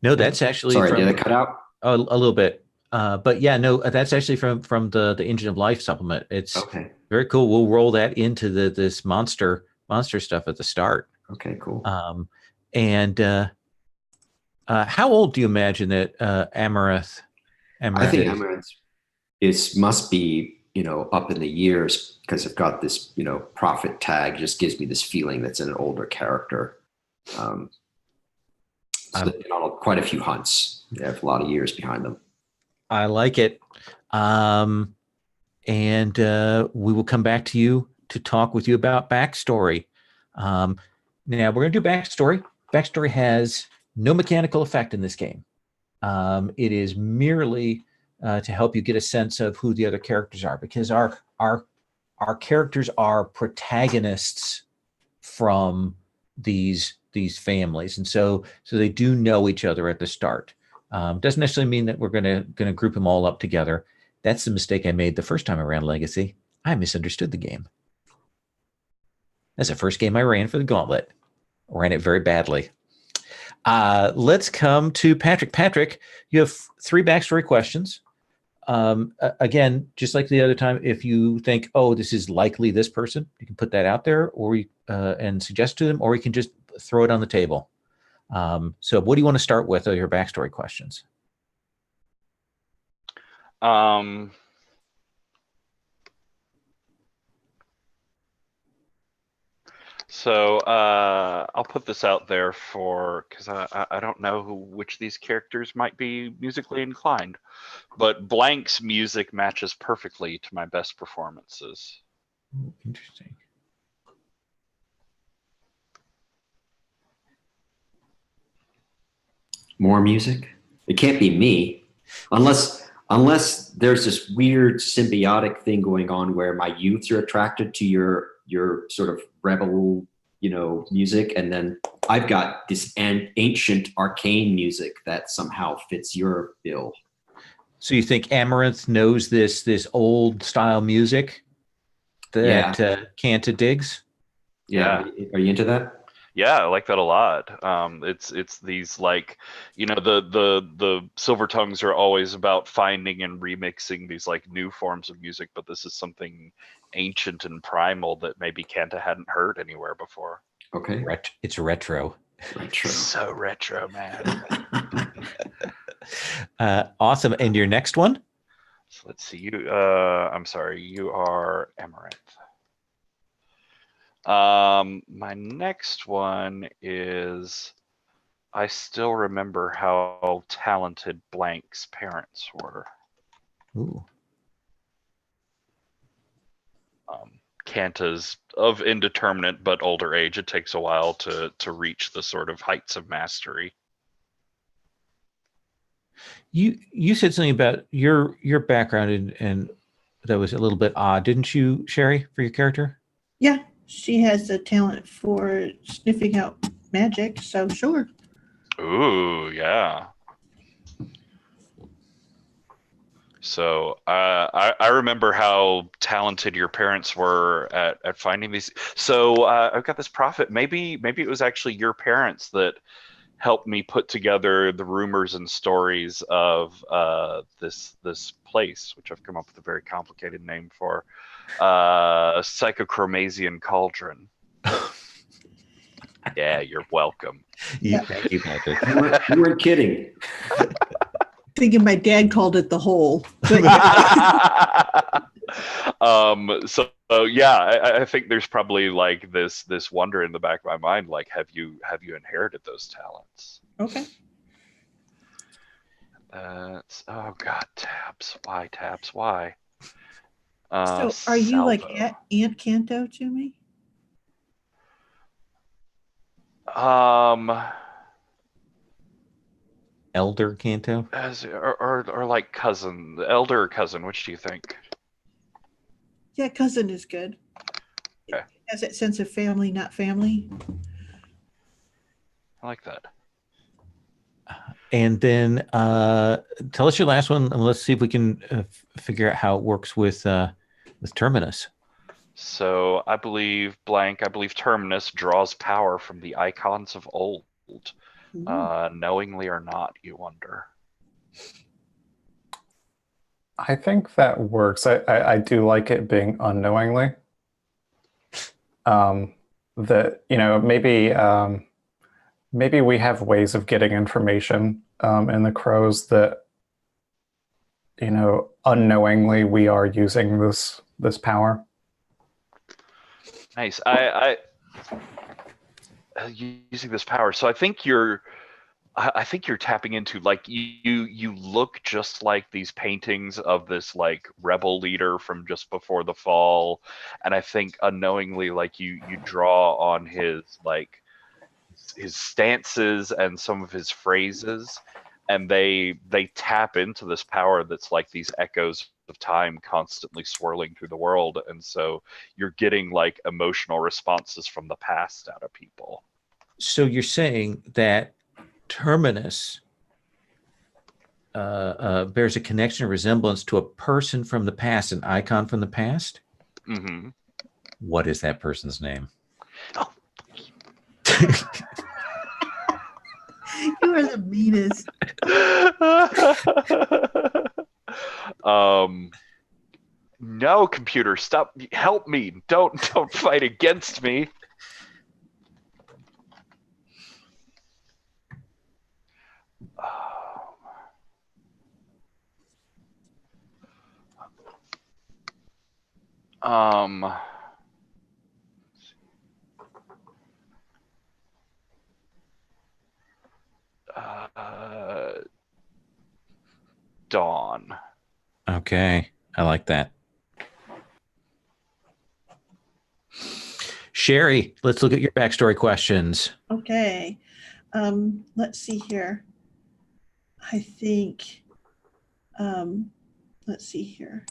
No, that's actually. Sorry, did I cut out? A little bit. But yeah, no, that's actually from the Engine of Life supplement. It's very cool. We'll roll that into this monster monster stuff at the start. Okay, cool. And how old do you imagine that Amaranth I think is? Amaranth must be, up in the years, because I've got this, prophet tag just gives me this feeling that's an older character. So they've been on quite a few hunts. They have a lot of years behind them. I like it. And we will come back to you to talk with you about backstory. Now we're going to do backstory. Backstory has no mechanical effect in this game. It is merely to help you get a sense of who the other characters are, because our characters are protagonists from these families, and so they do know each other at the start. Doesn't necessarily mean that we're going to group them all up together. That's the mistake I made the first time I ran Legacy. I misunderstood the game. That's the first game I ran for the Gauntlet. I ran it very badly. Let's come to Patrick. Patrick, you have 3 backstory questions. Again, just like the other time, if you think, oh, this is likely this person, you can put that out there, or and suggest to them, or you can just throw it on the table. So what do you want to start with your backstory questions? So I'll put this out there because I don't know which of these characters might be musically inclined, but Blank's music matches perfectly to my best performances. Ooh, interesting. More music? It can't be me, unless there's this weird symbiotic thing going on where my youths are attracted to your sort of rebel, music, and then I've got this ancient arcane music that somehow fits your bill. So you think Amaranth knows this old style music that Kanta digs? Yeah. Are you into that? Yeah, I like that a lot. It's these like, the Silver Tongues are always about finding and remixing these like new forms of music, but this is something ancient and primal that maybe Kanta hadn't heard anywhere before. Okay. It's retro. So retro, man. Awesome. And your next one? So let's see. I'm sorry. You are Amaranth. My next one is, I still remember how talented Blank's parents were. Ooh. Kanta's of indeterminate but older age. It takes a while to reach the sort of heights of mastery. You said something about your background and that was a little bit odd, didn't you, Sherry, for your character? Yeah, she has a talent for sniffing out magic, so sure. Ooh, yeah. So I remember how talented your parents were at finding these. So I've got this prophet. Maybe it was actually your parents that helped me put together the rumors and stories of this place, which I've come up with a very complicated name for, Psychochromasian Cauldron. Yeah, you're welcome. Thank you, Patrick. You weren't kidding. Thinking my dad called it the hole. But I think there's probably like this wonder in the back of my mind, like, have you inherited those talents? Okay. Oh god, tabs. Why tabs? Why? So are you like Salvo. Aunt Canto to me? Elder Canto? Or like cousin, elder or cousin, which do you think? Yeah, cousin is good. Okay. It has that sense of family, not family. I like that. And then tell us your last one, and let's see if we can figure out how it works with Terminus. So I believe Terminus draws power from the icons of old. Knowingly or not, you wonder. I think that works. I do like it being unknowingly. that maybe we have ways of getting information in the crows that unknowingly we are using this power. Nice. I using this power. So I think you're tapping into, like, you look just like these paintings of this like rebel leader from just before the fall, and I think unknowingly, like, you draw on his stances and some of his phrases, and they tap into this power that's like these echoes of time constantly swirling through the world, and so you're getting like emotional responses from the past out of people. So you're saying that Terminus bears a connection or resemblance to a person from the past, an icon from the past? Mm-hmm. What is that person's name? Oh. You are the meanest. No, computer, stop. Help me. Don't fight against me. Dawn. Okay, I like that. Sherry, let's look at your backstory questions. Okay. Let's see here. I think, let's see here.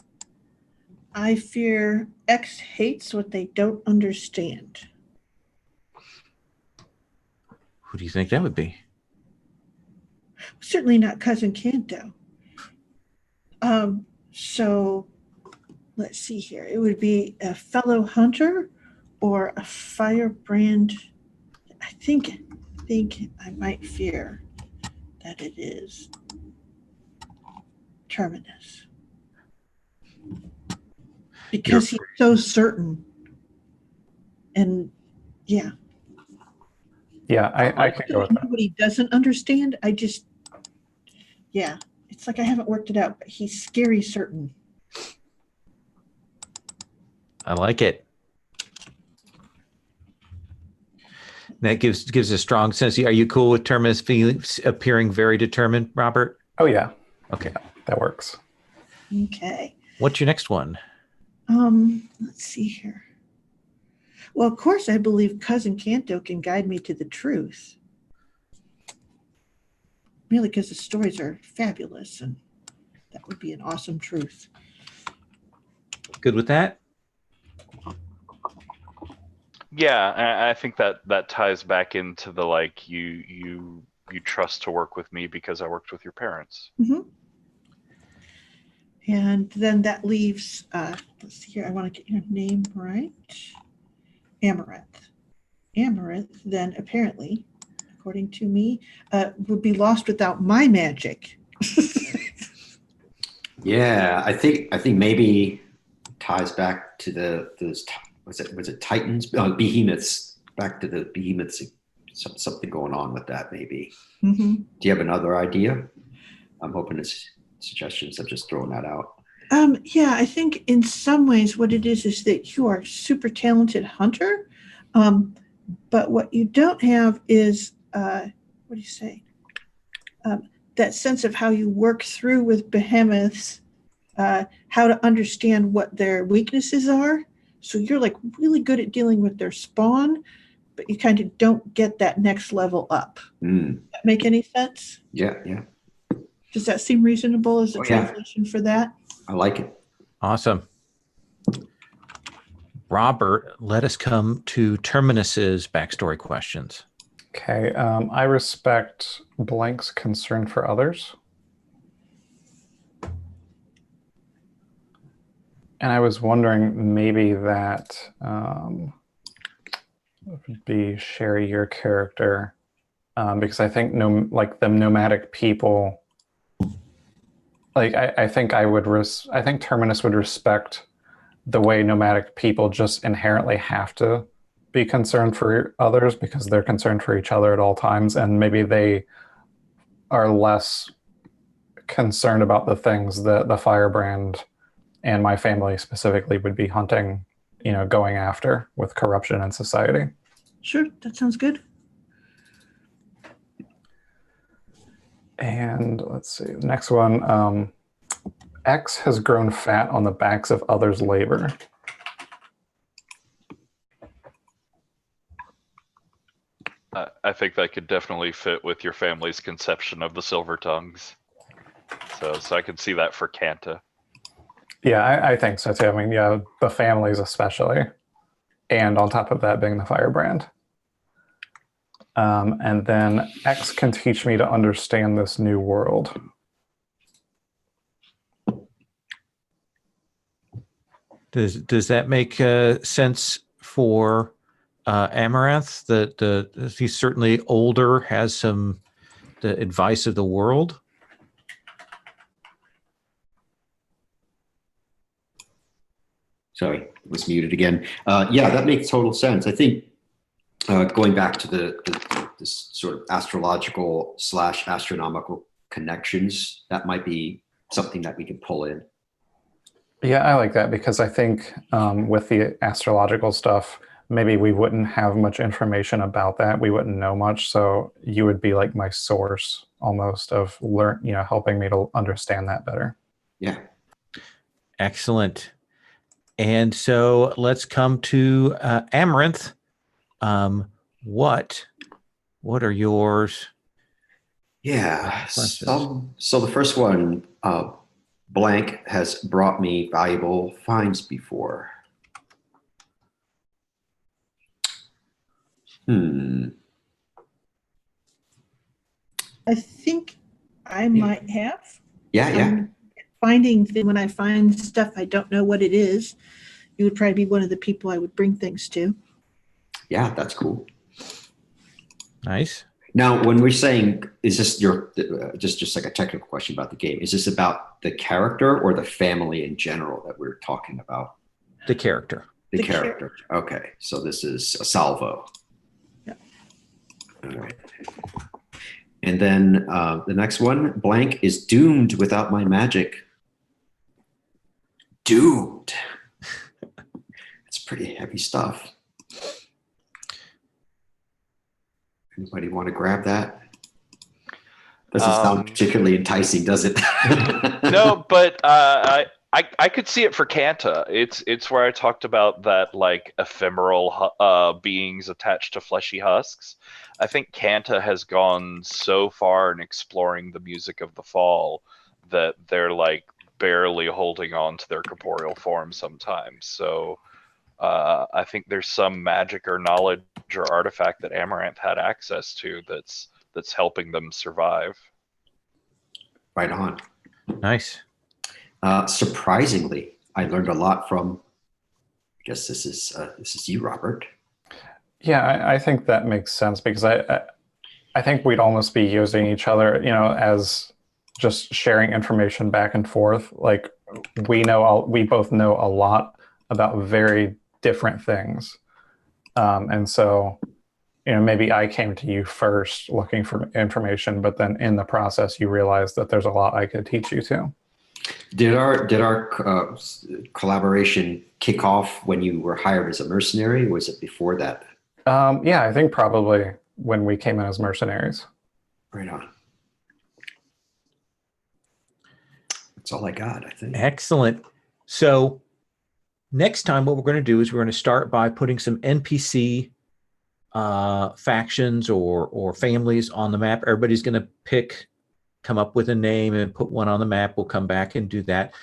I fear X hates what they don't understand. Who do you think that would be? Certainly not Cousin Kanto. So let's see here. It would be a fellow hunter or a firebrand. I think I might fear that it is Terminus. Because he's so certain. And yeah. Yeah, I can go with that. What he doesn't understand, it's like I haven't worked it out, but he's scary certain. I like it. That gives a strong sense. Are you cool with Terminus appearing very determined, Robert? Oh yeah. Okay. That works. Okay. What's your next one? Let's see here. Well, of course, I believe Cousin Kanto can guide me to the truth. Really, because the stories are fabulous, and that would be an awesome truth. Good with that? Yeah, I think that ties back into the, like, you trust to work with me because I worked with your parents. Mm-hmm. And then that leaves, let's see here, I want to get your name right. Amaranth. Amaranth, then apparently, according to me, would be lost without my magic. Yeah, I think maybe ties back to those was it Titans, behemoths, back to the behemoths. Something going on with that, maybe. Mm-hmm. Do you have another idea? I'm hoping it's suggestions. I'm just throwing that out. Yeah, I think in some ways what it is that you are a super talented hunter, but what you don't have is, what do you say? That sense of how you work through with behemoths, how to understand what their weaknesses are. So you're like really good at dealing with their spawn, but you kind of don't get that next level up. Does that make any sense? Yeah. Does that seem reasonable as a translation for that? I like it. Awesome. Robert, let us come to Terminus's backstory questions. Okay. I respect Blank's concern for others. And I was wondering maybe that would be Sherry, your character, because I think them nomadic people, like I think I think Terminus would respect the way nomadic people just inherently have to be concerned for others because they're concerned for each other at all times, and maybe they are less concerned about the things that the firebrand and my family specifically would be hunting, going after with corruption in society. Sure, that sounds good. And let's see, next one. X has grown fat on the backs of others' labor. I think that could definitely fit with your family's conception of the Silver Tongues. So I can see that for Kanta. Yeah, I think so too. I mean, yeah, the families especially. And on top of that being the firebrand. And then X can teach me to understand this new world. Does that make sense for Amaranth? That he's certainly older, has some the advice of the world. Sorry, was muted again. Yeah, that makes total sense. I think going back to this sort of astrological / astronomical connections, that might be something that we can pull in. Yeah, I like that because I think with the astrological stuff, maybe we wouldn't have much information about that. We wouldn't know much. So you would be like my source almost of helping me to understand that better. Yeah. Excellent. And so let's come to Amaranth. What are yours? Yeah. So the first one, blank has brought me valuable finds before. I think I might have. Yeah. When I find stuff I don't know what it is, you would probably be one of the people I would bring things to. Yeah, that's cool. Nice. Now, when we're saying, is this your just like a technical question about the game? Is this about the character or the family in general that we're talking about? The character. The character. Okay, so this is a salvo. Yeah. All right. And then the next one, blank is doomed without my magic. Doomed. It's pretty heavy stuff. Anybody want to grab that? Doesn't sound particularly enticing, does it? No, but I could see it for Kanta. It's where I talked about that like ephemeral beings attached to fleshy husks. I think Kanta has gone so far in exploring the music of the fall that they're like barely holding on to their corporeal form sometimes. So I think there's some magic or knowledge or artifact that Amaranth had access to that's helping them survive. Right on. Nice. Surprisingly, I learned a lot from. I guess this is you, Robert. Yeah, I think that makes sense because I think we'd almost be using each other, as just sharing information back and forth. Like we both know a lot about very different things, and so maybe I came to you first looking for information, but then in the process you realized that there's a lot I could teach you too. Did our collaboration kick off when you were hired as a mercenary, or was it before that? Yeah, I think probably when we came in as mercenaries. Right on. That's all I got, I think. Excellent. So next time what we're going to do is we're going to start by putting some NPC factions or families on the map. Everybody's going to come up with a name and put one on the map. We'll come back and do that.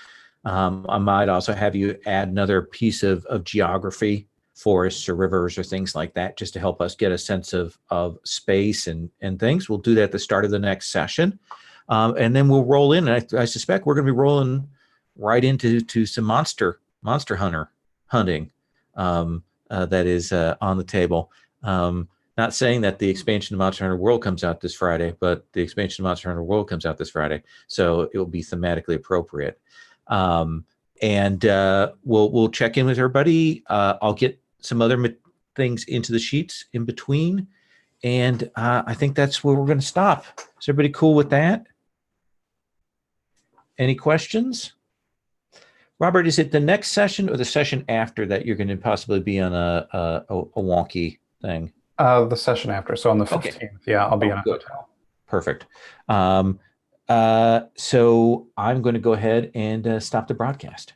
I might also have you add another piece of geography, forests or rivers or things like that, just to help us get a sense of space and things. We'll do that at the start of the next session. And then we'll roll in. And I suspect we're going to be rolling right into some monster hunting that is on the table. Not saying that the expansion of Monster Hunter World comes out this Friday, but the expansion of Monster Hunter World comes out this Friday, so it will be thematically appropriate. And we'll check in with everybody. I'll get some other things into the sheets in between. And I think that's where we're going to stop. Is everybody cool with that? Any questions? Robert, is it the next session or the session after that you're going to possibly be on a wonky thing? The session after, so on the 15th. Okay. Yeah, I'll be in a Good. hotel. Perfect. So I'm going to go ahead and stop the broadcast.